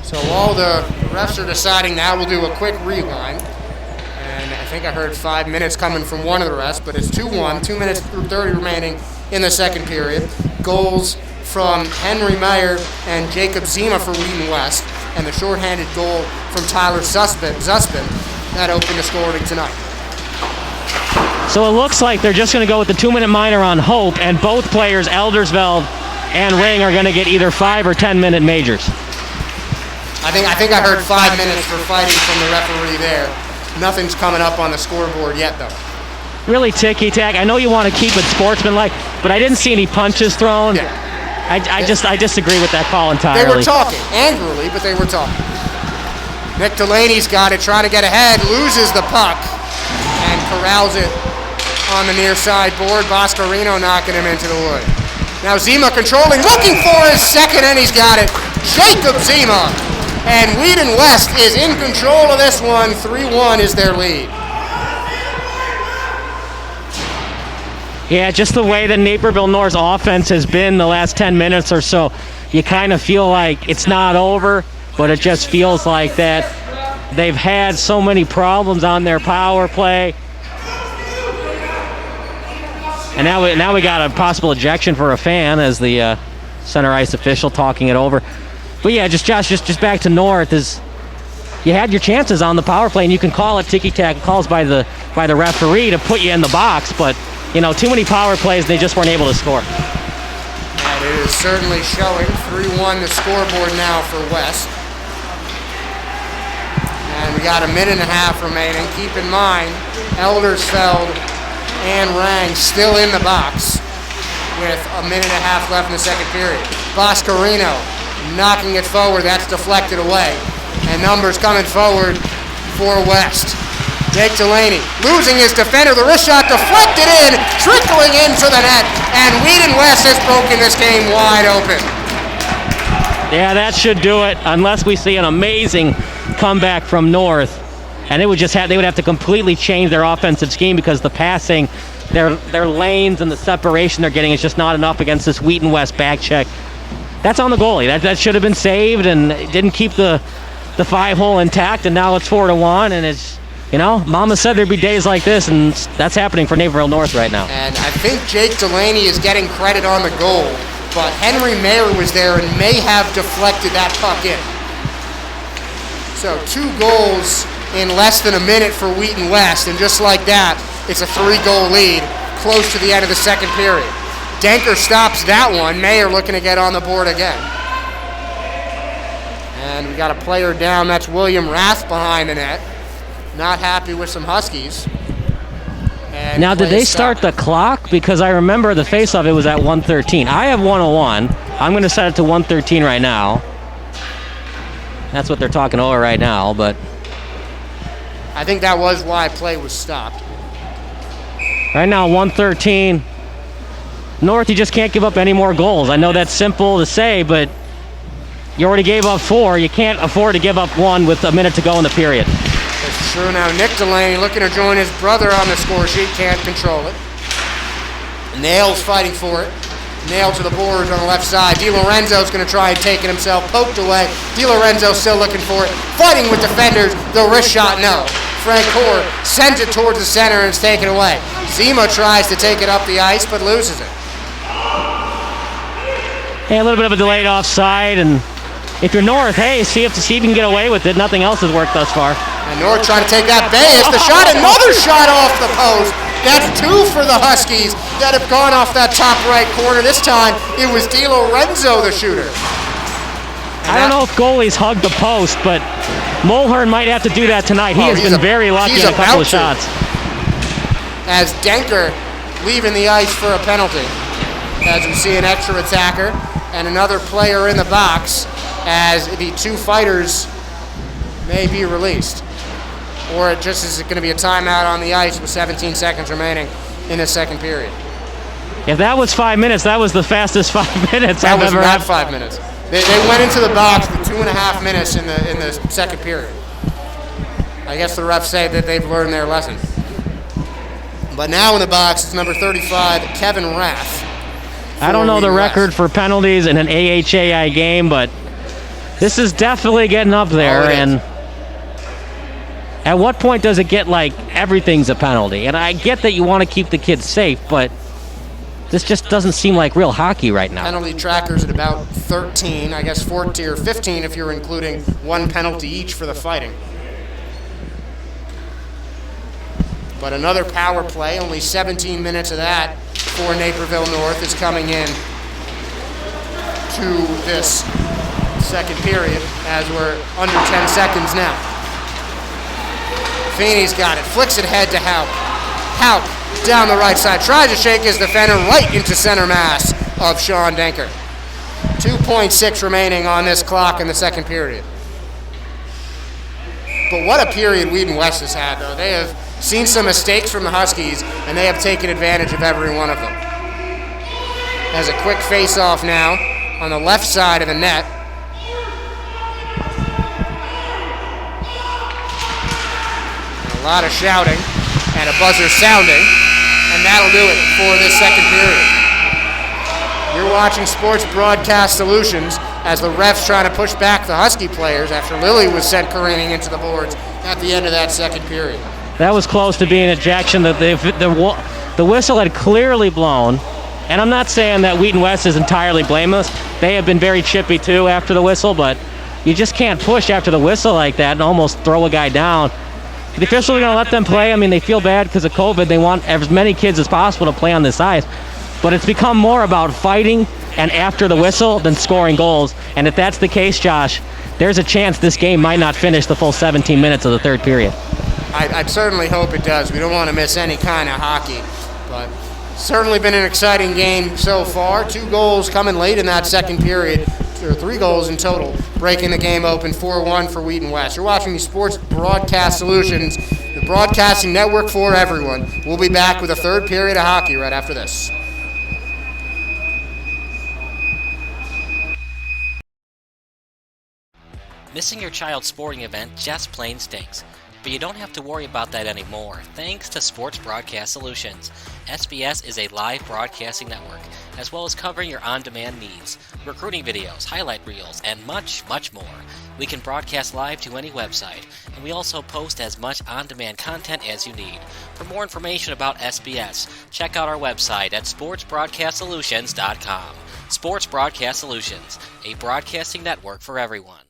So while the refs are deciding that, we'll do a quick rewind. And I think I heard 5 minutes coming from one of the refs, but it's 2-1, 2 minutes through 30 remaining in the second period. Goals from Henry Meyer and Jacob Zima for Wheaton West, and the shorthanded goal from Tyler Zuspin that opened the scoring tonight. So it looks like they're just going to go with the 2-minute minor on Hope, and both players, Eldersveld and Ring, are going to get either 5 or 10-minute majors. I think I heard 5 minutes for fighting from the referee there. Nothing's coming up on the scoreboard yet, though. Really ticky-tack. I know you want to keep it sportsmanlike, but I didn't see any punches thrown. Yeah. I disagree with that call entirely. They were talking, angrily, but they were talking. Nick Delaney's got it, trying to get ahead, loses the puck, and corrals it on the near side board. Boscarino knocking him into the wood. Now Zima controlling, looking for his second, and he's got it. Jacob Zima. And Wheaton West is in control of this one. 3-1 is their lead. Yeah, just the way the Naperville North's offense has been the last 10 minutes or so, you kind of feel like it's not over, but it just feels like that they've had so many problems on their power play. And now we got a possible ejection for a fan as the center ice official talking it over. But yeah, Josh, just back to North, is you had your chances on the power play, and you can call it ticky-tack calls by the referee to put you in the box, but too many power plays, they just weren't able to score. And it is certainly showing. 3-1 the scoreboard now for West. And we got a minute and a half remaining. Keep in mind, Eldersfeld and Rang still in the box with a minute and a half left in the second period. Boscarino knocking it forward. That's deflected away. And numbers coming forward for West. Jake Delaney losing his defender. The wrist shot deflected in, trickling into the net. And Wheaton West has broken this game wide open. Yeah, that should do it, unless we see an amazing comeback from North. And they would have to completely change their offensive scheme because the passing, their lanes and the separation they're getting is just not enough against this Wheaton West back check. That's on the goalie. That should have been saved, and it didn't keep the 5-hole intact, and now it's 4-1, and it's, Mama said there'd be days like this, and that's happening for Naperville North right now. And I think Jake Delaney is getting credit on the goal, but Henry Mayer was there and may have deflected that puck in. So 2 goals in less than a minute for Wheaton West, and just like that, it's a 3-goal lead close to the end of the second period. Denker stops that one. Mayer looking to get on the board again. And we got a player down. That's William Rath behind the net. Not happy with some Huskies. And now, did they start the clock? Because I remember the face-off, it was at 1:13. I have 1:01. I'm going to set it to 1:13 right now. That's what they're talking over right now, but I think that was why play was stopped. Right now, 1:13. North, you just can't give up any more goals. I know that's simple to say, but you already gave up 4. You can't afford to give up 1 with a minute to go in the period. That's true. Now Nick Delaney looking to join his brother on the score sheet. Can't control it. Nails fighting for it. Nail to the boards on the left side. DiLorenzo's going to try and take it himself. Poked away. DiLorenzo still looking for it. Fighting with defenders. The wrist shot, no. Frank Hoare sends it towards the center and it's taken away. Zima tries to take it up the ice but loses it. Hey, a little bit of a delayed offside, and if you're North, hey, see if you can get away with it. Nothing else has worked thus far. And North trying to take that Bayes. The shot, another shot off the post. That's 2 for the Huskies that have gone off that top right corner. This time, it was DiLorenzo, the shooter. I don't know if goalies hug the post, but Mulhern might have to do that tonight. He has been very lucky in a couple of shots. As Denker leaving the ice for a penalty. As we see an extra attacker and another player in the box as the two fighters may be released. Or it just is going to be a timeout on the ice with 17 seconds remaining in the second period. If that was 5 minutes, that was the fastest 5 minutes I've ever had. That was not 5 minutes. They went into the box with 2.5 minutes in the second period. I guess the refs say that they've learned their lesson. But now in the box is number 35, Kevin Rath. I don't know the record for penalties in an AHAI game, but this is definitely getting up there. And at what point does it get like everything's a penalty? And I get that you want to keep the kids safe, but this just doesn't seem like real hockey right now. Penalty trackers at about 13, I guess 14 or 15 if you're including one penalty each for the fighting. But another power play, only 17 minutes of that for Naperville North is coming in to this second period as we're under 10 seconds now. Feeney's got it, flicks it head to Hauk. Hauk down the right side, tries to shake his defender right into center mass of Sean Denker. 2.6 remaining on this clock in the second period. But what a period Wheaton West has had, though. They have seen some mistakes from the Huskies, and they have taken advantage of every one of them. Has a quick face-off now on the left side of the net. A lot of shouting and a buzzer sounding, and that'll do it for this second period. You're watching Sports Broadcast Solutions as the refs trying to push back the Husky players after Lilly was sent careening into the boards at the end of that second period. That was close to being an ejection. The whistle had clearly blown. And I'm not saying that Wheaton West is entirely blameless. They have been very chippy too after the whistle, but you just can't push after the whistle like that and almost throw a guy down. The officials are going to let them play. I mean, they feel bad because of COVID. They want as many kids as possible to play on this ice. But it's become more about fighting and after the whistle than scoring goals. And if that's the case, Josh, there's a chance this game might not finish the full 17 minutes of the third period. I'd certainly hope it does. We don't want to miss any kind of hockey. But certainly been an exciting game so far. 2 goals coming late in that second period, or 3 goals in total, breaking the game open 4-1 for Wheaton West. You're watching the Sports Broadcast Solutions, the broadcasting network for everyone. We'll be back with a third period of hockey right after this. Missing your child's sporting event just plain stinks. But you don't have to worry about that anymore, thanks to Sports Broadcast Solutions. SBS is a live broadcasting network, as well as covering your on-demand needs, recruiting videos, highlight reels, and much, much more. We can broadcast live to any website, and we also post as much on-demand content as you need. For more information about SBS, check out our website at sportsbroadcastsolutions.com. Sports Broadcast Solutions, a broadcasting network for everyone.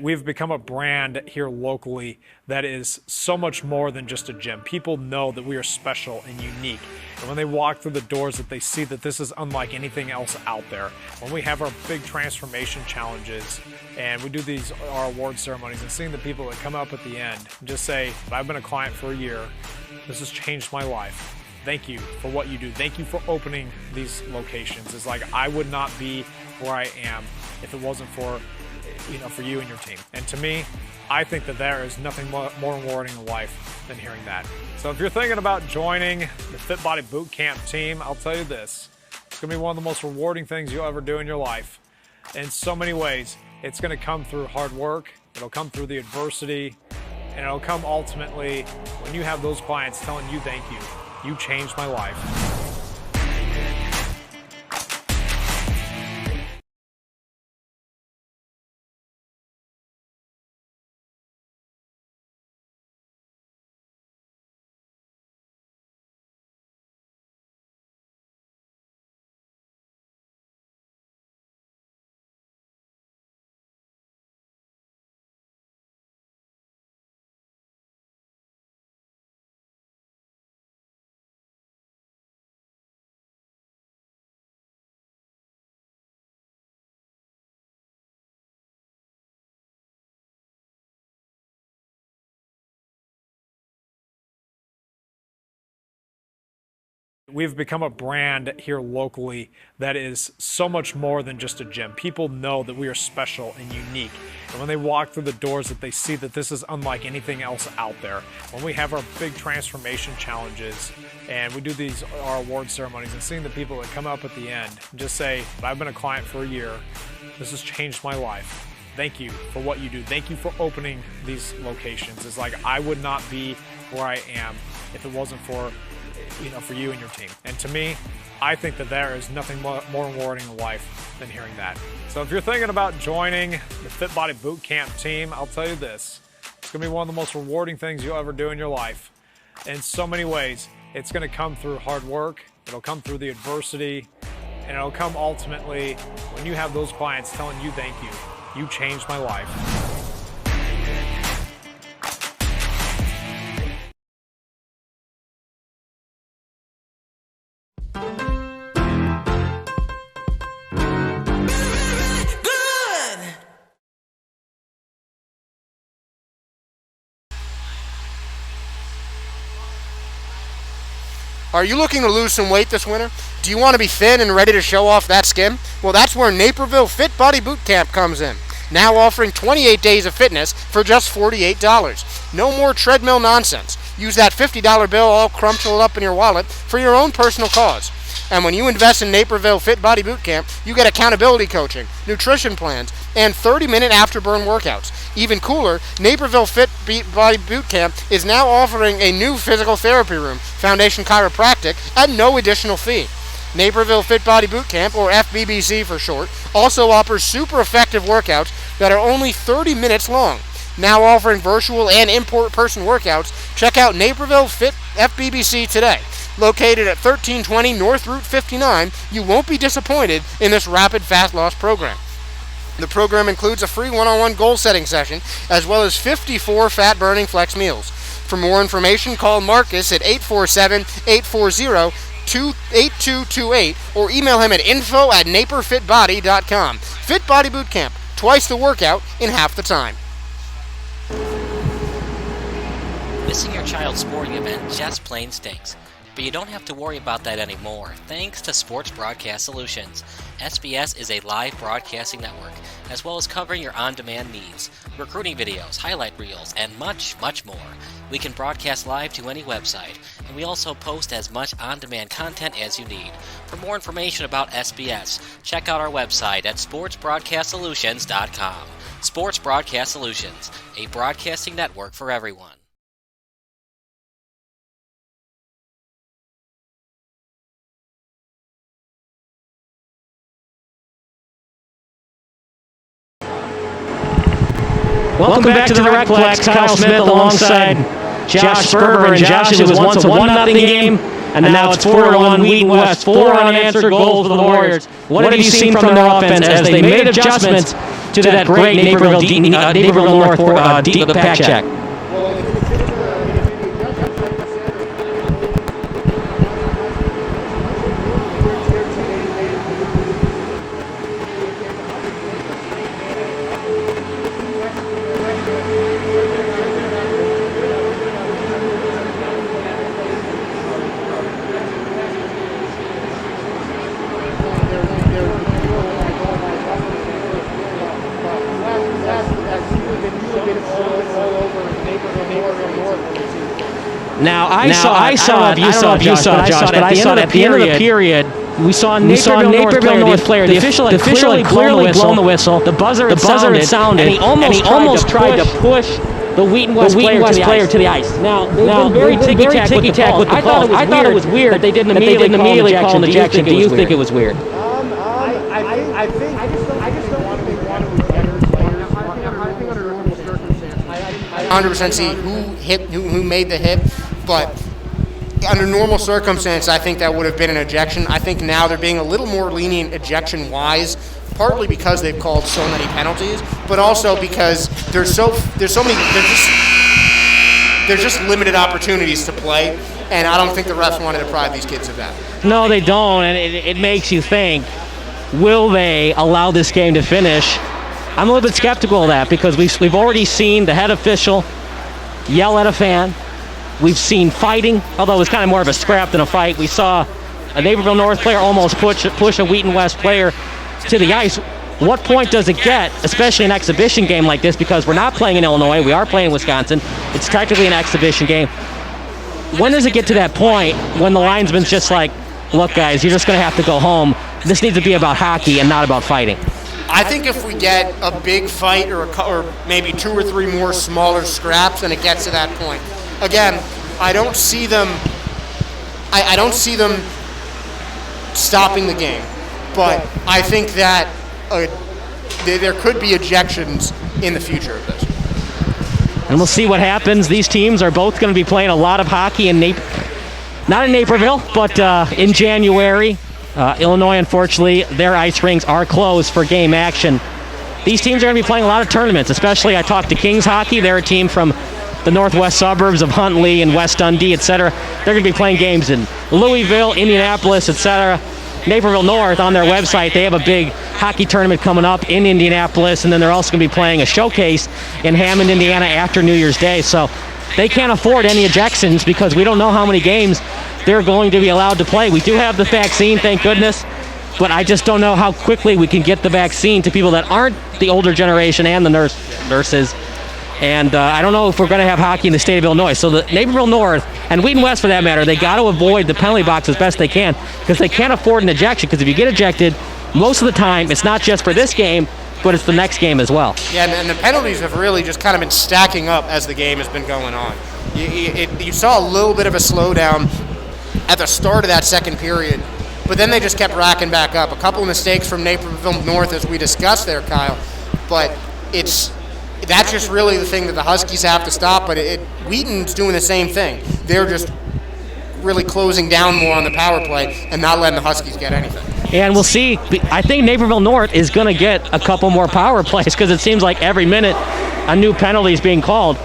We've become a brand here locally that is so much more than just a gym. People know that we are special and unique. And when they walk through the doors, that they see that this is unlike anything else out there. When we have our big transformation challenges and we do our award ceremonies, and seeing the people that come up at the end and just say, I've been a client for a year, this has changed my life. Thank you for what you do. Thank you for opening these locations. It's like I would not be where I am if it wasn't for you and your team. And to me, I think that there is nothing more rewarding in life than hearing that. So if you're thinking about joining the Fit Body Boot Camp team, I'll tell you this. It's going to be one of the most rewarding things you'll ever do in your life. In so many ways, it's going to come through hard work, it'll come through the adversity, and it'll come ultimately when you have those clients telling you thank you. You changed my life. We've become a brand here locally that is so much more than just a gym. People know that we are special and unique. And when they walk through the doors, that they see that this is unlike anything else out there. When we have our big transformation challenges and we do our award ceremonies, and seeing the people that come up at the end and just say, I've been a client for a year, this has changed my life. Thank you for what you do. Thank you for opening these locations. It's like I would not be where I am if it wasn't for you and your team. And to me, I think that there is nothing more rewarding in life than hearing that. So if you're thinking about joining the Fit Body Boot Camp team, I'll tell you this. It's going to be one of the most rewarding things you'll ever do in your life. In so many ways, it's going to come through hard work, it'll come through the adversity, and it'll come ultimately when you have those clients telling you thank you. You changed my life. Are you looking to lose some weight this winter? Do you want to be thin and ready to show off that skin? Well, that's where Naperville Fit Body Boot Camp comes in. Now offering 28 days of fitness for just $48. No more treadmill nonsense. Use that $50 bill all crumpled up in your wallet for your own personal cause. And when you invest in Naperville Fit Body Boot Camp, you get accountability coaching, nutrition plans, and 30-minute afterburn workouts. Even cooler, Naperville Fit Body Boot Camp is now offering a new physical therapy room, Foundation Chiropractic, at no additional fee. Naperville Fit Body Boot Camp, or FBBC for short, also offers super effective workouts that are only 30 minutes long. Now offering virtual and in-person workouts, check out Naperville Fit FBBC today. Located at 1320 North Route 59, you won't be disappointed in this rapid fat loss program. The program includes a free one-on-one goal-setting session, as well as 54 fat-burning flex meals. For more information, call Marcus at 847-840-8228 or email him at info@naperfitbody.com. Fit Body Boot Camp, twice the workout in half the time. Missing your child's sporting event just plain stinks. But you don't have to worry about that anymore, thanks to Sports Broadcast Solutions. SBS is a live broadcasting network, as well as covering your on-demand needs, recruiting videos, highlight reels, and much, much more. We can broadcast live to any website, and we also post as much on-demand content as you need. For more information about SBS, check out our website at sportsbroadcastsolutions.com. Sports Broadcast Solutions, a broadcasting network for everyone. Welcome back to the Recplex. Kyle Smith alongside Josh Sperber. And Josh, it was once a 1-0 game, and now it's 4-1 Wheaton West. 4 unanswered goals for the Warriors. What have you seen from their offense as they made adjustments to that great Naperville North deep back check. Now I saw it, Josh, but at the end of the period, we saw a Naperville North player. The official had clearly blown the whistle. The buzzer had sounded, and he almost tried to push the Wheaton West player to the ice. Now very ticky-tack with the calls. I thought it was weird that they didn't immediately call an ejection. Do you think it was weird? I just don't want to be one of the better players. I think under normal circumstances, I 100% see who made the hit, but under normal circumstances, I think that would have been an ejection. I think now they're being a little more lenient ejection-wise, partly because they've called so many penalties, but also because there's just limited opportunities to play, and I don't think the refs want to deprive these kids of that. No, they don't, and it makes you think, will they allow this game to finish? I'm a little bit skeptical of that because we've already seen the head official yell at a fan. We've seen fighting, although it was kind of more of a scrap than a fight. We saw a Naperville North player almost push a Wheaton West player to the ice. What point does it get, especially an exhibition game like this, because we're not playing in Illinois, we are playing in Wisconsin. It's technically an exhibition game. When does it get to that point when the linesman's just like, look guys, you're just going to have to go home. This needs to be about hockey and not about fighting. I think if we get a big fight or maybe 2 or 3 more smaller scraps, then it gets to that point. Again, I don't see them stopping the game, but I think that there could be ejections in the future of this. And we'll see what happens. These teams are both going to be playing a lot of hockey in not in Naperville, but in January. Illinois, unfortunately, their ice rinks are closed for game action. These teams are going to be playing a lot of tournaments, especially I talked to Kings Hockey. They're a team from the northwest suburbs of Huntley and West Dundee, etc. They're going to be playing games in Louisville, Indianapolis, etc. Naperville North, on their website, they have a big hockey tournament coming up in Indianapolis, and then they're also going to be playing a showcase in Hammond, Indiana after New Year's Day. So they can't afford any ejections because we don't know how many games they're going to be allowed to play. We do have the vaccine, thank goodness, but I just don't know how quickly we can get the vaccine to people that aren't the older generation and the nurses. And I don't know if we're going to have hockey in the state of Illinois. So the Naperville North, and Wheaton West for that matter, they got to avoid the penalty box as best they can because they can't afford an ejection, because if you get ejected, most of the time, it's not just for this game, but it's the next game as well. Yeah, and the penalties have really just kind of been stacking up as the game has been going on. You saw a little bit of a slowdown at the start of that second period, but then they just kept racking back up. A couple of mistakes from Naperville North, as we discussed there, Kyle, but that's just really the thing that the Huskies have to stop, but Wheaton's doing the same thing. They're just really closing down more on the power play and not letting the Huskies get anything. And we'll see. I think Naperville North is going to get a couple more power plays because it seems like every minute a new penalty is being called.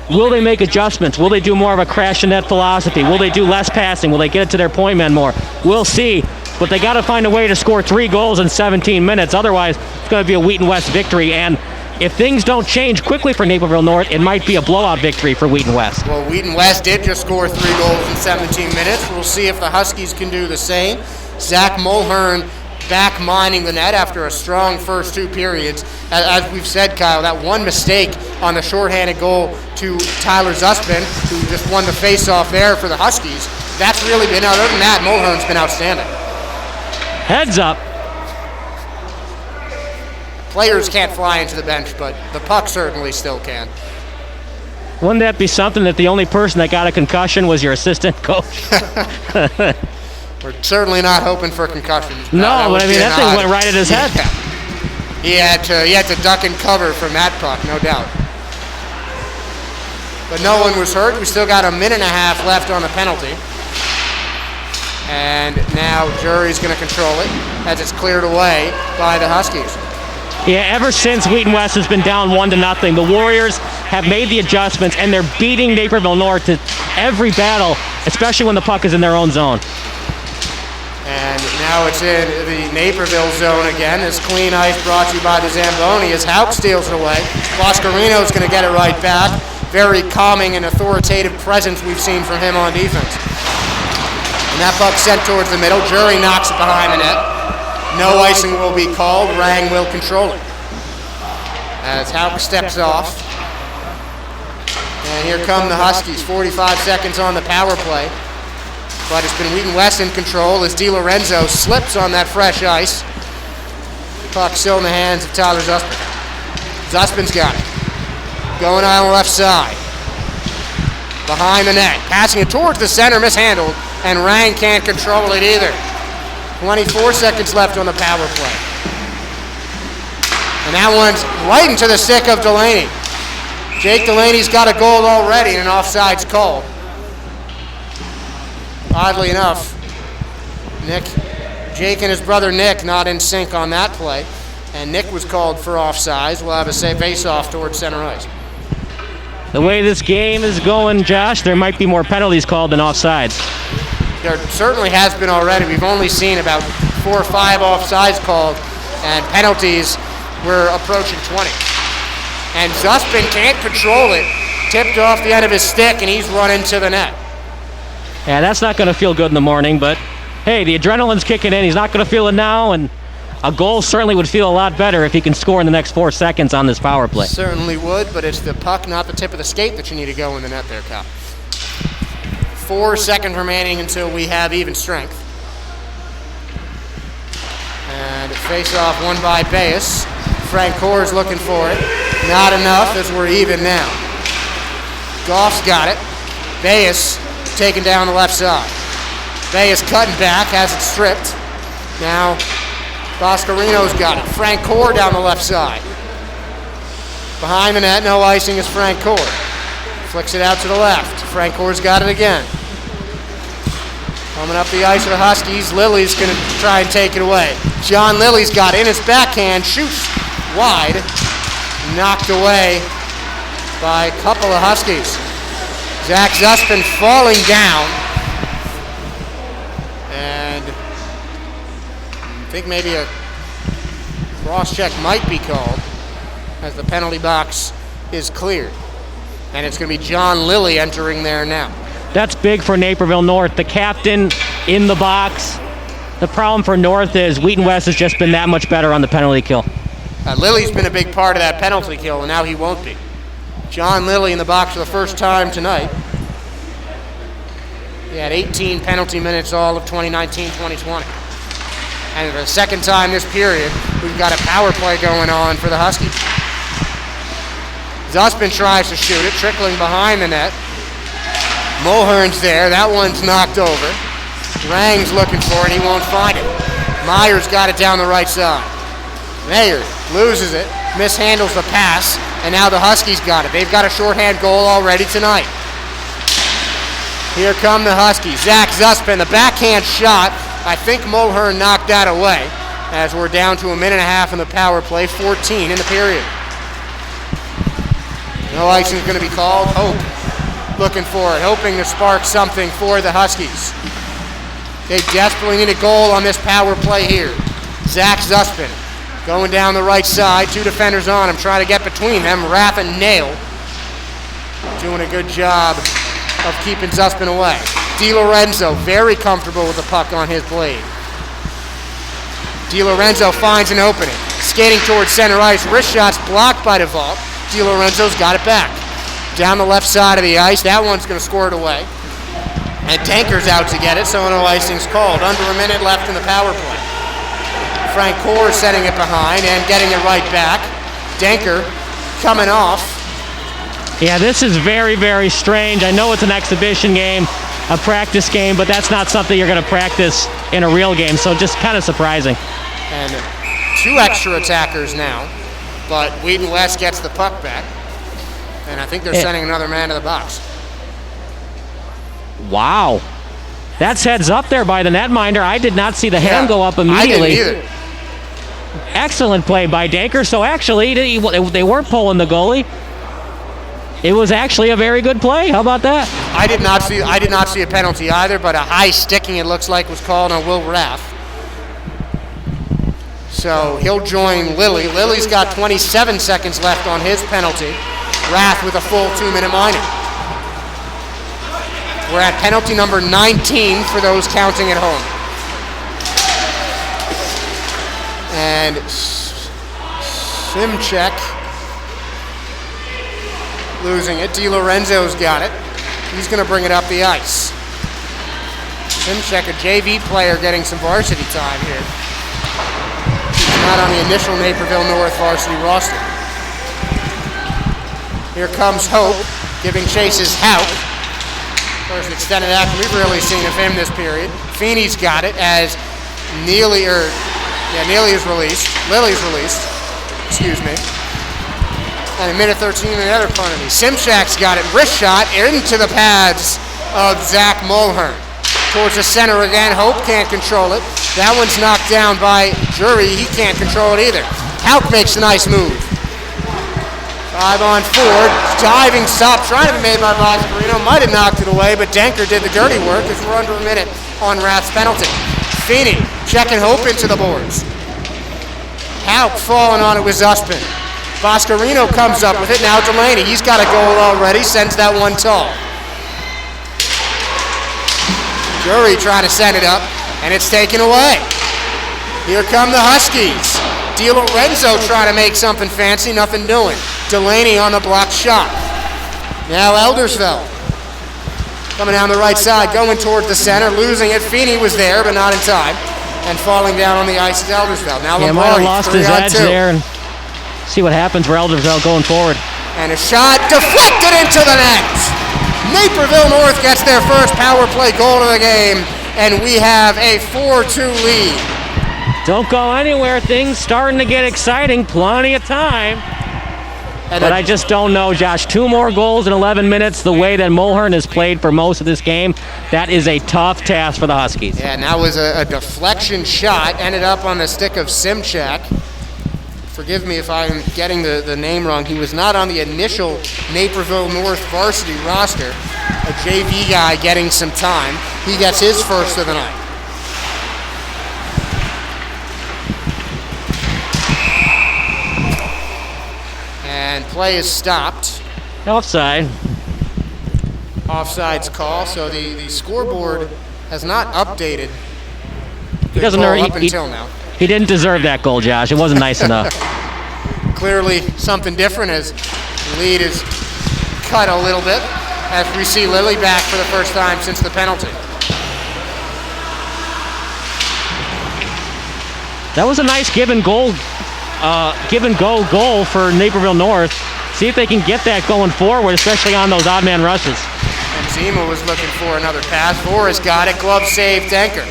Will they make adjustments? Will they do more of a crash and net philosophy? Will they do less passing? Will they get it to their point men more? We'll see. But they got to find a way to score 3 goals in 17 minutes. Otherwise, it's going to be a Wheaton West victory. And if things don't change quickly for Naperville North, it might be a blowout victory for Wheaton West. Well, Wheaton West did just score 3 goals in 17 minutes. We'll see if the Huskies can do the same. Zach Mulhern back mining the net after a strong first 2 periods. As we've said, Kyle, that one mistake on the shorthanded goal to Tyler Zuspin, who just won the face-off there for the Huskies, that's really been, other than that, Mulhern's been outstanding. Heads up. Players can't fly into the bench, but the puck certainly still can. Wouldn't that be something that the only person that got a concussion was your assistant coach? We're certainly not hoping for concussions. No, but I mean, that thing went right at his head. Yeah. He had to duck and cover from that puck, no doubt. But no one was hurt. We still got a minute and a half left on the penalty. And now Jury's going to control it as it's cleared away by the Huskies. Yeah, ever since Wheaton West has been down 1-0, the Warriors have made the adjustments, and they're beating Naperville North to every battle, especially when the puck is in their own zone. And now it's in the Naperville zone again. This clean ice brought to you by the Zamboni as Haupt steals it away. Boscarino's going to get it right back. Very calming and authoritative presence we've seen from him on defense. And that puck sent towards the middle. Jury knocks it behind the net. No icing will be called. Rang will control it. As Haupt steps off. And here come the Huskies. 45 seconds on the power play. But it's been Wheaton West in control as DiLorenzo slips on that fresh ice. Puck still in the hands of Tyler Zuspin. Zuspin's got it. Going on the left side. Behind the net. Passing it towards the center, mishandled. And Rang can't control it either. 24 seconds left on the power play. And that one's right into the stick of Delaney. Jake Delaney's got a goal already and an offsides call. Oddly enough, Jake and his brother Nick not in sync on that play. And Nick was called for offsides. We'll have a face-off towards center ice. The way this game is going, Josh, there might be more penalties called than offsides. There certainly has been already. We've only seen about 4 or 5 offsides called, and penalties were approaching 20. And Zuspin can't control it. Tipped off the end of his stick, and he's run into the net. Yeah, that's not going to feel good in the morning, but hey, the adrenaline's kicking in. He's not going to feel it now, and a goal certainly would feel a lot better if he can score in the next 4 seconds on this power play. Certainly would, but it's the puck, not the tip of the skate that you need to go in the net there, Kyle. 4 seconds remaining until we have even strength. And face-off won by Bayes. Frank Core's looking for it. Not enough as we're even now. Goff's got it. Bayes taken down the left side. Bayes cutting back, has it stripped. Now Boscarino's got it. Frank Core down the left side. Behind the net, no icing is Frank Core. Flicks it out to the left. Frank Core's got it again. Coming up the ice for the Huskies. Lilly's going to try and take it away. John Lilly's got it in his backhand. Shoots wide. Knocked away by a couple of Huskies. Zach Zuspin falling down. And I think maybe a cross-check might be called as the penalty box is cleared. And it's going to be John Lilly entering there now. That's big for Naperville North. The captain in the box. The problem for North is Wheaton West has just been that much better on the penalty kill. Lilly's been a big part of that penalty kill, and now he won't be. John Lilly in the box for the first time tonight. He had 18 penalty minutes all of 2019-2020. And for the second time this period, we've got a power play going on for the Huskies. Zuspin tries to shoot it, trickling behind the net. Mulhern's there. That one's knocked over. Rang's looking for it. He won't find it. Myers got it down the right side. Mayer loses it, mishandles the pass, and now the Huskies got it. They've got a shorthand goal already tonight. Here come the Huskies. Zach Zuspin, the backhand shot. I think Mulhern knocked that away as we're down to 1.5 minutes in the power play, 14 in the period. No icing is going to be called. Hope looking for it, hoping to spark something for the Huskies. They desperately need a goal on this power play here. Zach Zuspin going down the right side. 2 defenders on him, trying to get between them. Rath and Nail doing a good job of keeping Zuspin away. DiLorenzo very comfortable with the puck on his blade. DiLorenzo finds an opening. Skating towards center ice. Wrist shots blocked by DeVault. DiLorenzo's got it back. Down the left side of the ice. That one's going to score it away. And Tanker's out to get it, so no icing's called. Under 1 minute left in the power play. Frank Core setting it behind and getting it right back. Danker coming off. Yeah, this is very, very strange. I know it's an exhibition game, a practice game, but that's not something you're going to practice in a real game, so just kind of surprising. And 2 extra attackers now, but Wheaton West gets the puck back, and I think they're sending another man to the box. Wow. That's heads up there by the netminder. I did not see the hand go up immediately. I didn't either. Excellent play by Danker. So actually, they weren't pulling the goalie. It was actually a very good play. How about that? I did not see a penalty either, but a high sticking, it looks like, was called on Will Raff. So he'll join Lilly. Lilly's got 27 seconds left on his penalty. Raff with a full 2-minute minor. We're at penalty number 19 for those counting at home. And Simchek losing it. DiLorenzo's got it. He's going to bring it up the ice. Simchek, a JV player, getting some varsity time here. He's not on the initial Naperville North varsity roster. Here comes Hope, giving chase his Hout. First extended action we've really seen of him this period. Feeney's got it as Neely is released. Lily's released. Excuse me. And a minute 13 in the other corner. Simchak's got it. Wrist shot into the pads of Zach Mulhern. Towards the center again. Hope can't control it. That one's knocked down by Jury. He can't control it either. Hauk makes a nice move. 5-on-4. Diving stop. Trying to be made by Voscarino. Might have knocked it away, but Danker did the dirty work as we're under a minute on Rath's penalty. Feeney checking Hope into the boards. Hauk falling on it with Zuspin. Voscarino comes up with it. Now Delaney. He's got a goal already. Sends that one tall. Jury trying to send it up, and it's taken away. Here come the Huskies. DiLorenzo trying to make something fancy. Nothing doing. Delaney on the blocked shot. Now Eldersveld. Coming down the right side, going toward the center, losing it. Feeney was there, but not in time. And falling down on the ice is Eldersveld. Now Lombardi, might have lost his edge there. And see what happens for Eldersveld going forward. And a shot deflected into the net. Naperville North gets their first power play goal of the game, and we have a 4-2 lead. Don't go anywhere. Things starting to get exciting. Plenty of time. But I just don't know, Josh. 2 more goals in 11 minutes, the way that Mulhern has played for most of this game, that is a tough task for the Huskies. Yeah, and that was a deflection shot. Ended up on the stick of Simchak. Forgive me if I'm getting the name wrong. He was not on the initial Naperville North varsity roster. A JV guy getting some time. He gets his first of the night. And play is stopped. Offside. Offside's call, so the scoreboard has not updated He doesn't goal up until now. He didn't deserve that goal, Josh. It wasn't nice enough. Clearly something different as the lead is cut a little bit as we see Lilly back for the first time since the penalty. That was a nice give and go goal for Naperville North. See if they can get that going forward, especially on those odd man rushes. And Zima was looking for another pass. Voris got it. Glove save, Danker.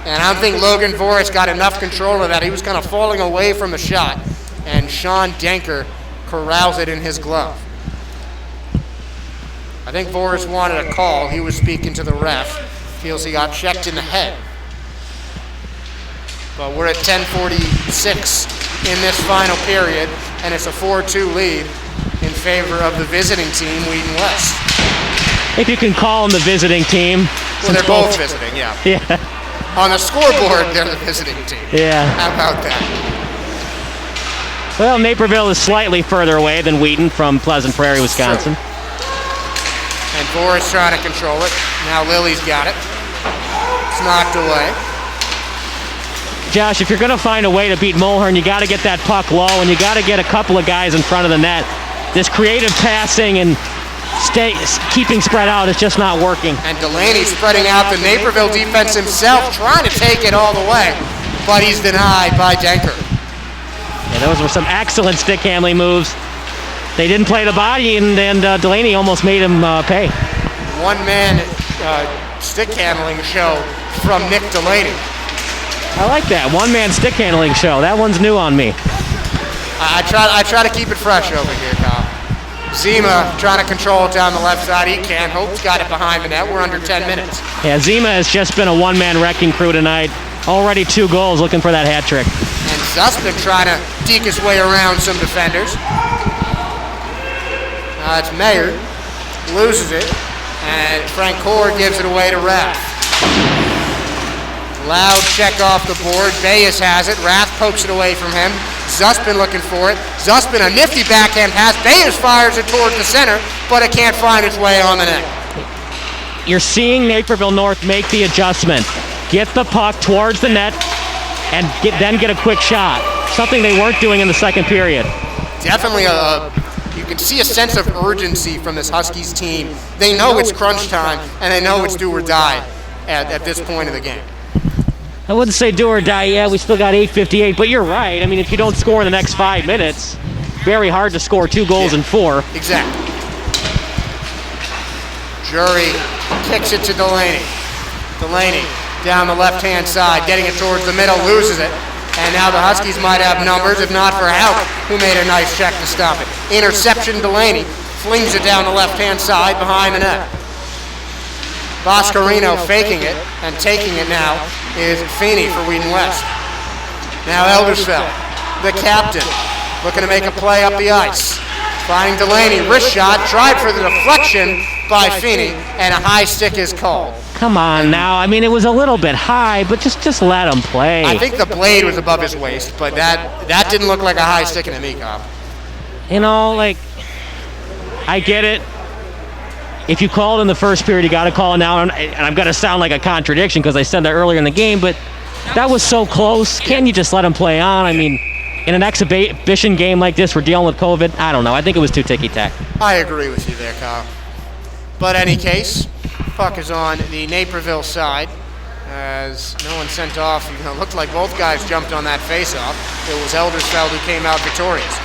And I don't think Logan Voris got enough control of that. He was kind of falling away from the shot. And Sean Danker corrals it in his glove. I think Voris wanted a call. He was speaking to the ref. Feels he got checked in the head. But we're at 10:46 in this final period, and it's a 4-2 lead in favor of the visiting team, Wheaton West. If you can call them the visiting team. Well, they're both visiting, yeah. Yeah. On the scoreboard, they're the visiting team. Yeah. How about that? Well, Naperville is slightly further away than Wheaton from Pleasant Prairie, Wisconsin. And Boris trying to control it. Now Lily's got it. It's knocked away. Josh, if you're going to find a way to beat Mulhern, you got to get that puck low, and you got to get a couple of guys in front of the net. This creative passing and keeping spread out is just not working. And Delaney spreading out the Naperville defense himself, trying to take it all the way, but he's denied by Danker. Yeah, those were some excellent stick handling moves. They didn't play the body, and Delaney almost made him pay. One-man stick handling show from Nick Delaney. I like that one-man stick handling show. That one's new on me. I try to keep it fresh over here, Kyle. Zima trying to control it down the left side. He can. Hope's got it behind the net. We're under 10 minutes. Yeah, Zima has just been a one-man wrecking crew tonight. Already 2 goals, looking for that hat trick. And Zuspin trying to deke his way around some defenders. It's Mayer, loses it, and Frank Core gives it away to Rath. Loud check off the board. Bayes has it. Rath pokes it away from him. Zuspin looking for it. Zuspin, a nifty backhand pass. Bayes fires it towards the center, but it can't find its way on the net. You're seeing Naperville North make the adjustment. Get the puck towards the net and then get a quick shot. Something they weren't doing in the second period. Definitely you can see a sense of urgency from this Huskies team. They know it's crunch time, and they know it's do or die at this point of the game. I wouldn't say do or die. Yeah, we still got 8:58, but you're right. I mean, if you don't score in the next 5 minutes, very hard to score 2 goals in 4. Exactly. Jury kicks it to Delaney. Delaney down the left-hand side, getting it towards the middle, loses it. And now the Huskies might have numbers, if not for Houck, who made a nice check to stop it. Interception, Delaney flings it down the left-hand side behind the net. Boscarino faking it and taking it now is Feeney for Wheaton West. Now Eldersfeld, the captain, looking to make a play up the ice. Finding Delaney, wrist shot, tried for the deflection by Feeney, and a high stick is called. Come on now. I mean, it was a little bit high, but just let him play. I think the blade was above his waist, but that didn't look like a high stick to me, Cobb. You know, like, I get it. If you call it in the first period, you got to call it now. And I'm going to sound like a contradiction because I said that earlier in the game, but that was so close. Can't you just let him play on? I mean, in an exhibition game like this, we're dealing with COVID. I don't know. I think it was too ticky-tack. I agree with you there, Kyle. But any case, puck is on the Naperville side as no one sent off. It looked like both guys jumped on that face-off. It was Eldersfeld who came out victorious.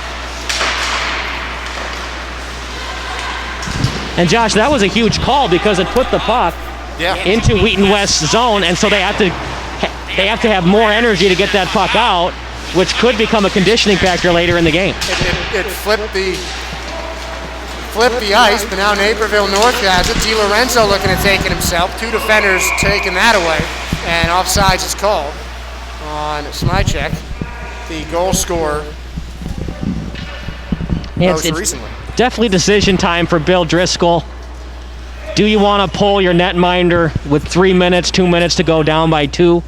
And Josh, that was a huge call because it put the puck into Wheaton West's zone, and so they have to have more energy to get that puck out, which could become a conditioning factor later in the game. It flipped the ice, but now Naperville North has it. DiLorenzo looking to take it himself. 2 defenders taking that away, and offsides is called on Smichek, the goal scorer most recently. Definitely decision time for Bill Driscoll. Do you want to pull your netminder with 3 minutes, 2 minutes to go down by 2?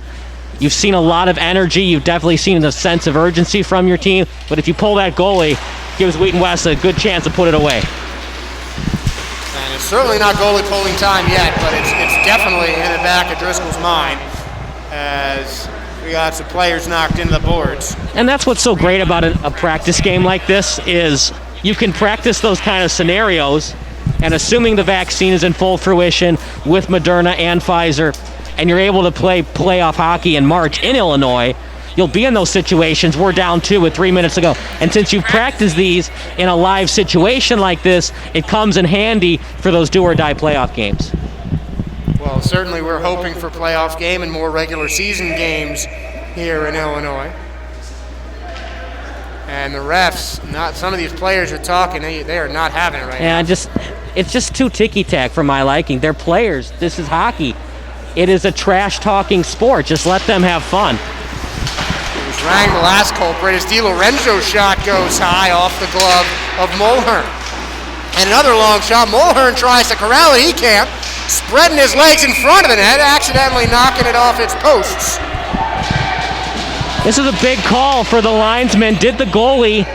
You've seen a lot of energy. You've definitely seen a sense of urgency from your team. But if you pull that goalie, gives Wheaton West a good chance to put it away. And it's certainly not goalie pulling time yet, but it's definitely in the back of Driscoll's mind as we got some players knocked into the boards. And that's what's so great about a practice game like this is you can practice those kind of scenarios, and assuming the vaccine is in full fruition with Moderna and Pfizer, and you're able to play playoff hockey in March in Illinois, you'll be in those situations. We're down 2 with 3 minutes to go. And since you've practiced these in a live situation like this, it comes in handy for those do-or-die playoff games. Well, certainly we're hoping for playoff game and more regular season games here in Illinois. And the refs, some of these players are talking, they are not having it right now. It's just too ticky-tack for my liking. They're players. This is hockey. It is a trash-talking sport. Just let them have fun. It was Rang, the last culprit, as DiLorenzo's shot goes high off the glove of Mulhern. And another long shot. Mulhern tries to corral it. He can't. Spreading his legs in front of the net, accidentally knocking it off its posts. This is a big call for the linesman. Did the goalie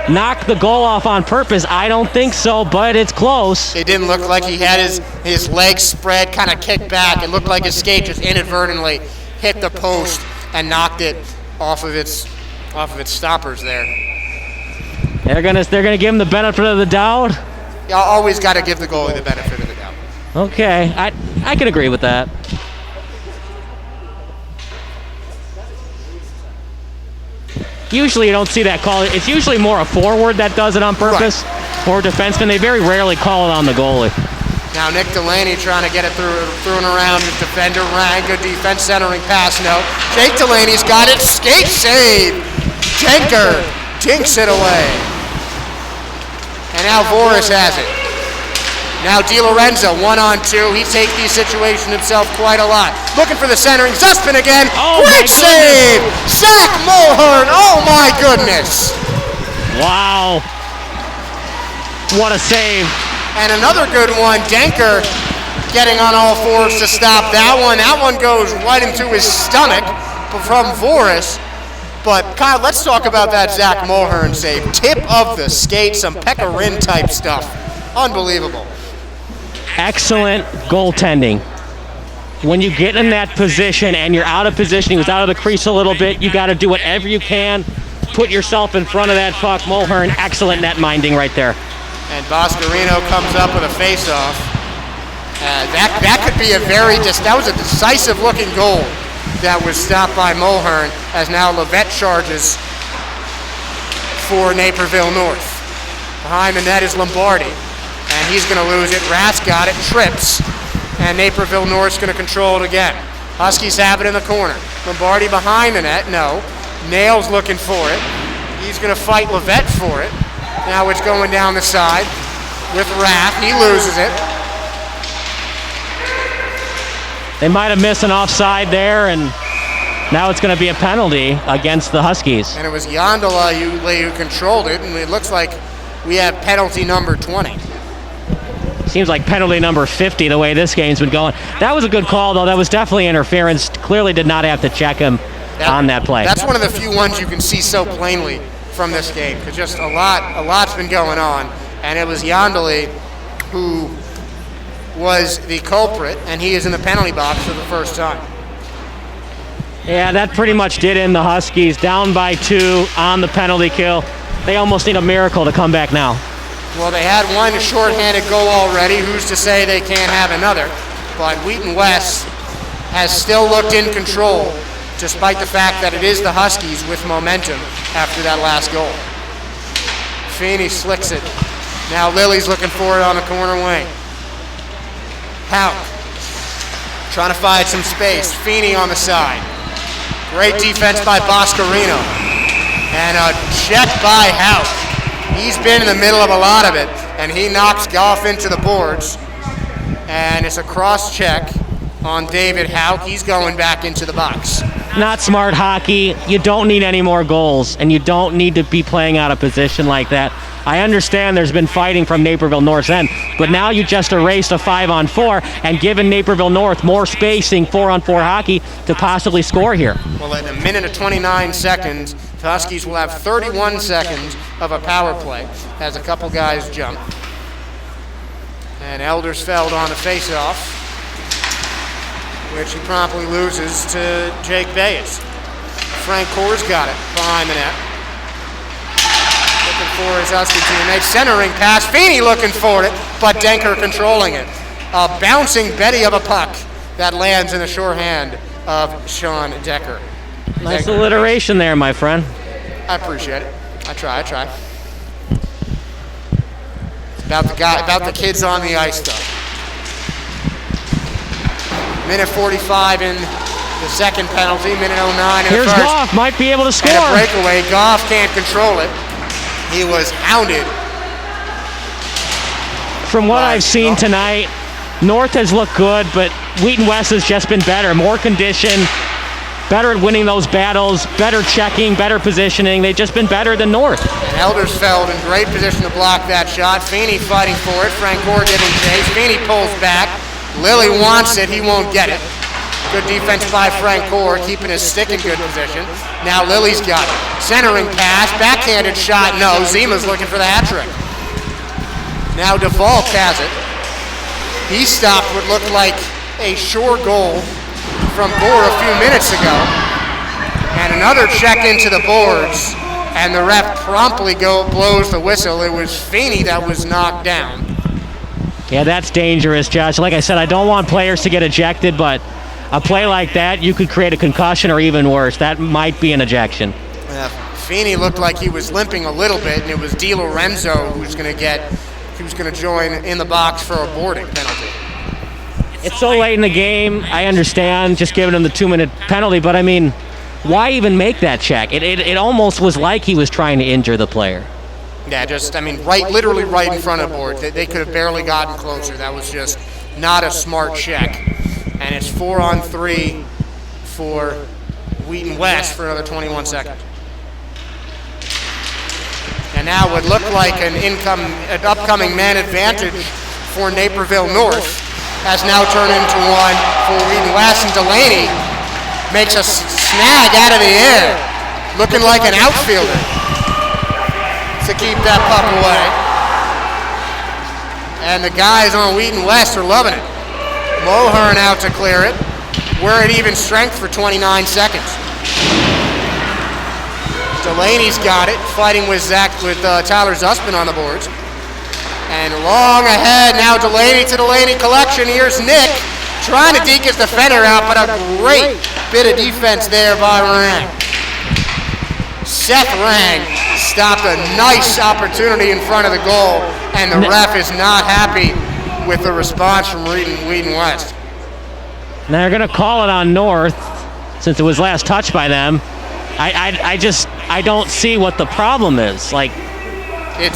knock the goal off on purpose? I don't think so, but it's close. It didn't look like he had his legs spread, kind of kicked back. It looked like his skate just inadvertently hit the post and knocked it off of its stoppers there. They're gonna give him the benefit of the doubt. You always got to give the goalie the benefit of the doubt. Okay, I can agree with that. Usually you don't see that call. It's usually more a forward that does it on purpose, or a defenseman. They very rarely call it on the goalie. Now Nick Delaney trying to get it through and around his defender. Ryan, good defense, centering pass, no. Jake Delaney's got it, skate save. Jenker dinks it away. And now Voris has it. Now DiLorenzo, 1-on-2. He takes the situation himself quite a lot. Looking for the centering. Zuspin again. Oh, great save! Zach Mulhern. Oh my goodness. Wow. What a save. And another good one. Denker getting on all fours to stop that one. That one goes right into his stomach from Voris. But Kyle, let's talk about that Zach Mulhern save. Tip of the skate, some Pecorin type stuff. Unbelievable. Excellent goaltending. When you get in that position and you're out of position, he was out of the crease a little bit, you got to do whatever you can. Put yourself in front of that puck. Mulhern, excellent net minding right there. And Boscarino comes up with a face-off. That could be that was a decisive looking goal that was stopped by Mulhern, as now Levette charges for Naperville North. Behind the net is Lombardi, and he's going to lose it. Rask got it, trips, and Naperville North's going to control it again. Huskies have it in the corner. Lombardi behind the net, no. Nails looking for it. He's going to fight Levette for it. Now it's going down the side with Rath. He loses it. They might have missed an offside there, and now it's going to be a penalty against the Huskies. And it was Yondola who controlled it, and it looks like we have penalty number 20. Seems like penalty number 50 the way this game's been going. That was a good call, though. That was definitely interference. Clearly did not have to check him on that play. That's one of the few ones you can see so plainly from this game, because just a lot's been going on, and it was Yondola who was the culprit, and he is in the penalty box for the first time. Yeah, that pretty much did end the Huskies. Down by 2 on the penalty kill. They almost need a miracle to come back now. Well, they had one shorthanded goal already. Who's to say they can't have another? But Wheaton West has still looked in control, despite the fact that it is the Huskies with momentum after that last goal. Feeney slicks it. Now Lily's looking for it on the corner wing. Houck trying to find some space. Feeney on the side. Great defense by Boscarino. And a check by Houck. He's been in the middle of a lot of it, and he knocks Goff into the boards. And it's a cross check on David Houck. He's going back into the box. Not smart hockey. You don't need any more goals, and you don't need to be playing out of position like that. I understand there's been fighting from Naperville North's end, but now you just erased a 5-on-4 and given Naperville North more spacing 4-on-4 hockey to possibly score here. Well, in a minute of 29 seconds, the Huskies will have 31 seconds of a power play as a couple guys jump. And Eldersfeld on the face-off, which he promptly loses to Jake Bayes. Frank Coors got it behind the net. Looking for his Husky teammate. Centering pass. Feeney looking for it, but Denker controlling it. A bouncing Betty of a puck that lands in the sure hand of Sean Decker. Nice alliteration there, my friend. I appreciate it. I try. It's about the kids on the ice, though. Minute 45 in the second penalty, minute 09 in the first. Here's Goff, might be able to score. And a breakaway. Goff can't control it. He was hounded. From what I've seen tonight, North has looked good, but Wheaton West has just been better. More condition, better at winning those battles, better checking, better positioning. They've just been better than North. And Eldersfeld in great position to block that shot. Feeney fighting for it. Frank Gore giving chase. Feeney pulls back. Lilly wants it. He won't get it. Good defense by Frank Gore, keeping his stick in good position. Now Lilly's got it. Centering pass, backhanded shot, no. Zima's looking for the hat trick. Now DeValk has it. He stopped what looked like a sure goal from Gore a few minutes ago. And another check into the boards, and the ref promptly blows the whistle. It was Feeney that was knocked down. Yeah, that's dangerous, Josh. Like I said, I don't want players to get ejected, but a play like that, you could create a concussion or even worse. That might be an ejection. Feeney looked like he was limping a little bit, and it was DiLorenzo who's going to join in the box for a boarding penalty. It's so late in the game. I understand just giving him the 2-minute penalty, but I mean, why even make that check? It almost was like he was trying to injure the player. Yeah, just, I mean, literally right in front of the board. They could have barely gotten closer. That was just not a smart check. And it's 4-on-3 for Wheaton West for another 21 seconds. And now would look like an upcoming man advantage for Naperville North has now turned into one for Wheaton West, and Delaney makes a snag out of the air, looking like an outfielder to keep that puck away. And the guys on Wheaton West are loving it. Mohern out to clear it. We're at even strength for 29 seconds. Delaney's got it, fighting with Tyler Zussman on the boards. And long ahead, now Delaney to Delaney collection. Here's Nick trying to deke his defender out, but a great bit of defense there by Rang. Seth Rang stopped a nice opportunity in front of the goal, and the ref is not happy with the response from Wheaton West. Now they're going to call it on North since it was last touched by them. I don't see what the problem is. Like,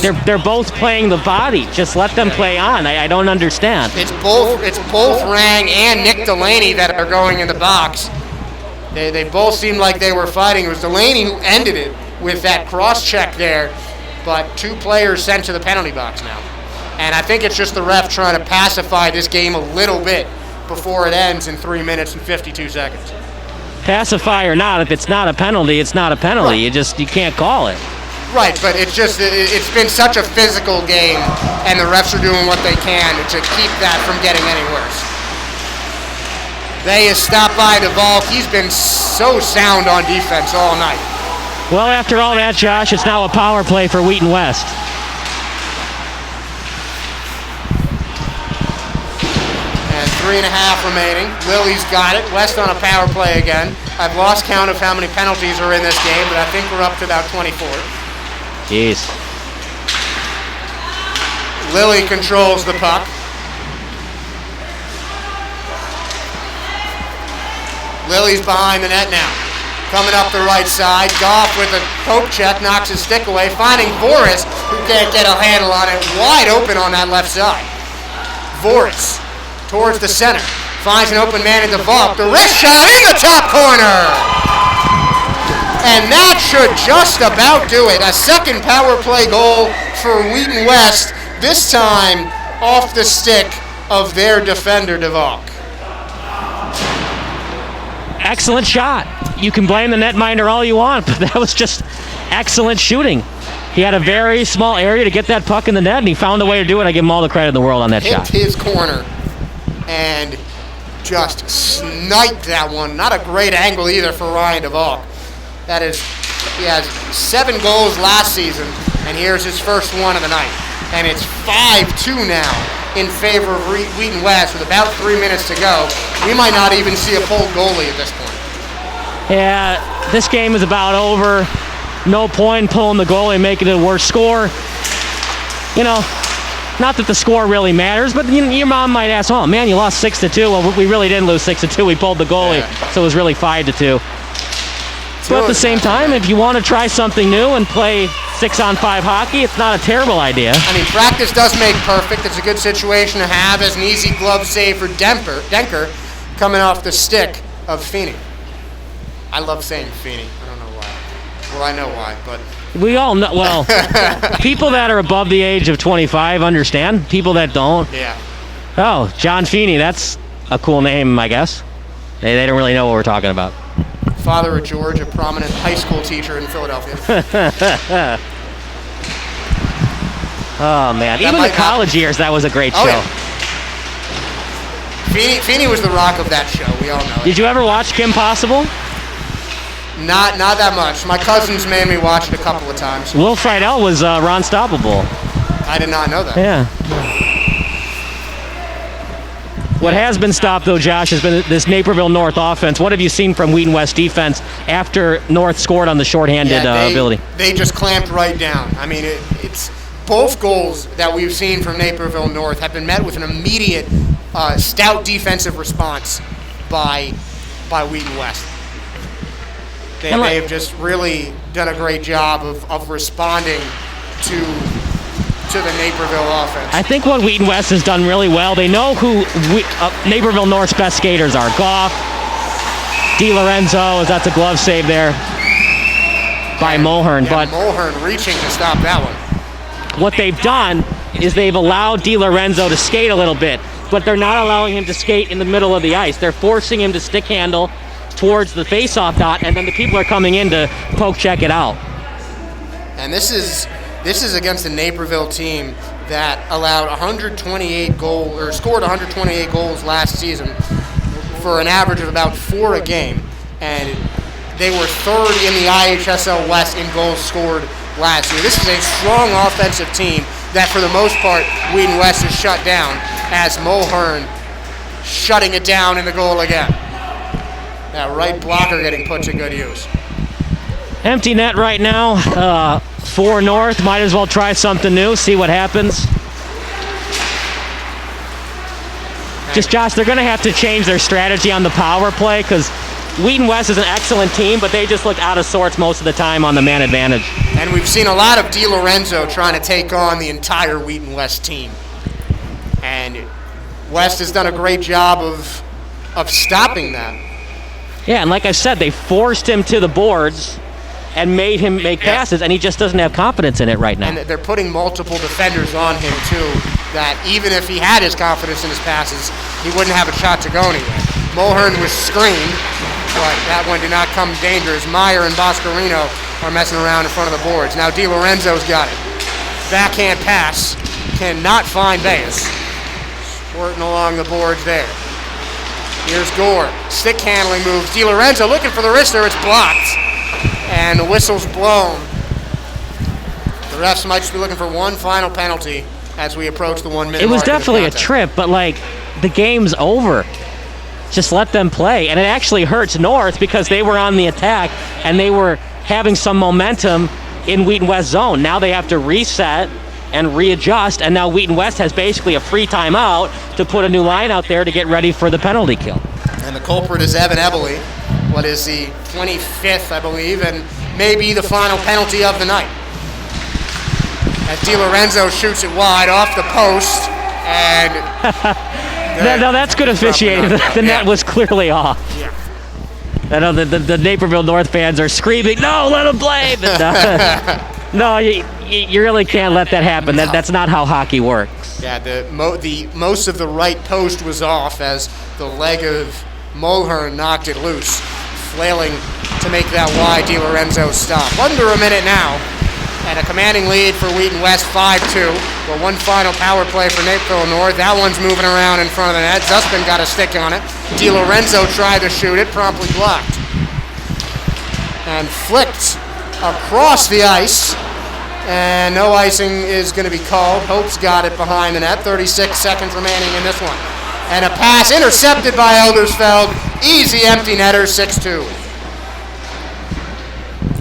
they're both playing the body. Just let them play on. I don't understand. It's both Rang and Nick Delaney that are going in the box. They both seemed like they were fighting. It was Delaney who ended it with that cross check there, but two players sent to the penalty box now. And I think it's just the ref trying to pacify this game a little bit before it ends in 3 minutes and 52 seconds. Pacify or not, if it's not a penalty, it's not a penalty. Right. You can't call it. Right, but it's been such a physical game, and the refs are doing what they can to keep that from getting any worse. They has stopped by DeValk. He's been so sound on defense all night. Well, after all that, Josh, it's now a power play for Wheaton West. And 3.5 remaining. Lily's got it. West on a power play again. I've lost count of how many penalties are in this game, but I think we're up to about 24. Jeez. Lily controls the puck. Lily's behind the net now. Coming up the right side. Goff with a poke check, knocks his stick away, finding Voris, who can't get a handle on it, wide open on that left side. Voris towards the center. Finds an open man at DeValk. The wrist shot in the top corner! And that should just about do it. A second power play goal for Wheaton West, this time off the stick of their defender, DeValk. Excellent shot. You can blame the netminder all you want, but that was just excellent shooting. He had a very small area to get that puck in the net, and he found a way to do it. I give him all the credit in the world on that shot. Hit his corner and just sniped that one. Not a great angle either for Ryan DeValk. He has 7 goals last season, and here's his first one of the night. And it's 5-2 now in favor of Wheaton West with about 3 minutes to go. We might not even see a pulled goalie at this point. Yeah, this game is about over. No point pulling the goalie and making it a worse score. You know, not that the score really matters, but your mom might ask, oh man, you lost 6-2. Well, we really didn't lose 6-2. We pulled the goalie, so it was really 5-2. But at the same time, if you want to try something new and play 6-on-5 hockey, it's not a terrible idea. I mean, practice does make perfect. It's a good situation to have as an easy glove save for Denker coming off the stick of Feeney. I love saying Feeney. I don't know why. Well, I know why, but... We all know, well, people that are above the age of 25 understand. People that don't. Yeah. Oh, John Feeney, that's a cool name, I guess. They don't really know what we're talking about. Father of George, a prominent high school teacher in Philadelphia. Oh, man. Even the college years, that was a great show. Yeah. Feeney was the rock of that show. We all know it. Did you ever watch Kim Possible? Not that much. My cousins made me watch it a couple of times. Will Friedel was Ron Stoppable. I did not know that. Yeah. What has been stopped, though, Josh, has been this Naperville North offense. What have you seen from Wheaton West defense after North scored on the shorthanded ability? They just clamped right down. I mean, it's both goals that we've seen from Naperville North have been met with an immediate stout defensive response by Wheaton West. They've just really done a great job of responding to the Naperville offense. I think what Wheaton West has done really well, they know who Naperville North's best skaters are. Goff, DiLorenzo, that's a glove save there by Mulhern. Yeah, but Mulhern reaching to stop that one. What they've done is they've allowed DiLorenzo to skate a little bit, but they're not allowing him to skate in the middle of the ice. They're forcing him to stick handle towards the face-off dot, and then the people are coming in to poke check it out. And this is against a Naperville team that allowed 128 goals, or scored 128 goals last season for an average of about 4 a game. And they were third in the IHSL West in goals scored last year. This is a strong offensive team that for the most part Wheaton West has shut down, as Mulhern shutting it down in the goal again. That right blocker getting put to good use. Empty net right now for North. Might as well try something new, see what happens. Just Josh, they're going to have to change their strategy on the power play, because Wheaton West is an excellent team, but they just look out of sorts most of the time on the man advantage. And we've seen a lot of DiLorenzo trying to take on the entire Wheaton West team. And West has done a great job of stopping that. Yeah, and like I said, they forced him to the boards and made him make passes, and he just doesn't have confidence in it right now. And they're putting multiple defenders on him, too, that even if he had his confidence in his passes, he wouldn't have a shot to go anywhere. Mulhern was screened, but that one did not come dangerous. Meyer and Boscarino are messing around in front of the boards. Now DiLorenzo's got it. Backhand pass, cannot find Baez. Squirting along the boards there. Here's Gore, stick handling moves. DiLorenzo looking for the wrister, it's blocked. And the whistle's blown. The refs might just be looking for one final penalty as we approach the 1 minute mark. It was definitely a trip, but like, the game's over. Just let them play. And it actually hurts North because they were on the attack and they were having some momentum in Wheaton West zone. Now they have to reset and readjust, and now Wheaton West has basically a free timeout to put a new line out there to get ready for the penalty kill. And the culprit is Evan Ebele. What is the 25th, I believe, and maybe the final penalty of the night. As DiLorenzo shoots it wide off the post, and no, that's good officiating. The net was clearly off. Yeah. I know the Naperville North fans are screaming, "No, let him play!" But no, you really can't let that happen. That's not how hockey works. Yeah, the most of the right post was off as the leg of Mulhern knocked it loose, flailing to make that wide DiLorenzo stop. Under a minute now, and a commanding lead for Wheaton West, 5-2. But one final power play for Naperville North. That one's moving around in front of the net. Zuspin got a stick on it. DiLorenzo tried to shoot it, promptly blocked. And flicked across the ice. And no icing is going to be called. Hope's got it behind the net. 36 seconds remaining in this one. And a pass intercepted by Eldersfeld. Easy empty netter, 6-2.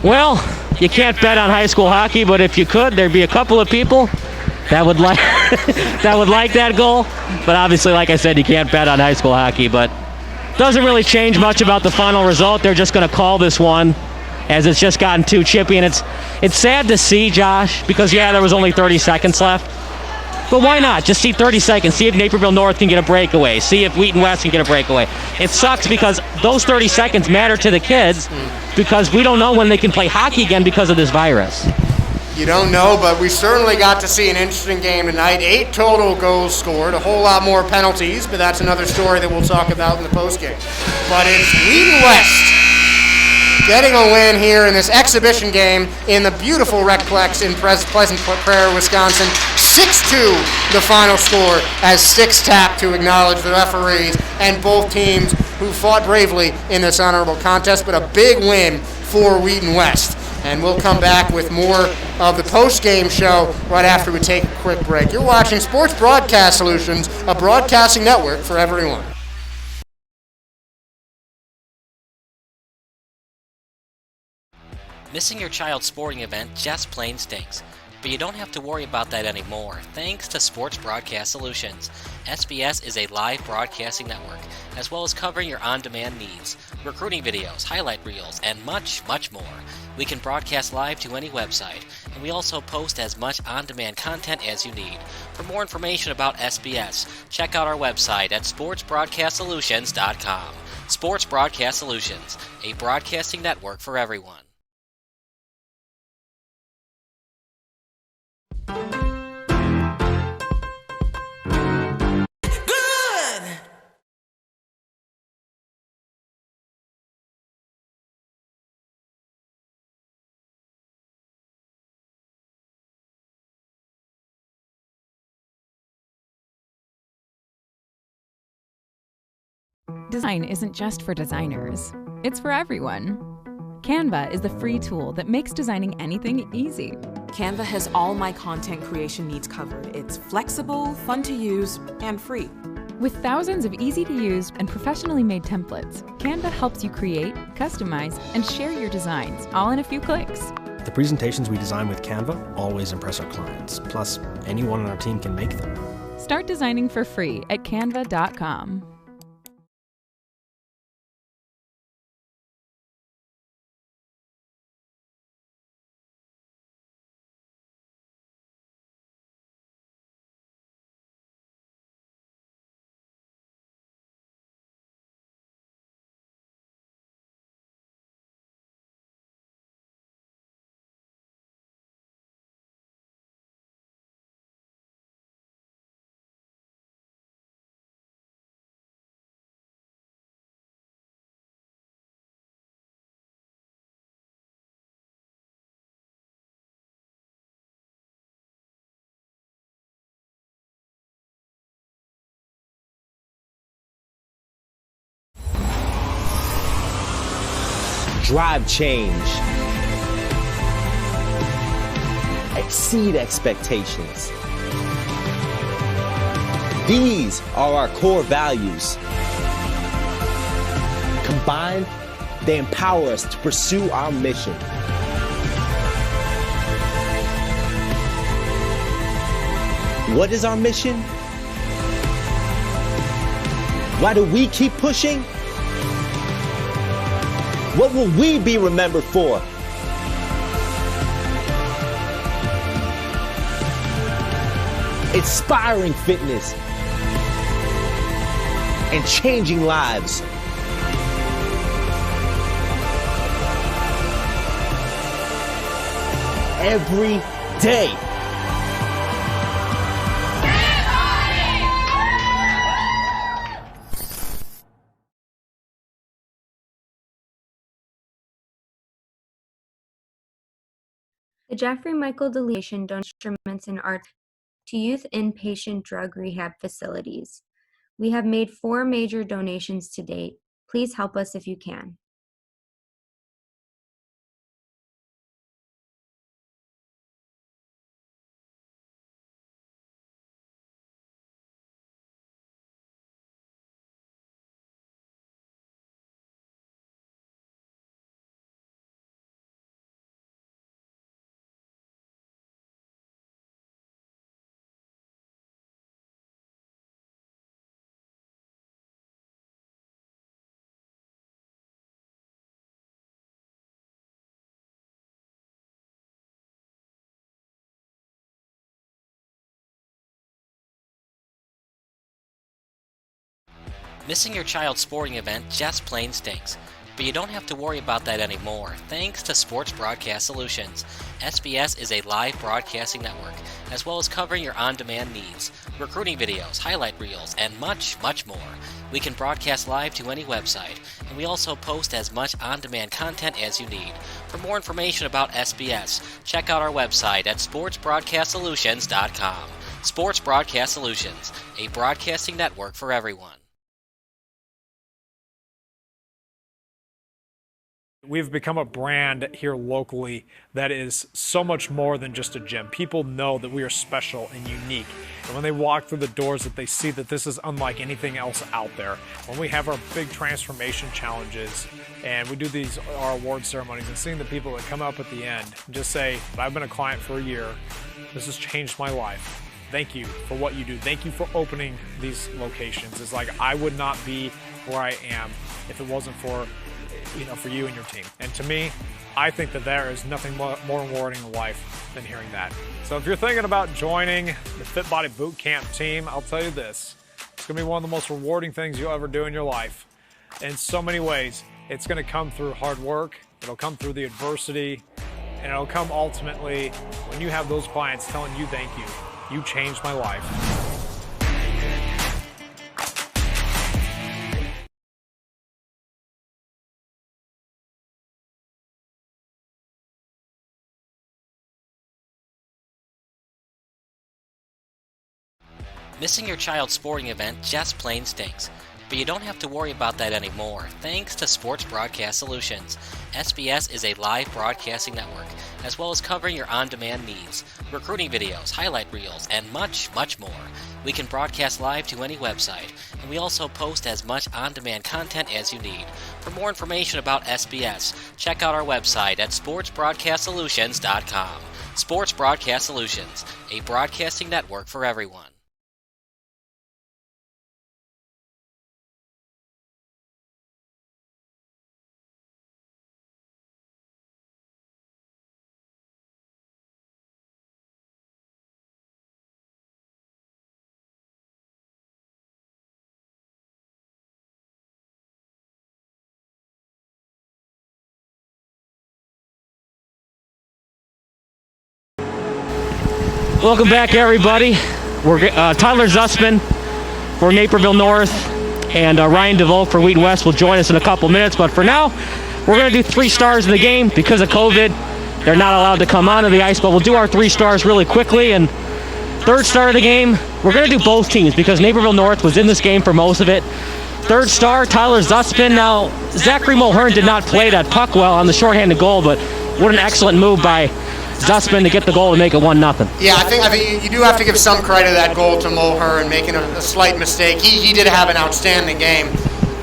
Well, you can't bet on high school hockey, but if you could, there'd be a couple of people that would like that goal. But obviously, like I said, you can't bet on high school hockey. But doesn't really change much about the final result. They're just going to call this one, as it's just gotten too chippy, and it's sad to see, Josh, because yeah, there was only 30 seconds left. But why not? Just see 30 seconds. See if Naperville North can get a breakaway. See if Wheaton West can get a breakaway. It sucks because those 30 seconds matter to the kids because we don't know when they can play hockey again because of this virus. You don't know, but we certainly got to see an interesting game tonight. 8 total goals scored, a whole lot more penalties, but that's another story that we'll talk about in the postgame. But it's Wheaton West getting a win here in this exhibition game in the beautiful Recplex in Pleasant Prairie, Wisconsin. 6-2 the final score as Sticks tap to acknowledge the referees and both teams who fought bravely in this honorable contest, but a big win for Wheaton West. And we'll come back with more of the post-game show right after we take a quick break. You're watching Sports Broadcast Solutions, a broadcasting network for everyone. Missing your child's sporting event just plain stinks. But you don't have to worry about that anymore, thanks to Sports Broadcast Solutions. SBS is a live broadcasting network, as well as covering your on-demand needs, recruiting videos, highlight reels, and much, much more. We can broadcast live to any website, and we also post as much on-demand content as you need. For more information about SBS, check out our website at sportsbroadcastsolutions.com. Sports Broadcast Solutions, a broadcasting network for everyone. Design isn't just for designers. It's for everyone. Canva is the free tool that makes designing anything easy. Canva has all my content creation needs covered. It's flexible, fun to use, and free. With thousands of easy-to-use and professionally made templates, Canva helps you create, customize, and share your designs all in a few clicks. The presentations we design with Canva always impress our clients. Plus, anyone on our team can make them. Start designing for free at canva.com. Drive change. Exceed expectations. These are our core values. Combined, they empower us to pursue our mission. What is our mission? Why do we keep pushing? What will we be remembered for? Inspiring fitness and changing lives. Every day. The Jeffrey Michael Delaney Foundation donates instruments and art to youth inpatient drug rehab facilities. We have made 4 major donations to date. Please help us if you can. Missing your child's sporting event just plain stinks. But you don't have to worry about that anymore, thanks to Sports Broadcast Solutions. SBS is a live broadcasting network, as well as covering your on-demand needs, recruiting videos, highlight reels, and much, much more. We can broadcast live to any website, and we also post as much on-demand content as you need. For more information about SBS, check out our website at sportsbroadcastsolutions.com. Sports Broadcast Solutions, a broadcasting network for everyone. We've become a brand here locally that is so much more than just a gym. People know that we are special and unique. And when they walk through the doors, that they see that this is unlike anything else out there. When we have our big transformation challenges and we do our award ceremonies, and seeing the people that come up at the end and just say, I've been a client for a year, this has changed my life. Thank you for what you do. Thank you for opening these locations. It's like I would not be where I am if it wasn't for you and your team. And to me, I think that there is nothing more rewarding in life than hearing that. So if you're thinking about joining the Fit Body Boot Camp team, I'll tell you this. It's going to be one of the most rewarding things you'll ever do in your life. In so many ways, it's going to come through hard work, it'll come through the adversity, and it'll come ultimately when you have those clients telling you thank you. You changed my life. Missing your child's sporting event just plain stinks. But you don't have to worry about that anymore, thanks to Sports Broadcast Solutions. SBS is a live broadcasting network, as well as covering your on-demand needs, recruiting videos, highlight reels, and much, much more. We can broadcast live to any website, and we also post as much on-demand content as you need. For more information about SBS, check out our website at sportsbroadcastsolutions.com. Sports Broadcast Solutions, a broadcasting network for everyone. Welcome back, everybody. We're Tyler Zussman for Naperville North and Ryan DeVolk for Wheaton West will join us in a couple minutes. But for now, we're going to do 3 stars in the game because of COVID. They're not allowed to come onto the ice, but we'll do our 3 stars really quickly. And 3rd star of the game, we're going to do both teams because Naperville North was in this game for most of it. 3rd star, Tyler Zussman. Now, Zachary Mulhern did not play that puck well on the shorthanded goal, but what an excellent move by Zussman to get the goal and make it 1-0. Yeah, I think you do have to give some credit to that goal to Mulhern making a slight mistake. He did have an outstanding game,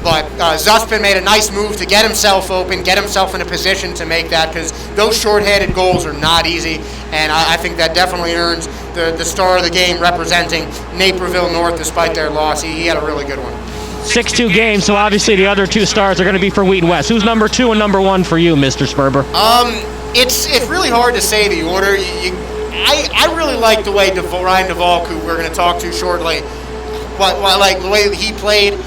but Zussman made a nice move to get himself open, get himself in a position to make that, because those shorthanded goals are not easy, and I think that definitely earns the star of the game representing Naperville North despite their loss. He had a really good one. 6-2 game, so obviously the other 2 stars are going to be for Wheaton West. Who's number 2 and number 1 for you, Mr. Sperber? It's really hard to say the order. I really like the way Ryan DeVolk, who we're going to talk to shortly, like the way he played.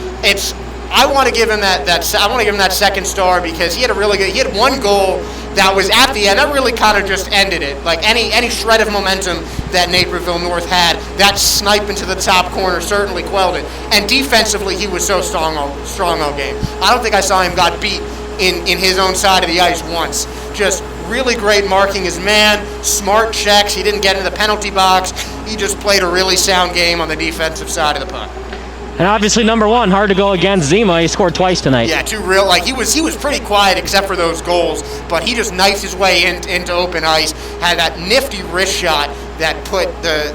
I want to give him that 2nd star because he had he had one goal that was at the end that really kind of just ended it. Like any shred of momentum that Naperville North had, that snipe into the top corner certainly quelled it. And defensively, he was so strong all game. I don't think I saw him got beat in his own side of the ice once. Just really great marking his man, smart checks. He didn't get into the penalty box. He just played a really sound game on the defensive side of the puck. And obviously number 1, hard to go against Zima. He scored twice tonight. Yeah, he was pretty quiet except for those goals, but he just knifed his way into open ice. Had that nifty wrist shot that put the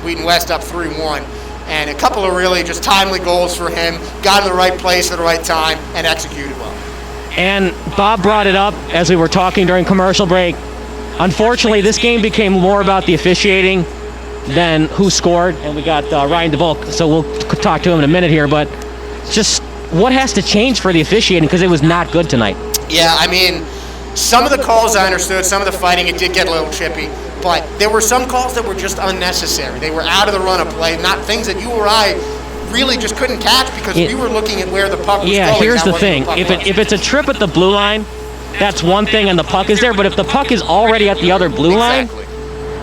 Wheaton West up 3-1. And a couple of really just timely goals for him. Got in the right place at the right time and executed well. And Bob brought it up as we were talking during commercial break. Unfortunately, this game became more about the officiating than who scored. And we got Ryan DeVolk, so we'll talk to him in a minute here. But just what has to change for the officiating because it was not good tonight? Yeah, I mean, some of the calls I understood, some of the fighting, it did get a little chippy. But there were some calls that were just unnecessary. They were out of the run of play, not things that you or I really just couldn't catch because we were looking at where the puck was going. Yeah, here's the thing. If it's a trip at the blue line, that's one thing and the puck is there. But if the puck is already at the other blue line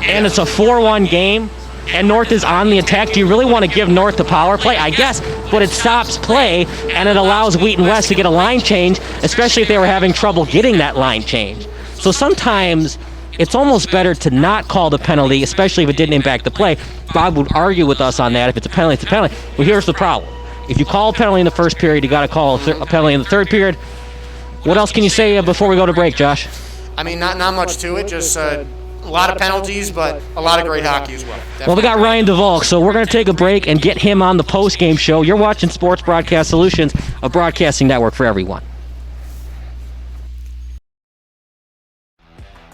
and it's a 4-1 game and North is on the attack, do you really want to give North the power play? I guess, but it stops play and it allows Wheaton West to get a line change, especially if they were having trouble getting that line change. So sometimes it's almost better to not call the penalty, especially if it didn't impact the play. Bob would argue with us on that. If it's a penalty, it's a penalty. Well, here's the problem. If you call a penalty in the first period, you got to call a penalty in the 3rd period. What else can you say before we go to break, Josh? I mean, not much to it. Just a lot of penalties, but a lot of great hockey as well. Definitely. Well, we got Ryan DeVolk, so we're going to take a break and get him on the post-game show. You're watching Sports Broadcast Solutions, a broadcasting network for everyone.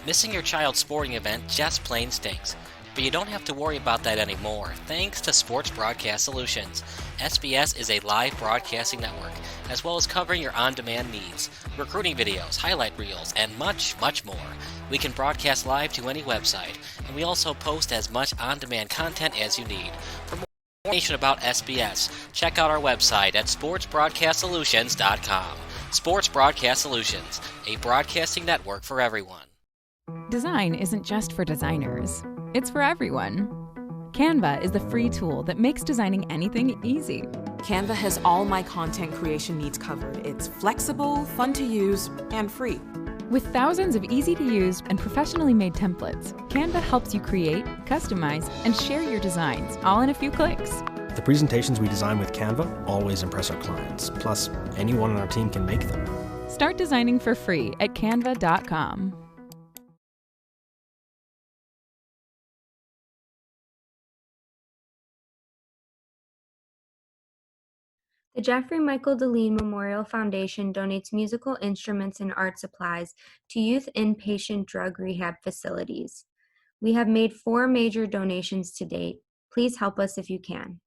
Missing your child's sporting event just plain stinks. But you don't have to worry about that anymore, thanks to Sports Broadcast Solutions. SBS is a live broadcasting network, as well as covering your on-demand needs, recruiting videos, highlight reels, and much, much more. We can broadcast live to any website, and we also post as much on-demand content as you need. For more information about SBS, check out our website at sportsbroadcastsolutions.com. Sports Broadcast Solutions, a broadcasting network for everyone. Design isn't just for designers. It's for everyone. Canva is the free tool that makes designing anything easy. Canva has all my content creation needs covered. It's flexible, fun to use, and free. With thousands of easy-to-use and professionally made templates, Canva helps you create, customize, and share your designs all in a few clicks. The presentations we design with Canva always impress our clients. Plus, anyone on our team can make them. Start designing for free at canva.com. The Jeffrey Michael Deline Memorial Foundation donates musical instruments and art supplies to youth inpatient drug rehab facilities. We have made 4 major donations to date. Please help us if you can.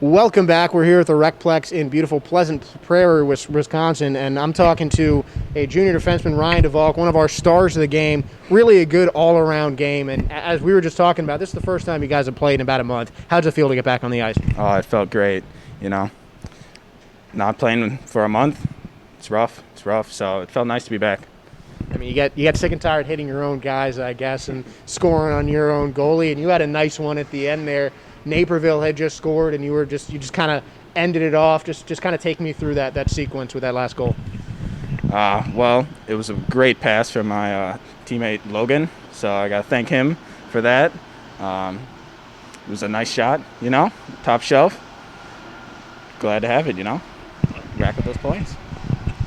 Welcome back. We're here at the Recplex in beautiful Pleasant Prairie, Wisconsin, and I'm talking to a junior defenseman, Ryan DeValk, one of our stars of the game. Really a good all-around game, and as we were just talking about, this is the first time you guys have played in about a month. How does it feel to get back on the ice? Oh, it felt great, you know. Not playing for a month, it's rough, so it felt nice to be back. I mean, you get sick and tired hitting your own guys, I guess, and scoring on your own goalie, and you had a nice one at the end there. Naperville had just scored, and you just kind of ended it off. Just kind of take me through that sequence with that last goal. Well, it was a great pass from my teammate Logan, so I got to thank him for that. It was a nice shot, you know, top shelf. Glad to have it, you know, rack up those points.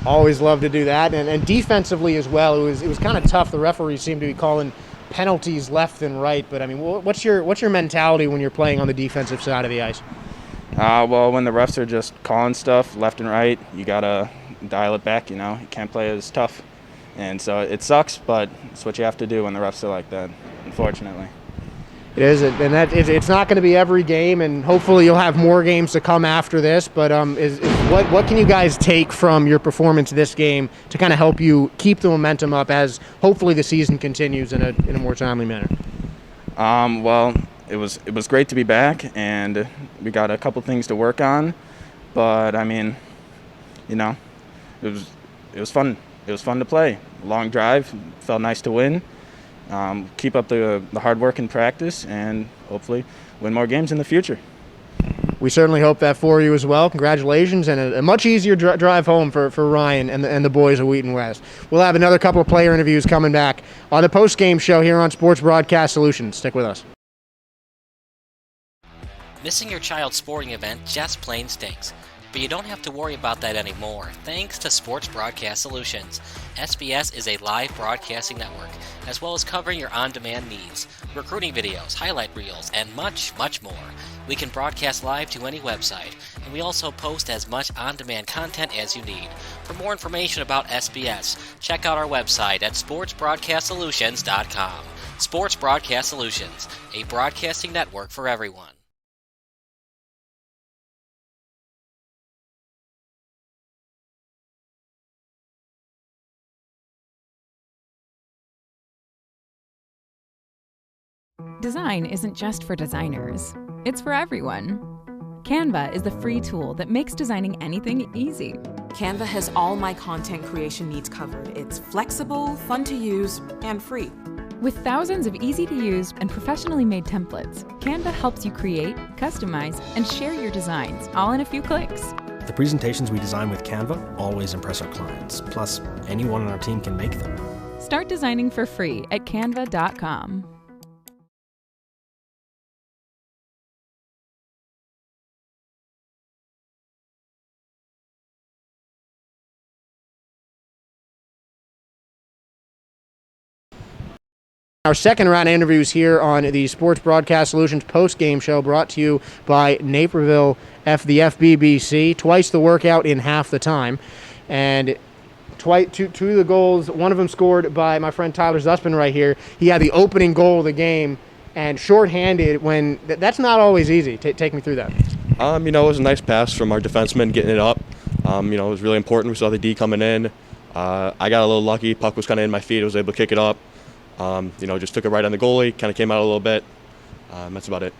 Always love to do that, and defensively as well. It was kind of tough. The referees seemed to be calling penalties left and right, but I mean, what's your mentality when you're playing on the defensive side of the ice? Well, when the refs are just calling stuff left and right, you gotta dial it back. You know, you can't play as tough, and so it sucks, but it's what you have to do when the refs are like that, unfortunately. It is, and it's not going to be every game, and hopefully you'll have more games to come after this. But what can you guys take from your performance this game to kind of help you keep the momentum up as hopefully the season continues in a more timely manner? Well, it was great to be back, and we got a couple things to work on. But I mean, you know, it was fun. It was fun to play. Long drive, felt nice to win. Keep up the hard work and practice, and hopefully win more games in the future. We certainly hope that for you as well. Congratulations, and a much easier drive home for Ryan and the boys at Wheaton West. We'll have another couple of player interviews coming back on the post-game show here on Sports Broadcast Solutions. Stick with us. Missing your child's sporting event just plain stinks. But you don't have to worry about that anymore, thanks to Sports Broadcast Solutions. SBS is a live broadcasting network, as well as covering your on-demand needs, recruiting videos, highlight reels, and much, much more. We can broadcast live to any website, and we also post as much on-demand content as you need. For more information about SBS, check out our website at sportsbroadcastsolutions.com. Sports Broadcast Solutions, a broadcasting network for everyone. Design isn't just for designers. It's for everyone. Canva is the free tool that makes designing anything easy. Canva has all my content creation needs covered. It's flexible, fun to use, and free. With thousands of easy-to-use and professionally made templates, Canva helps you create, customize, and share your designs all in a few clicks. The presentations we design with Canva always impress our clients. Plus, anyone on our team can make them. Start designing for free at canva.com. Our second round of interviews here on the Sports Broadcast Solutions post-game show, brought to you by Naperville the FBBC. Twice the workout in half the time. And two of the goals, one of them scored by my friend Tyler Zussman right here. He had the opening goal of the game, and shorthanded, when that's not always easy. Take me through that. It was a nice pass from our defenseman getting it up. It was really important. We saw the D coming in. I got a little lucky. Puck was kind of in my feet. I was able to kick it up. Just took it right on the goalie. Kind of came out a little bit. That's about it.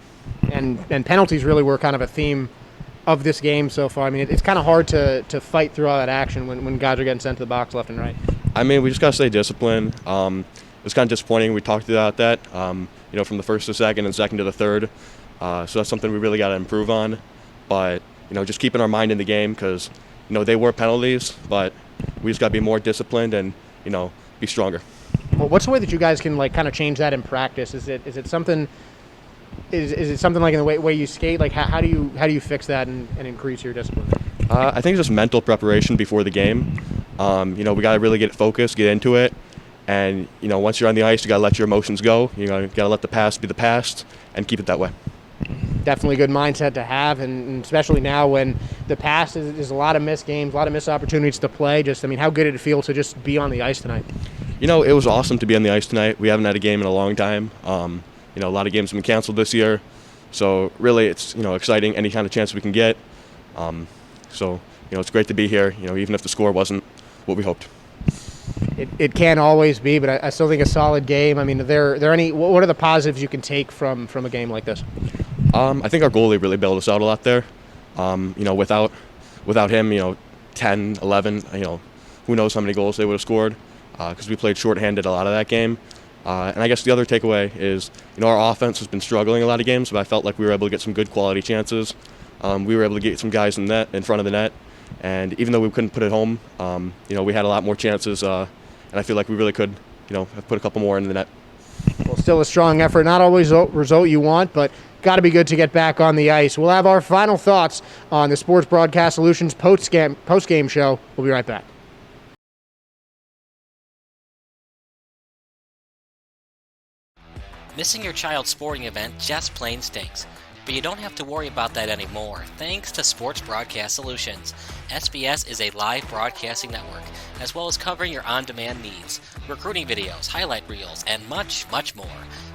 And penalties really were kind of a theme of this game so far. I mean, it's kind of hard to fight through all that action when guys are getting sent to the box left and right. We just got to stay disciplined. It was kind of disappointing. We talked about that, from the first to second and second to the third. So that's something we really got to improve on. But, just keeping our mind in the game because, they were penalties, but we just got to be more disciplined and, be stronger. Well, what's the way that you guys can kind of change that in practice? Is it something? Is it something like in the way you skate? Like how do you fix that and increase your discipline? I think it's just mental preparation before the game. We got to really get focused, get into it, and once you're on the ice, you got to let your emotions go. You got to let the past be the past and keep it that way. Definitely a good mindset to have, and especially now when the past is a lot of missed games, a lot of missed opportunities to play. How good did it feel to just be on the ice tonight? It was awesome to be on the ice tonight. We haven't had a game in a long time. A lot of games have been canceled this year. So really it's, exciting any kind of chance we can get. It's great to be here, even if the score wasn't what we hoped. It can't always be, but I still think a solid game. Are there any, what are the positives you can take from a game like this? I think our goalie really bailed us out a lot there. Without him, 10, 11, who knows how many goals they would have scored because we played shorthanded a lot of that game. And I guess the other takeaway is, our offense has been struggling a lot of games, but I felt like we were able to get some good quality chances. We were able to get some guys in front of the net, and even though we couldn't put it home, we had a lot more chances, and I feel like we really could, have put a couple more in the net. Well, still a strong effort. Not always the result you want, but got to be good to get back on the ice. We'll have our final thoughts on the Sports Broadcast Solutions post-game show. We'll be right back. Missing your child's sporting event just plain stinks. But you don't have to worry about that anymore, thanks to Sports Broadcast Solutions. SBS is a live broadcasting network, as well as covering your on-demand needs, recruiting videos, highlight reels, and much, much more.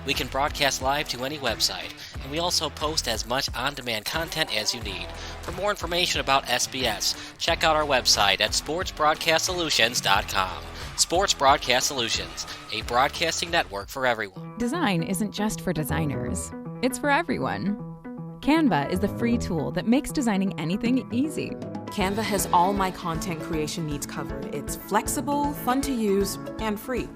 We can broadcast live to any website, and we also post as much on-demand content as you need. For more information about SBS, check out our website at sportsbroadcastsolutions.com. Sports Broadcast Solutions, a broadcasting network for everyone. Design isn't just for designers. It's for everyone. Canva is the free tool that makes designing anything easy. Canva has all my content creation needs covered. It's flexible, fun to use, and free.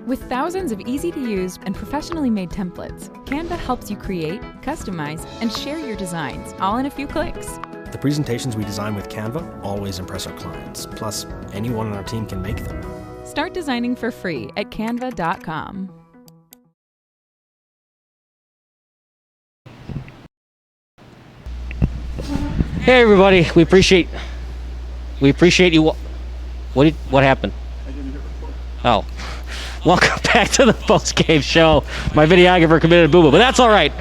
With thousands of easy-to-use and professionally made templates, Canva helps you create, customize, and share your designs, all in a few clicks. The presentations we design with Canva always impress our clients. Plus, anyone on our team can make them. Start designing for free at canva.com. Hey everybody, we appreciate you. What happened? Oh, welcome back to the post-game show. My videographer committed a boo-boo, but that's all right.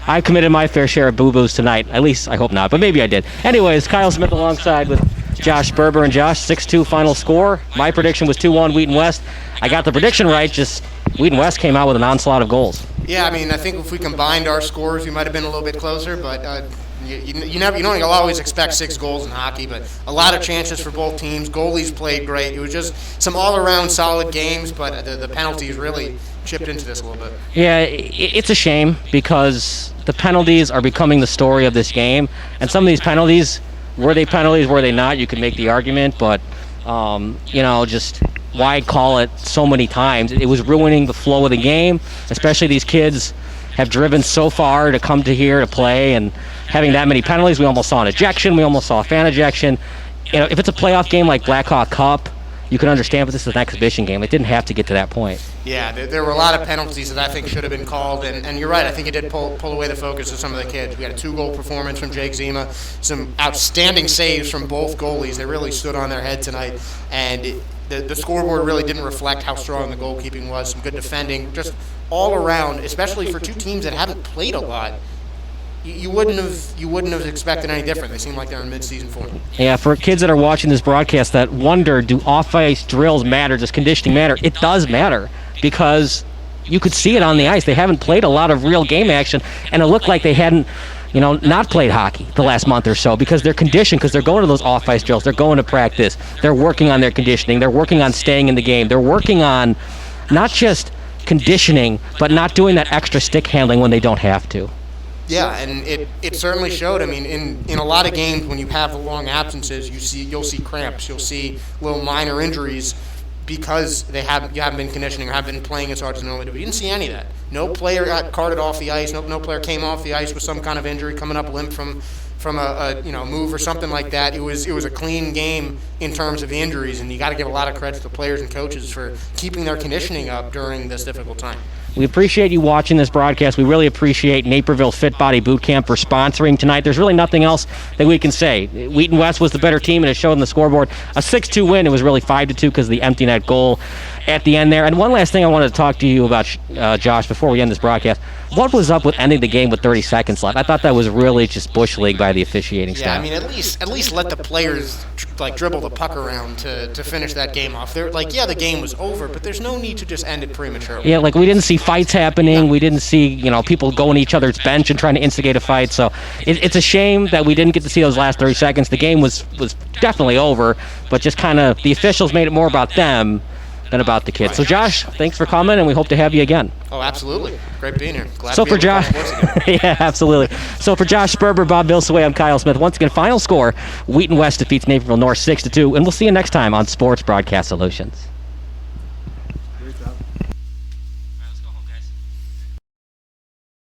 I committed my fair share of boo-boos tonight. At least I hope not, but maybe I did. Anyways, Kyle Smith alongside with Josh Berber and Josh. 6-2 final score. My prediction was 2-1 Wheaton West. I got the prediction right. Just Wheaton West came out with an onslaught of goals. Yeah, I think if we combined our scores, we might have been a little bit closer, but. You don't always expect 6 goals in hockey, but a lot of chances for both teams. Goalies played great. It was just some all-around solid games, but the penalties really chipped into this a little bit. Yeah, it's a shame because the penalties are becoming the story of this game, and some of these penalties, were they penalties, were they not? You could make the argument, but just why call it so many times? It was ruining the flow of the game, especially these kids have driven so far to come to here to play, and having that many penalties, we almost saw an ejection, we almost saw a fan ejection. If it's a playoff game like Blackhawk Cup, you can understand, but this is an exhibition game. It didn't have to get to that point. Yeah, there were a lot of penalties that I think should have been called, and you're right. I think it did pull away the focus of some of the kids. We had a 2-goal performance from Jake Zima, some outstanding saves from both goalies. They really stood on their head tonight, and the scoreboard really didn't reflect how strong the goalkeeping was. Some good defending, just all around, especially for two teams that haven't played a lot. You wouldn't have expected any different. They seem like they're in mid-season form. Yeah, for kids that are watching this broadcast that wonder, do off-ice drills matter? Does conditioning matter? It does matter, because you could see it on the ice. They haven't played a lot of real game action, and it looked like they hadn't, not played hockey the last month or so, because they're conditioned, because they're going to those off-ice drills. They're going to practice. They're working on their conditioning. They're working on staying in the game. They're working on not just conditioning, but not doing that extra stick handling when they don't have to. Yeah, and it certainly showed. I mean, in a lot of games when you have the long absences, you'll see cramps, you'll see little minor injuries because you haven't been conditioning or haven't been playing as hard as normally do. We didn't see any of that. No player got carted off the ice. No player came off the ice with some kind of injury, coming up limp from a move or something like that. It was a clean game in terms of injuries, and you got to give a lot of credit to players and coaches for keeping their conditioning up during this difficult time. We appreciate you watching this broadcast. We really appreciate Naperville Fit Body Boot Camp for sponsoring tonight. There's really nothing else that we can say. Wheaton West was the better team, and it showed on the scoreboard. A 6-2 win. It was really 5-2 because of the empty net goal at the end there. And one last thing I wanted to talk to you about, Josh, before we end this broadcast. What was up with ending the game with 30 seconds left? I thought that was really just bush league by the officiating staff. Yeah, I mean, at least let the players dribble the puck around to finish that game off. They're the game was over, but there's no need to just end it prematurely. Yeah, we didn't see fights happening. No. We didn't see people going to each other's bench and trying to instigate a fight. So it's a shame that we didn't get to see those last 30 seconds. The game was definitely over, but just kind of the officials made it more about them than about the kids. So Josh, thanks for coming, and we hope to have you again. Oh, absolutely. Great being here. Glad so to be for Josh, yeah, absolutely. So for Josh Sperber, Bob Bilsaway, I'm Kyle Smith. Once again, final score: Wheaton West defeats Naperville North 6-2, and we'll see you next time on Sports Broadcast Solutions.